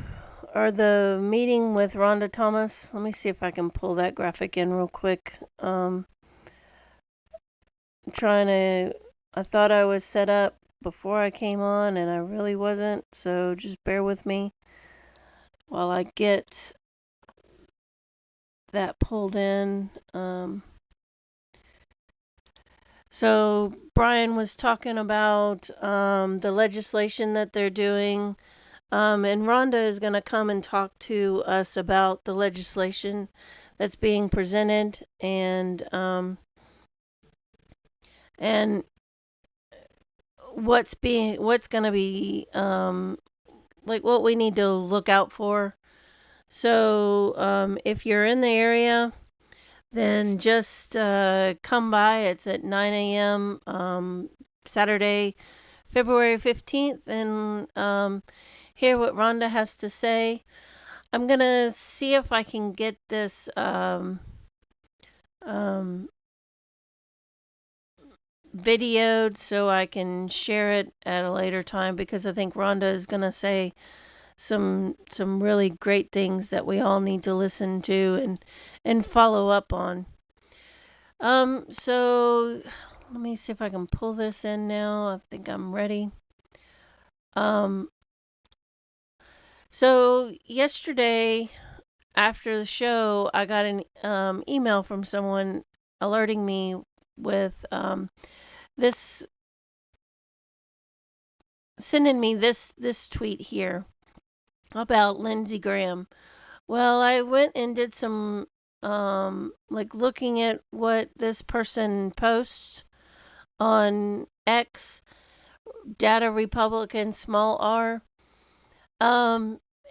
or the meeting with Rhonda Thomas. Let me see if I can pull that graphic in real quick. I thought I was set up before I came on and I really wasn't, so just bear with me while I get that pulled in. So Brian was talking about the legislation that they're doing, and Rhonda is going to come and talk to us about the legislation that's being presented and what's going to be like what we need to look out for. So if you're in the area, then just come by. It's at 9 a.m. Saturday, February 15th, and hear what Rhonda has to say. I'm going to see if I can get this videoed so I can share it at a later time, because I think Rhonda is going to say some really great things that we all need to listen to and follow up on. So let me see if I can pull this in now. I think I'm ready. So yesterday after the show, I got an email from someone alerting me with sending me this tweet here. about Lindsey Graham. Well, I went and did some like looking at what this person posts on X, Data Republican small r.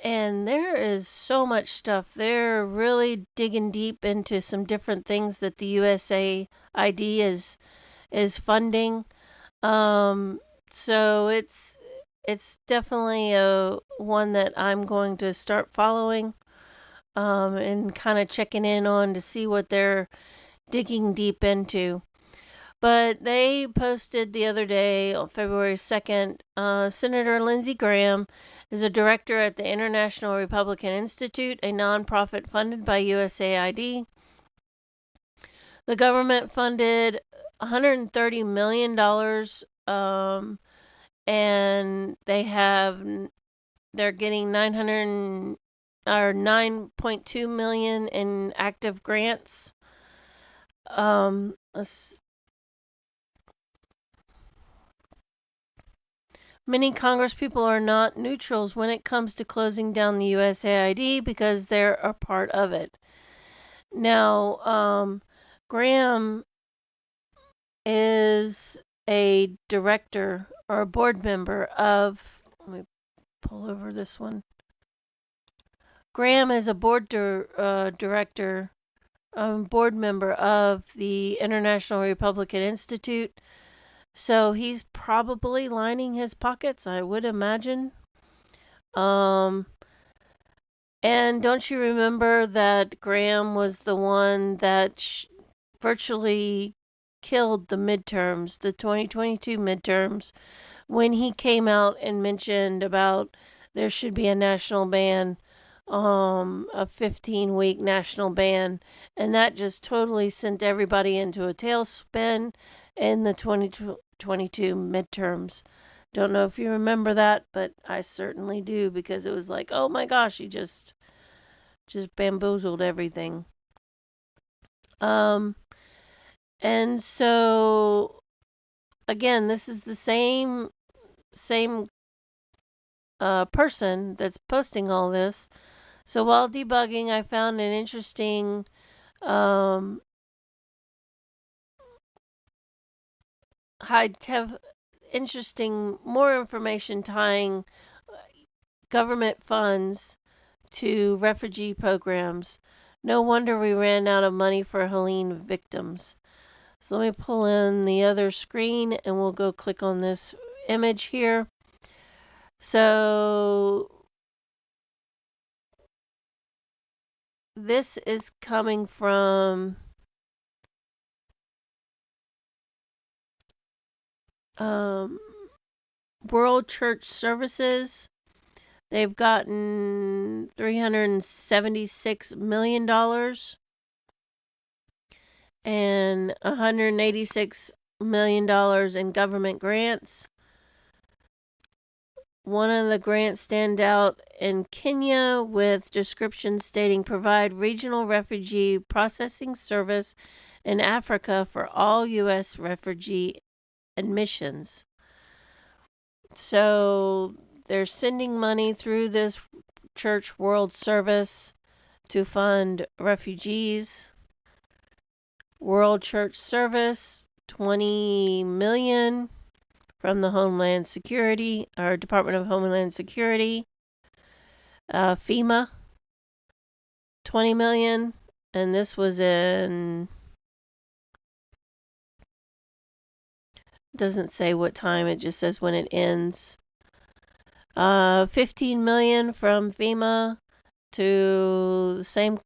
And there is so much stuff. They're really digging deep into some different things that the USAID is funding. So it's definitely a one that I'm going to start following, and kind of checking in on to see what they're digging deep into. But they posted the other day, on February 2nd, Senator Lindsey Graham is a director at the International Republican Institute, a nonprofit funded by USAID. The government funded $130 million, and they're getting 9.2 million in active grants. Many Congresspeople are not neutrals when it comes to closing down the USAID because they're a part of it. Now, Graham is a director or a board member of, let me pull over this one. Graham is a board director, board member of the International Republican Institute. So he's probably lining his pockets, I would imagine. And don't you remember that Graham was the one that virtually killed the midterms, the 2022 midterms, when he came out and mentioned about there should be a national ban, a 15-week national ban, and that just totally sent everybody into a tailspin in the 2022 midterms. Don't know if you remember that, but I certainly do, because it was like, oh my gosh, he just bamboozled everything. And so again, this is the same person that's posting all this. So while debugging, I found an interesting more information tying government funds to refugee programs. No wonder we ran out of money for Helene victims. So let me pull in the other screen and we'll go click on this image here. So this is coming from World Church Services. They've gotten $376 million and $186 million in government grants. One of the grants stand out in Kenya with descriptions stating provide regional refugee processing service in Africa for all U.S. refugee admissions. So they're sending money through this Church World Service to fund refugees. World Church Service, $20 million from the Homeland Security, or Department of Homeland Security. FEMA, $20 million, and this was in, doesn't say what time, it just says when it ends. $15 million from FEMA to the same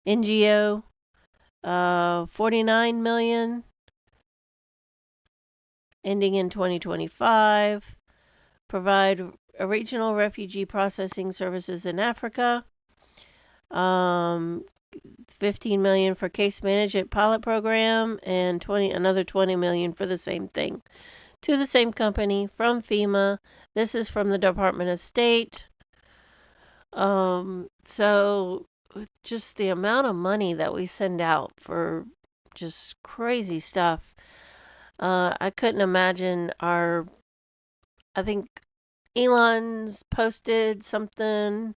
NGO. $49 million ending in 2025. Provide regional refugee processing services in Africa. $15 million for case management pilot program, and another $20 million for the same thing to the same company from FEMA. This is from the Department of State. So just the amount of money that we send out for just crazy stuff. I couldn't imagine I think Elon's posted something.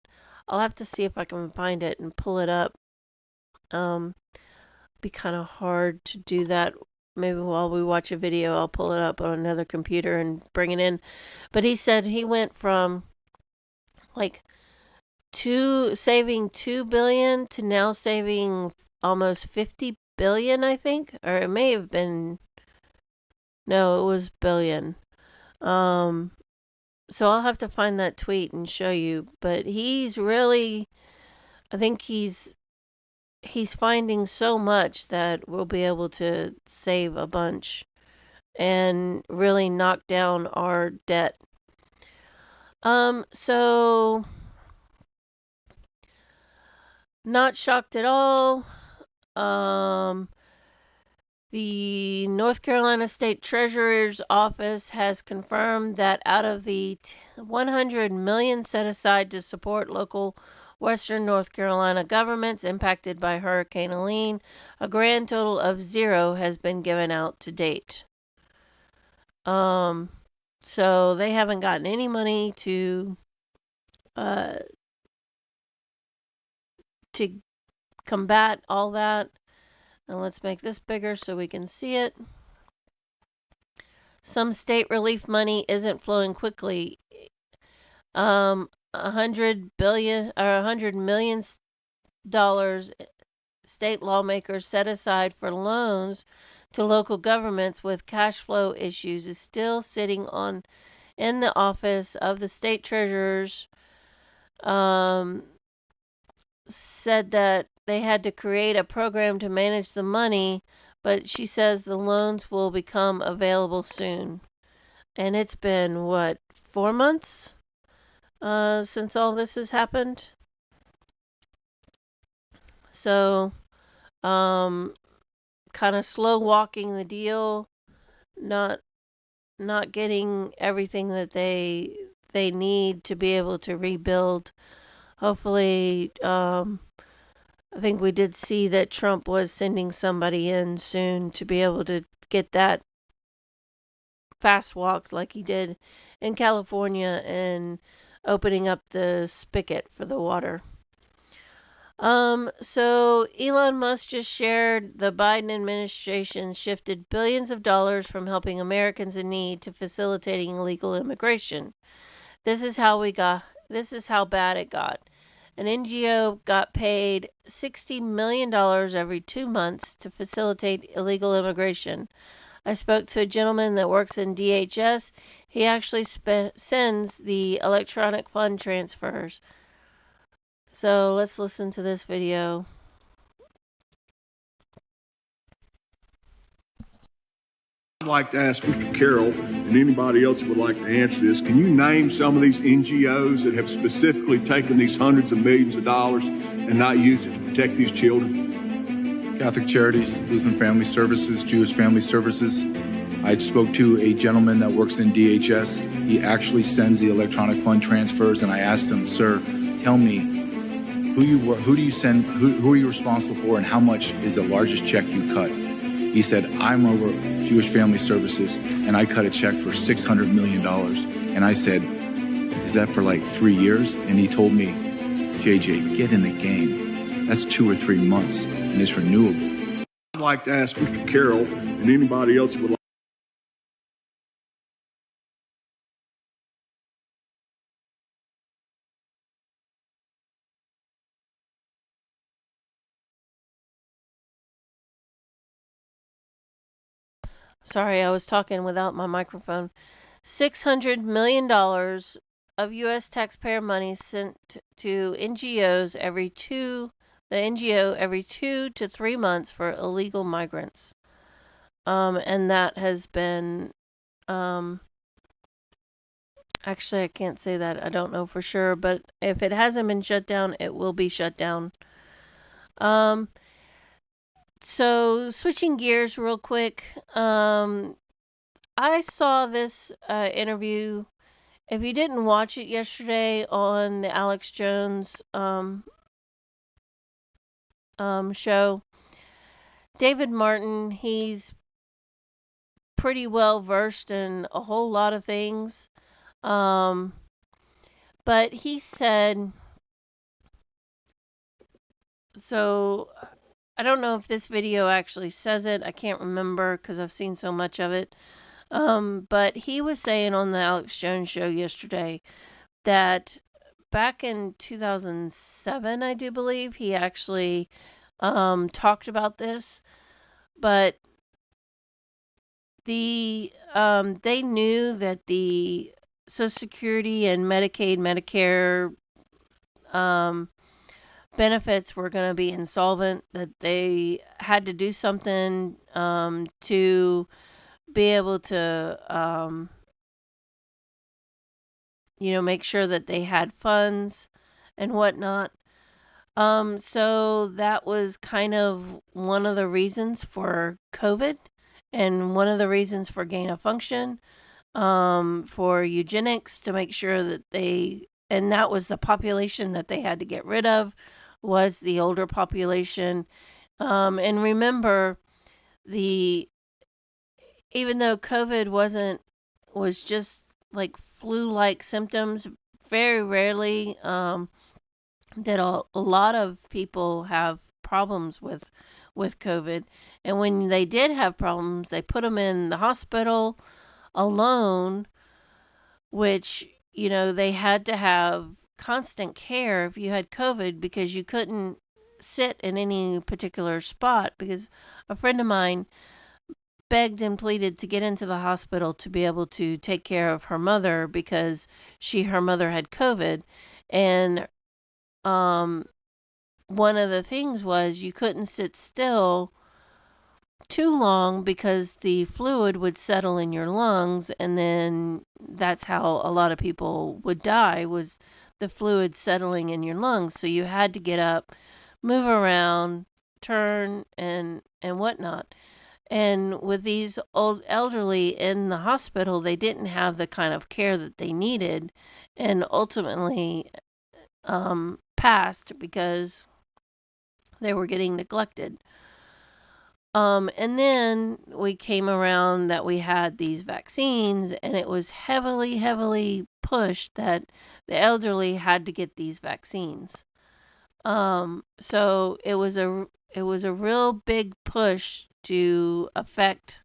I'll have to see if I can find it and pull it up. Be kind of hard to do that. Maybe while we watch a video, I'll pull it up on another computer and bring it in. But he said he went from like saving 2 billion to now saving almost 50 billion, I think, or it may have been, no, it was billion. So I'll have to find that tweet and show you, but he's really, I think he's finding so much that we'll be able to save a bunch and really knock down our debt. So not shocked at all. The North Carolina State Treasurer's Office has confirmed that out of the $100 million set aside to support local Western North Carolina governments impacted by Hurricane Helene, a grand total of 0 has been given out to date. So they haven't gotten any money to combat all that. And let's make this bigger so we can see it. Some state relief money isn't flowing quickly. $100 million state lawmakers set aside for loans to local governments with cash flow issues is still sitting in the office of the state treasurers. Said that they had to create a program to manage the money, but she says the loans will become available soon. And it's been, what, 4 months since all this has happened? So, kind of slow walking the deal, not getting everything that they need to be able to rebuild. Hopefully, I think we did see that Trump was sending somebody in soon to be able to get that fast walked like he did in California and opening up the spigot for the water. So Elon Musk just shared the Biden administration shifted billions of dollars from helping Americans in need to facilitating illegal immigration. This is how bad it got. An NGO got paid $60 million every 2 months to facilitate illegal immigration. I spoke to a gentleman that works in DHS. He actually sends the electronic fund transfers. So let's listen to this video. I'd like to ask Mr. Carroll and anybody else who would like to answer this, can you name some of these NGOs that have specifically taken these hundreds of millions of dollars and not used it to protect these children? Catholic Charities, Lutheran Family Services, Jewish Family Services. I spoke to a gentleman that works in DHS. He actually sends the electronic fund transfers, and I asked him, sir, tell me, who do you send, who are you responsible for, and how much is the largest check you cut? He said, I'm over Jewish Family Services, and I cut a check for $600 million. And I said, is that for like 3 years? And he told me, JJ, get in the game. That's 2 or 3 months, and it's renewable. I'd like to ask Mr. Carroll and anybody else who would like. Sorry, I was talking without my microphone. $600 million of U.S. taxpayer money sent to NGOs every 2 to 3 months for illegal migrants. And that has been, actually I can't say that, I don't know for sure, but if it hasn't been shut down, it will be shut down. So switching gears real quick, I saw this interview. If you didn't watch it yesterday on the Alex Jones show, David Martin, he's pretty well versed in a whole lot of things. But he said, so I don't know if this video actually says it. I can't remember because I've seen so much of it. But he was saying on the Alex Jones show yesterday that back in 2007, I do believe, he actually talked about this. But they knew that the Social Security and Medicaid, Medicare benefits were going to be insolvent, that they had to do something to be able to, make sure that they had funds and whatnot. So that was kind of one of the reasons for COVID and one of the reasons for gain of function, for eugenics, to make sure that and that was the population that they had to get rid of, was the older population. And remember, even though COVID was just like flu-like symptoms, very rarely did a lot of people have problems with COVID. And when they did have problems, they put them in the hospital alone, which, they had to have constant care if you had COVID, because you couldn't sit in any particular spot, because a friend of mine begged and pleaded to get into the hospital to be able to take care of her mother, because her mother had COVID. And one of the things was you couldn't sit still too long because the fluid would settle in your lungs, and then that's how a lot of people would die, was the fluid settling in your lungs. So you had to get up, move around, turn, and whatnot. And with these old elderly in the hospital, they didn't have the kind of care that they needed, and ultimately passed because they were getting neglected. And then we came around that we had these vaccines, and it was heavily, heavily pushed that the elderly had to get these vaccines. So it was a real big push to affect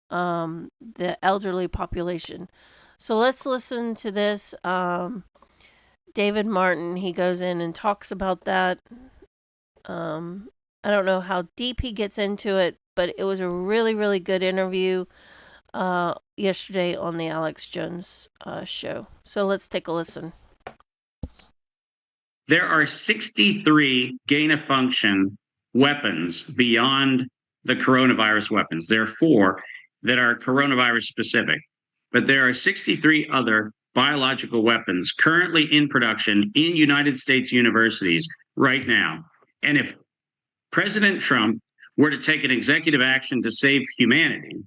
the elderly population. So let's listen to this. David Martin, he goes in and talks about that. I don't know how deep he gets into it, but it was a really, really good interview yesterday on the Alex Jones show. So let's take a listen. There are 63 gain-of-function weapons beyond the coronavirus weapons. There are 4 that are coronavirus specific, but there are 63 other biological weapons currently in production in United States universities right now. And if President Trump were to take an executive action to save humanity,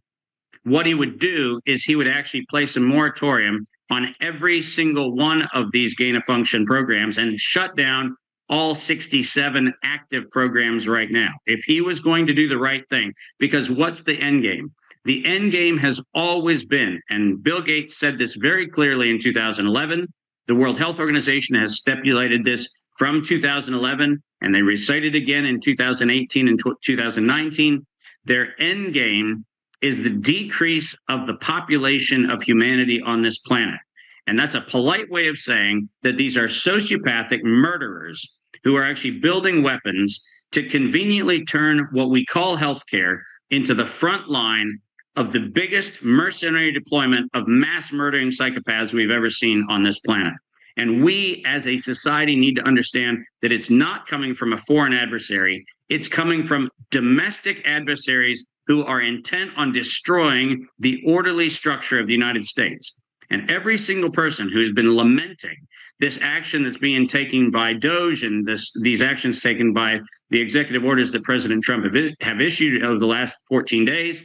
what he would do is he would actually place a moratorium on every single one of these gain-of-function programs and shut down all 67 active programs right now. If he was going to do the right thing, because what's the end game? The end game has always been, and Bill Gates said this very clearly in 2011, the World Health Organization has stipulated this from 2011, and they recited again in 2018 and 2019. Their end game is the decrease of the population of humanity on this planet. And that's a polite way of saying that these are sociopathic murderers who are actually building weapons to conveniently turn what we call healthcare into the front line of the biggest mercenary deployment of mass murdering psychopaths we've ever seen on this planet. And we as a society need to understand that it's not coming from a foreign adversary. It's coming from domestic adversaries who are intent on destroying the orderly structure of the United States. And every single person who has been lamenting this action that's being taken by DOJ and these actions taken by the executive orders that President Trump have issued over the last 14 days,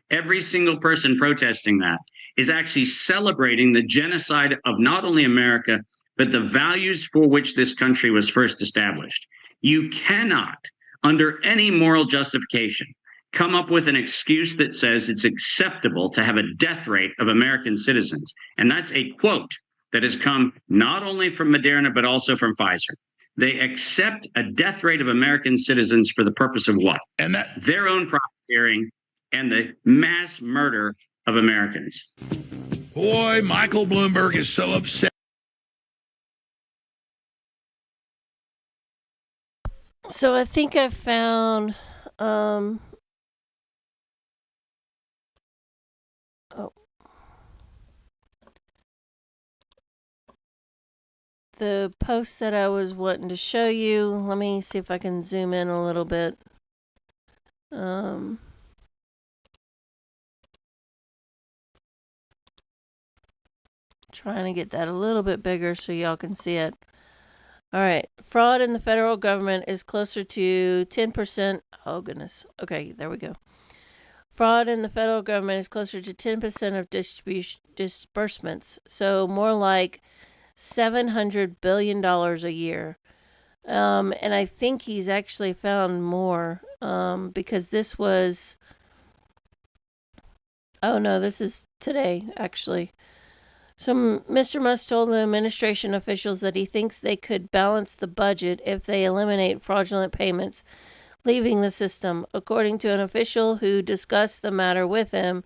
every single person protesting that is actually celebrating the genocide of not only America, but the values for which this country was first established. You cannot, under any moral justification, come up with an excuse that says it's acceptable to have a death rate of American citizens. And that's a quote that has come not only from Moderna, but also from Pfizer. They accept a death rate of American citizens for the purpose of what? And that their own profiteering and the mass murder of Americans. Boy, Michael Bloomberg is so upset. So I think I found the post that I was wanting to show you. Let me see if I can zoom in a little bit. Trying to get that a little bit bigger so y'all can see it. All right, fraud in the federal government is closer to 10%. Oh, goodness. Okay, there we go. Fraud in the federal government is closer to 10% of disbursements, so more like $700 billion a year. And I think he's actually found more because this was... Oh, no, this is today, actually. So Mr. Musk told the administration officials that he thinks they could balance the budget if they eliminate fraudulent payments leaving the system. According to an official who discussed the matter with him,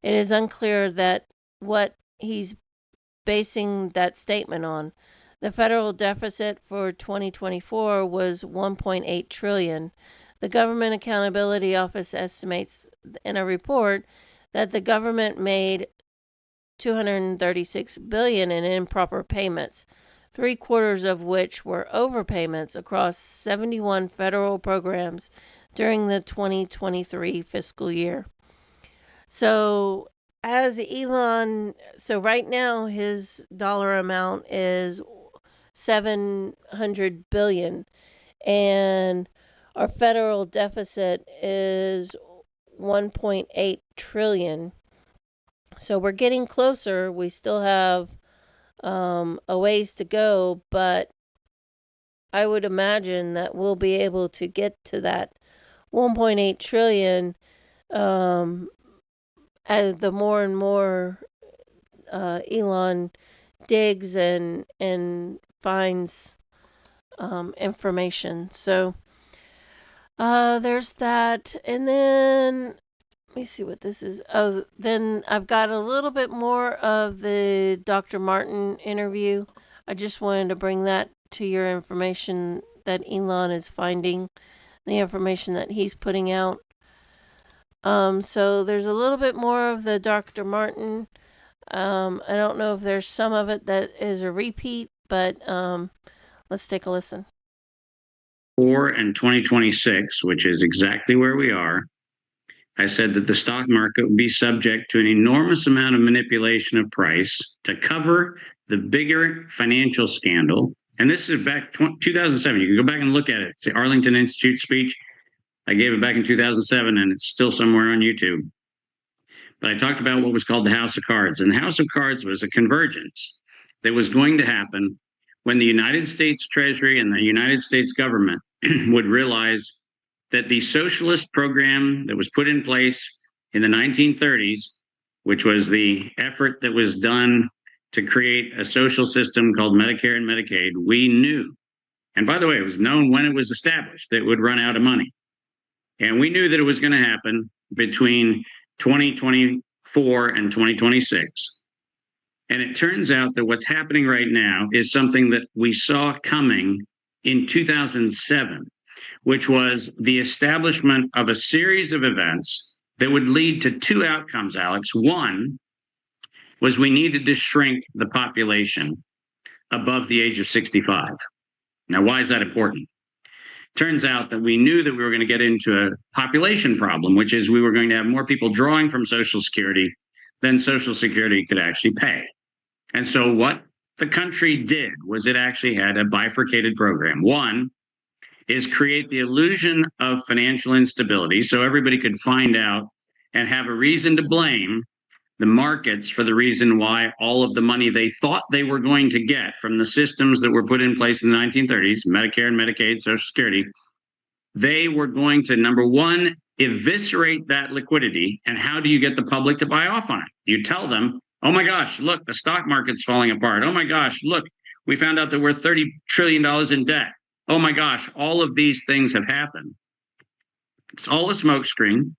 it is unclear that what he's basing that statement on. The federal deficit for 2024 was $1.8 trillion. The Government Accountability Office estimates in a report that the government made $236 billion in improper payments, 3/4 of which were overpayments across 71 federal programs during the 2023 fiscal year. So right now his dollar amount is $700 billion, and our federal deficit is $1.8 trillion. So we're getting closer. We still have a ways to go, but I would imagine that we'll be able to get to that 1.8 trillion as the more and more Elon digs and finds information. So there's that, and then let me see what this is. Oh, then I've got a little bit more of the Dr. Martin interview. I just wanted to bring that to your information that Elon is finding, the information that he's putting out. So there's a little bit more of the Dr. Martin. I don't know if there's some of it that is a repeat, but let's take a listen. Or in 2026, which is exactly where we are, I said that the stock market would be subject to an enormous amount of manipulation of price to cover the bigger financial scandal. And this is back 2007. You can go back and look at it. It's the Arlington Institute speech. I gave it back in 2007, and it's still somewhere on YouTube. But I talked about what was called the House of Cards. And the House of Cards was a convergence that was going to happen when the United States Treasury and the United States government would realize that the socialist program that was put in place in the 1930s, which was the effort that was done to create a social system called Medicare and Medicaid, we knew, and by the way, it was known when it was established, that it would run out of money. And we knew that it was going to happen between 2024 and 2026. And it turns out that what's happening right now is something that we saw coming in 2007. Which was the establishment of a series of events that would lead to two outcomes, Alex. One was we needed to shrink the population above the age of 65. Now, why is that important? Turns out that we knew that we were going to get into a population problem, which is we were going to have more people drawing from Social Security than Social Security could actually pay. And so what the country did was it actually had a bifurcated program. One is create the illusion of financial instability so everybody could find out and have a reason to blame the markets for the reason why all of the money they thought they were going to get from the systems that were put in place in the 1930s, Medicare and Medicaid, Social Security, they were going to, number one, eviscerate that liquidity. And how do you get the public to buy off on it? You tell them Oh my gosh, look, the stock market's falling apart. Oh my gosh, look, we found out that we're $30 trillion in debt. Oh my gosh, all of these things have happened. It's all a smokescreen.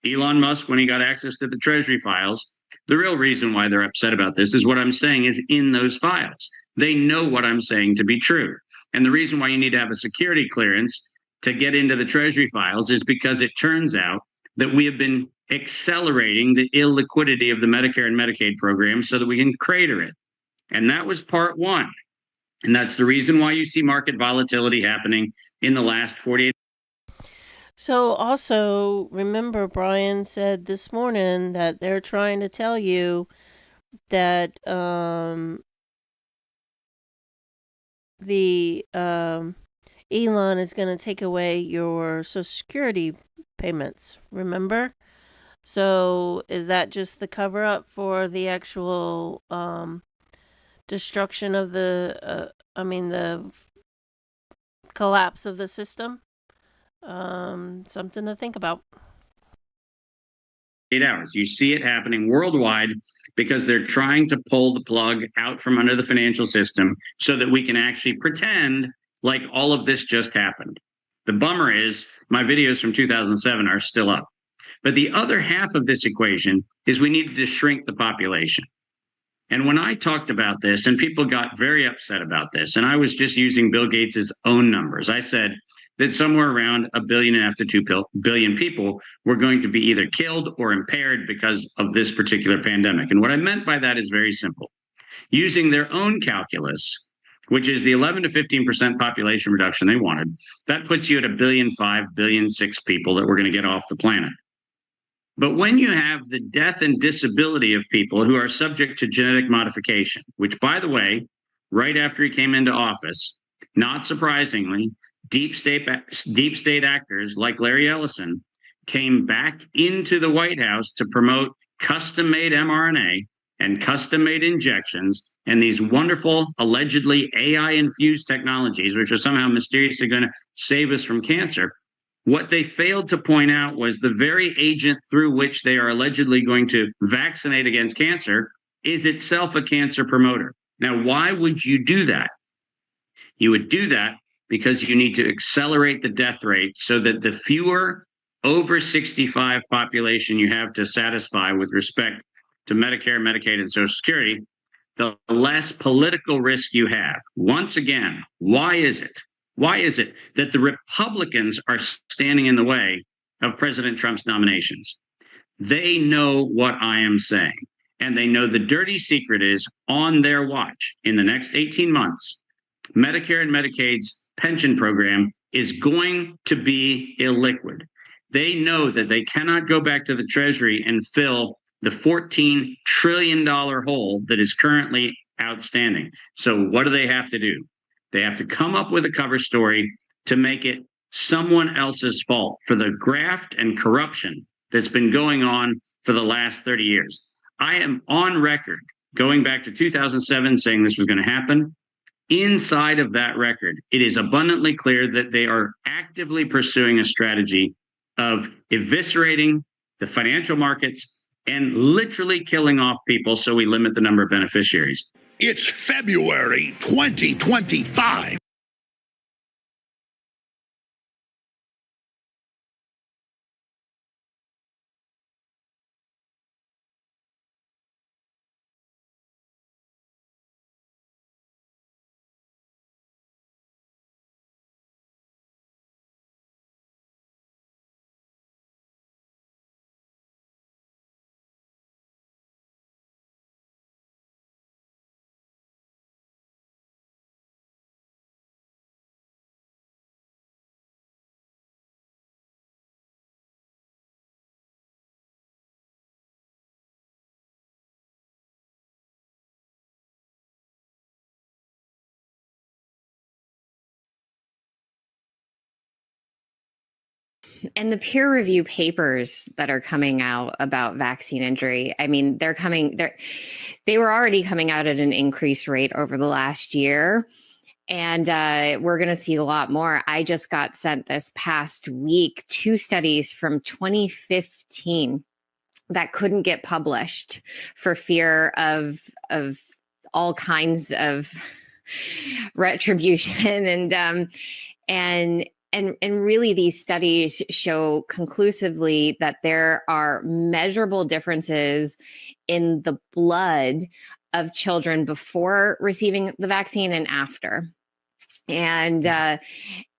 Elon Musk, when he got access to the Treasury files, the real reason why they're upset about this is what I'm saying is in those files. They know what I'm saying to be true. And the reason why you need to have a security clearance to get into the Treasury files is because it turns out that we have been accelerating the illiquidity of the Medicare and Medicaid program so that we can crater it. And that was part one. And that's the reason why you see market volatility happening in the last 48. So also remember, Brian said this morning that they're trying to tell you that Elon is going to take away your Social Security payments. Remember? So is that just the cover up for the actual destruction of the collapse of the system? Something to think about. 8 hours. You see it happening worldwide because they're trying to pull the plug out from under the financial system so that we can actually pretend like all of this just happened. The bummer is my videos from 2007 are still up. But the other half of this equation is we needed to shrink the population. And when I talked about this, and people got very upset about this, and I was just using Bill Gates's own numbers, I said that somewhere around 1.5 billion to 2 billion people were going to be either killed or impaired because of this particular pandemic. And what I meant by that is very simple. Using their own calculus, which is the 11 to 15% population reduction they wanted, that puts you at 1.5 billion, 1.6 billion people that were going to get off the planet. But when you have the death and disability of people who are subject to genetic modification, which, by the way, right after he came into office, not surprisingly, deep state actors like Larry Ellison came back into the White House to promote custom-made mRNA and custom-made injections and these wonderful, allegedly AI-infused technologies, which are somehow mysteriously going to save us from cancer. What they failed to point out was the very agent through which they are allegedly going to vaccinate against cancer is itself a cancer promoter. Now, why would you do that? You would do that because you need to accelerate the death rate so that the fewer over 65 population you have to satisfy with respect to Medicare, Medicaid, and Social Security, the less political risk you have. Once again, why is it? Why is it that the Republicans are standing in the way of President Trump's nominations? They know what I am saying, and they know the dirty secret is on their watch. In the next 18 months, Medicare and Medicaid's pension program is going to be illiquid. They know that they cannot go back to the Treasury and fill the $14 trillion hole that is currently outstanding. So what do they have to do? They have to come up with a cover story to make it someone else's fault for the graft and corruption that's been going on for the last 30 years. I am on record going back to 2007 saying this was going to happen. Inside of that record, it is abundantly clear that they are actively pursuing a strategy of eviscerating the financial markets and literally killing off people so we limit the number of beneficiaries. It's February 2025. And the peer review papers that are coming out about vaccine injury, I mean, they were already coming out at an increased rate over the last year. And we're going to see a lot more. I just got sent this past week 2 studies from 2015 that couldn't get published for fear of all kinds of retribution. And really these studies show conclusively that there are measurable differences in the blood of children before receiving the vaccine and after. And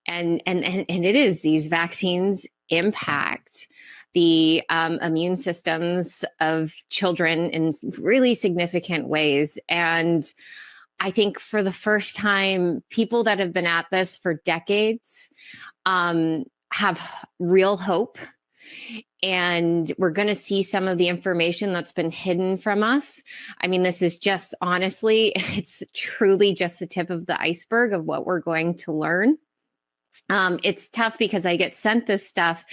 it is, these vaccines impact the immune systems of children in really significant ways. And I think for the first time, people that have been at this for decades have real hope. And we're going to see some of the information that's been hidden from us. I mean, this is just, honestly, it's truly just the tip of the iceberg of what we're going to learn. It's tough because I get sent this stuff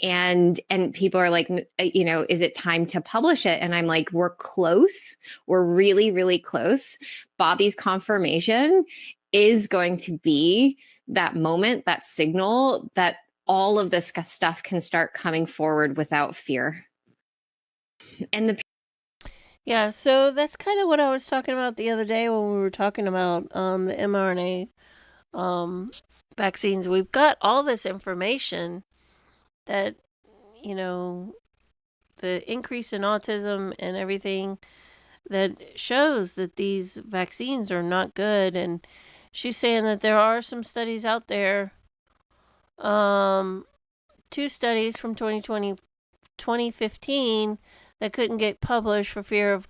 and people are like, you know, is it time to publish it? And I'm like, we're close. We're really, really close. Bobby's confirmation is going to be that moment, that signal that all of this stuff can start coming forward without fear. And Yeah, so that's kind of what I was talking about the other day when we were talking about the mRNA vaccines. We've got all this information that, you know, the increase in autism and everything that shows that these vaccines are not good. And she's saying that there are some studies out there, 2 studies from 2015 that couldn't get published for fear of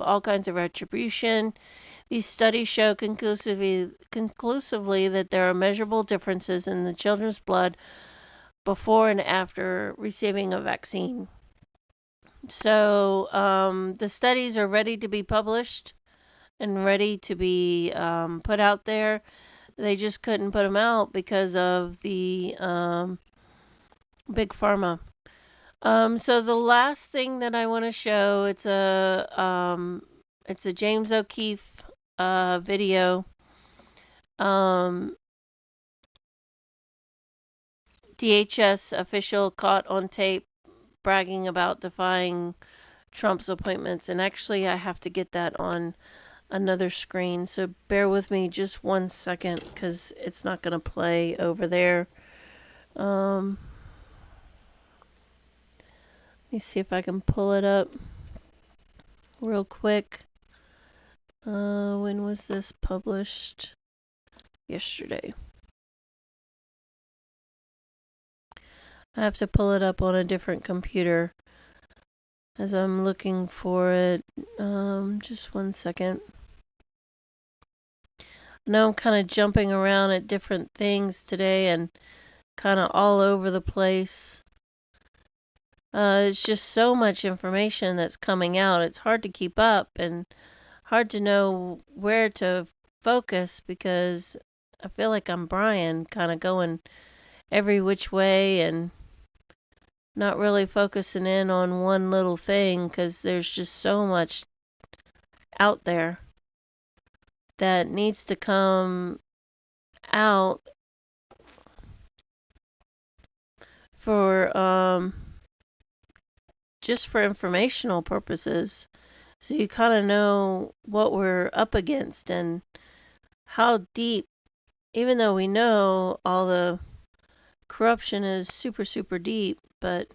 all kinds of retribution. These studies show conclusively that there are measurable differences in the children's blood before and after receiving a vaccine. So the studies are ready to be published and ready to be put out there. They just couldn't put them out because of the big pharma. So the last thing that I want to show, it's a James O'Keefe video. DHS official caught on tape bragging about defying Trump's appointments. And actually, I have to get that on another screen. So bear with me just 1 second because it's not going to play over there. Let me see if I can pull it up real quick. When was this published? Yesterday. I have to pull it up on a different computer as I'm looking for it. Just 1 second. Now I'm kind of jumping around at different things today and kind of all over the place. It's just so much information that's coming out. It's hard to keep up and hard to know where to focus because I feel like I'm Brian, kind of going every which way and not really focusing in on one little thing because there's just so much out there that needs to come out for just for informational purposes, so you kind of know what we're up against and how deep, even though we know all the corruption is super, super deep, but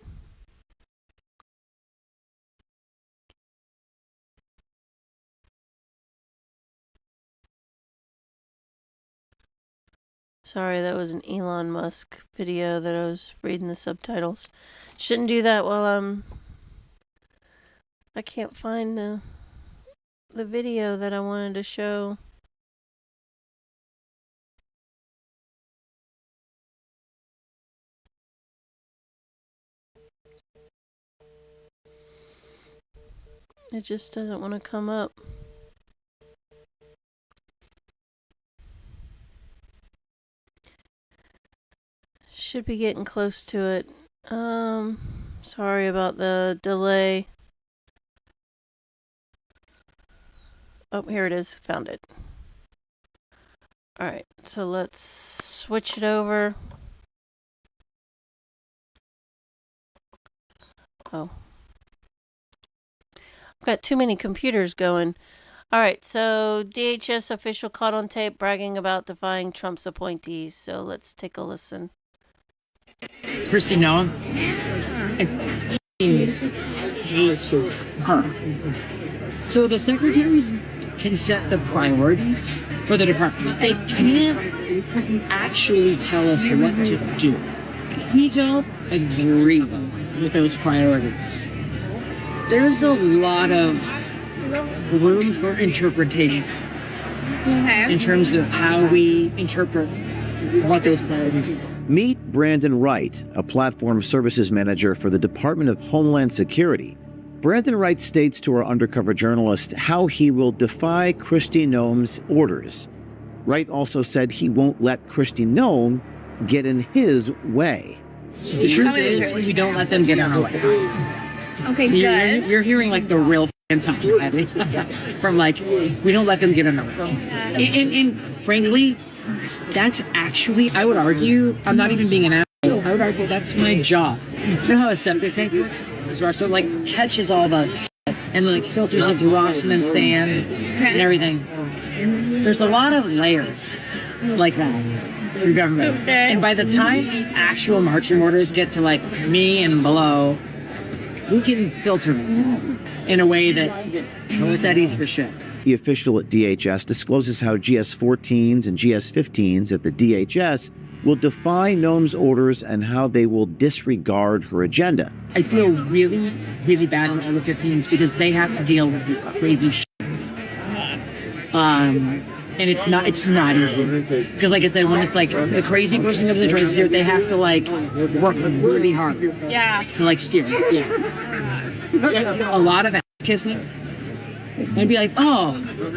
sorry, that was an Elon Musk video that I was reading the subtitles. Shouldn't do that while I can't find the video that I wanted to show. It just doesn't want to come up. Should be getting close to it. Sorry about the delay. Oh, here it is. Found it. Alright, so let's switch it over. Oh, Got too many computers going. All right, so DHS official caught on tape bragging about defying Trump's appointees. So let's take a listen. Kristi Noem hates her. So the secretaries can set the priorities for the department, but they can't actually tell us what to do. We don't agree with those priorities. There's a lot of room for interpretation in terms of how we interpret what those priorities are. Meet Brandon Wright, a platform services manager for the Department of Homeland Security. Brandon Wright states to our undercover journalist how he will defy Kristi Noem's orders. Wright also said he won't let Kristi Noem get in his way. The truth is, we don't let them get in our way. Okay, good. You're hearing like the real talk from like, we don't let them get in our way. And frankly, that's actually, I would argue, I'm not even being an asshole, I would argue that's my job. You know how a septic tank works? So it like catches all the shit and like filters it through rocks and then sand and everything. There's a lot of layers like that in government. Okay. And by the time the actual marching orders get to like me and below, we can filter in a way that steadies the ship. The official at DHS discloses how GS-14s and GS-15s at the DHS will defy Noem's orders and how they will disregard her agenda. I feel really, really bad with all the 15s because they have to deal with the crazy shit. And it's not easy. Because like I said, when it's like the crazy person comes in and tries to steer, they have to like work really hard to like steer. Yeah. A lot of ass kissing. I'd be like, oh,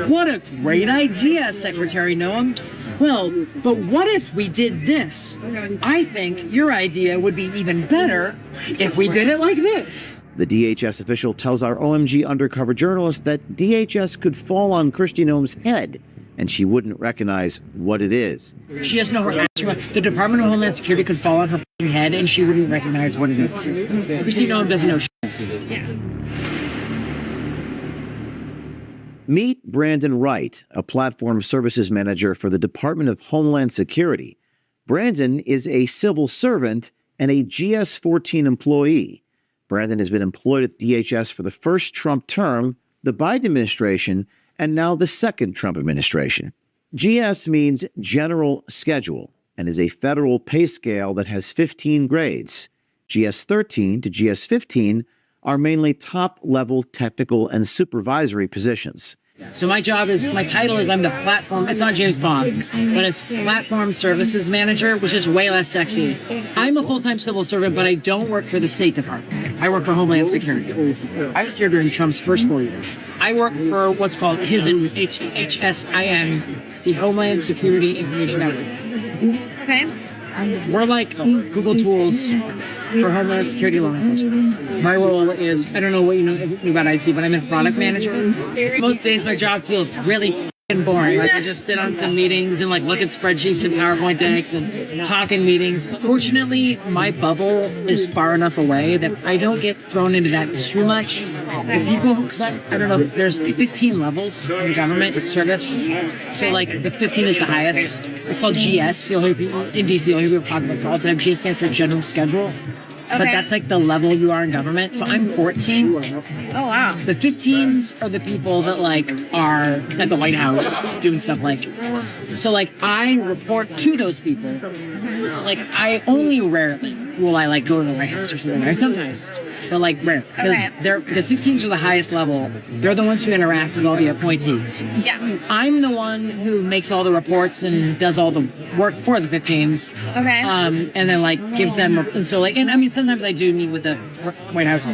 what a great idea, Secretary Noem. Well, but what if we did this? I think your idea would be even better if we did it like this. The DHS official tells our OMG undercover journalist that DHS could fall on Kristi Noem's head, and she wouldn't recognize what it is. She doesn't know her answer. The Department of Homeland Security could fall on her head, and she wouldn't recognize what it is. Kristi Noem doesn't know shit. Meet Brandon Wright, a platform services manager for the Department of Homeland Security. Brandon is a civil servant and a GS-14 employee. Brandon has been employed at DHS for the first Trump term, the Biden administration, and now the second Trump administration. GS means General Schedule and is a federal pay scale that has 15 grades. GS-13 to GS-15 are mainly top-level technical and supervisory positions. So my title is I'm the platform, it's not James Bond, but it's Platform Services Manager, which is way less sexy. I'm a full-time civil servant, but I don't work for the State Department. I work for Homeland Security. I was here during Trump's first 4 years. I work for what's called HSIN, the Homeland Security Information Network. Okay. We're like Google tools for Homeland Security law enforcement. My role is, I don't know what you know about IT, but I'm in product management. Most days my job feels really f***ing boring. Like I just sit on some meetings and like look at spreadsheets and PowerPoint decks and talk in meetings. Fortunately, my bubble is far enough away that I don't get thrown into that too much. The people, because I don't know, there's 15 levels in the government service. So like the 15 is the highest. It's called GS. You'll hear people in DC, you'll hear people talk about this all the time. GS stands for General Schedule. Okay. But that's like the level you are in government. So I'm 14. Oh, wow. The 15s are the people that like are at the White House doing stuff like, so like I report to those people. Like I only rarely will I like go to the White House or something. I sometimes, but like rare. Because the 15s are the highest level. They're the ones who interact with all the appointees. Yeah. I'm the one who makes all the reports and does all the work for the 15s. Okay. And then like gives them, and so like, and I mean, sometimes I do meet with the White House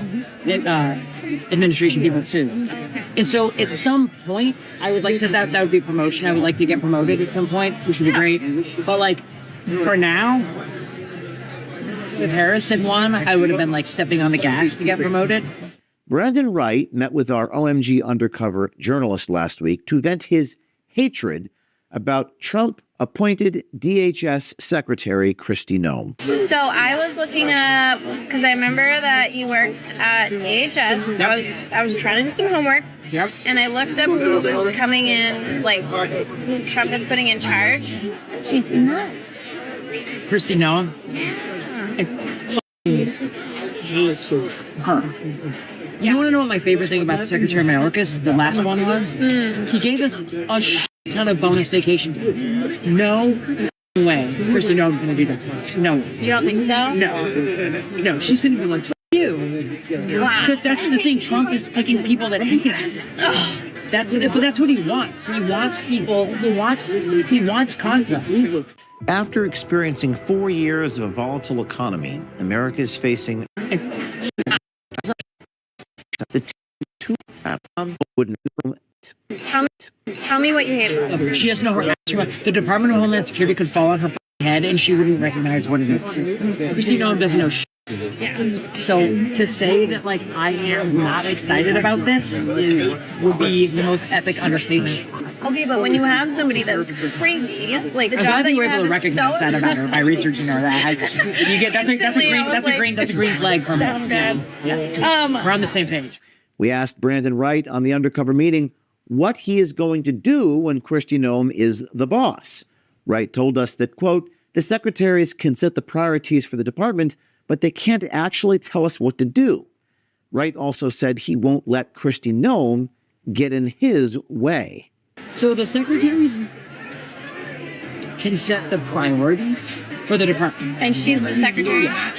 administration people too. And so at some point, I would like to, that would be promotion. I would like to get promoted at some point, which would be great. But like, for now, if Harris had won, I would have been like stepping on the gas to get promoted. Brandon Wright met with our OMG undercover journalist last week to vent his hatred about Trump-appointed DHS Secretary Kristi Noem. So I was looking up, because I remember that you worked at DHS. So I was trying to do some homework. Yep. And I looked up who was coming in, like, who Trump is putting in charge. She's nuts. Kristi Noem. Her. You want to know what my favorite thing about Secretary Mayorkas, the last one, was? He gave us a ton of bonus vacation. No way Kristi Noem's going to do that. No. You don't think so? No, she's going to be like, you. Because that's the thing. Trump is picking people that hate us. But that's what he wants. He wants people. He wants conflict. After experiencing 4 years of a volatile economy, America is facing the two wouldn't. Tell me what you hate about her. She doesn't know her. The Department of Homeland Security could fall on her head and she wouldn't recognize what it is. Kristi Noem doesn't know shit. Yeah. So to say that like I am not excited about this would be the most epic understatement. Okay, but when you have somebody that's crazy, like the I'm job glad that you you were able have to is recognize so that about her by researching her. That's a green flag for me. Yeah. We're on the same page. We asked Brandon Wright on the Undercover Meeting what he is going to do when Kristi Noem is the boss. Wright told us that, quote, the secretaries can set the priorities for the department, but they can't actually tell us what to do. Wright also said he won't let Kristi Noem get in his way. So the secretaries can set the priorities for the department. And she's the secretary? Yeah.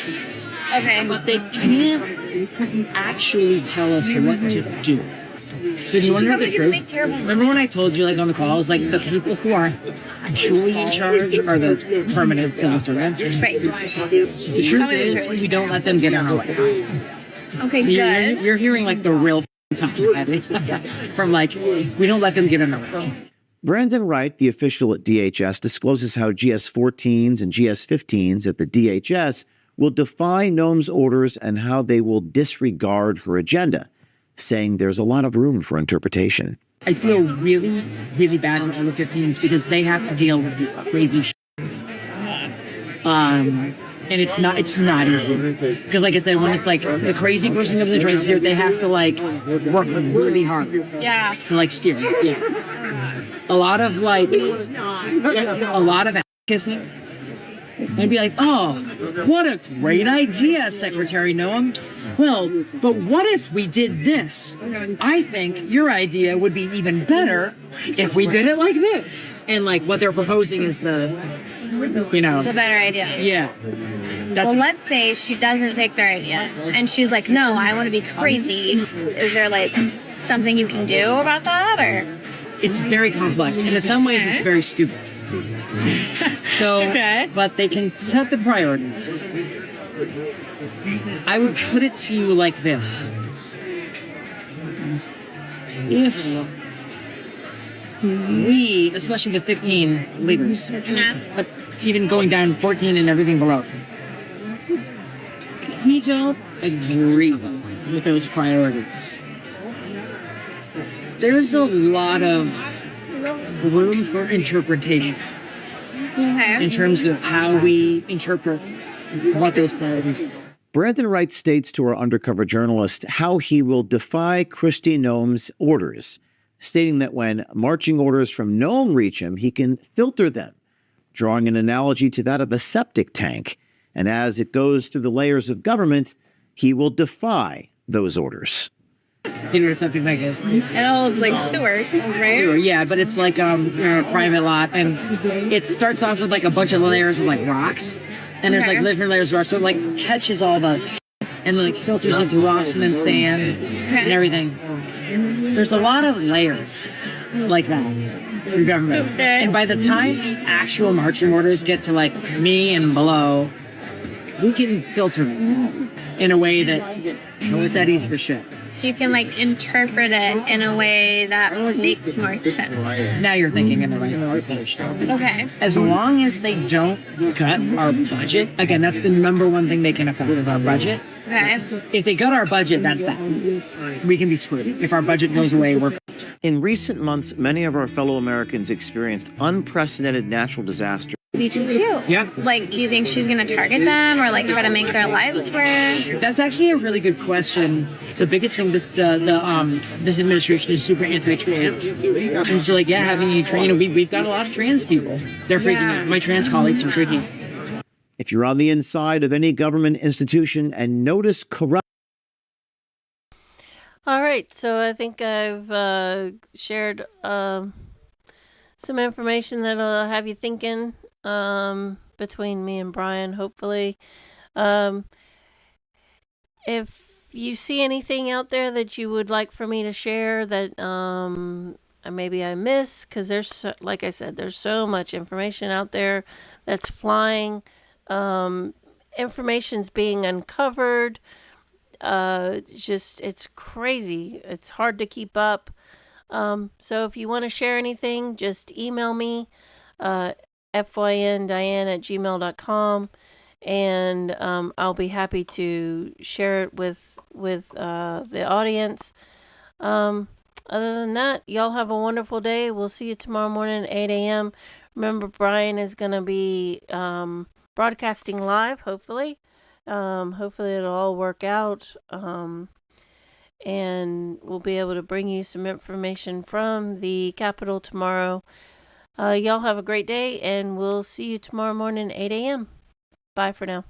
Okay. But they can't actually tell us what to do. So do you want to know the truth? Remember when I told you, like, on the call, I was like, the people who are actually in charge are the permanent civil servants. Right. The truth is, we don't let them get in our way. Okay, good. You're hearing, like, the real talk from, like, we don't let them get in our way. Brandon Wright, the official at DHS, discloses how GS-14s and GS-15s at the DHS will defy Noem's orders and how they will disregard her agenda, saying there's a lot of room for interpretation. I feel really, really bad for all the 15s because they have to deal with the crazy shit. And it's not easy. Because like I said, when it's like the crazy person comes in and tries to steer, they have to like work really hard. Yeah. To like steer. Yeah. A lot of kissing. I'd be like, oh, what a great idea, Secretary Noem. Well, but what if we did this? I think your idea would be even better if we did it like this. And like what they're proposing is the better idea. Yeah. Well, let's say she doesn't take their idea and she's like, no, I want to be crazy. Is there like something you can do about that, or? It's very complex, and in some ways it's very stupid. So, but they can set the priorities. I would put it to you like this. If we, especially the 15 leaders, but even going down 14 and everything below, if we don't agree with those priorities, there's a lot of room for interpretation. Okay. In terms of how we interpret what those priorities are. Brandon Wright states to our undercover journalist how he will defy Kristi Noem's orders, stating that when marching orders from Noem reach him, he can filter them, drawing an analogy to that of a septic tank. And as it goes through the layers of government, he will defy those orders. You know, something like it. It holds like sewers, right? Sewer, yeah, but it's like a private lot, and it starts off with like a bunch of layers of like rocks, and there's like different layers of rocks, so it like catches all the and like filters it through rocks and then sand and everything. There's a lot of layers like that in government, and by the time the actual marching orders get to like me and below, we can filter it in a way that steadies the ship. So you can like interpret it in a way that makes more sense. Now you're thinking in the right place. Okay. As long as they don't cut our budget, again, that's the number one thing they can affect is our budget. Okay. If they cut our budget, that's that. We can be screwed. If our budget goes away, we're fucked. In recent months, many of our fellow Americans experienced unprecedented natural disasters. Me too. Yeah. Like, do you think she's going to target them or like try to make their lives worse? That's actually a really good question. The biggest thing this administration is super anti-trans, and so having a trans, we've got a lot of trans people. They're freaking out. My trans colleagues are freaking out. If you're on the inside of any government institution and notice corruption. All right, so I think I've shared some information that'll have you thinking between me and Brian, hopefully. If you see anything out there that you would like for me to share that maybe I miss, because there's, like I said, there's so much information out there that's flying. Information's being uncovered. It's crazy. It's hard to keep up. So if you want to share anything, just email me, fyndiane@gmail.com, and I'll be happy to share it with the audience. Other than that, y'all have a wonderful day. We'll see you tomorrow morning at 8 a.m. Remember, Brian is going to be broadcasting live, hopefully. Hopefully it'll all work out, and we'll be able to bring you some information from the Capitol tomorrow. Y'all have a great day, and we'll see you tomorrow morning at 8 a.m. Bye for now.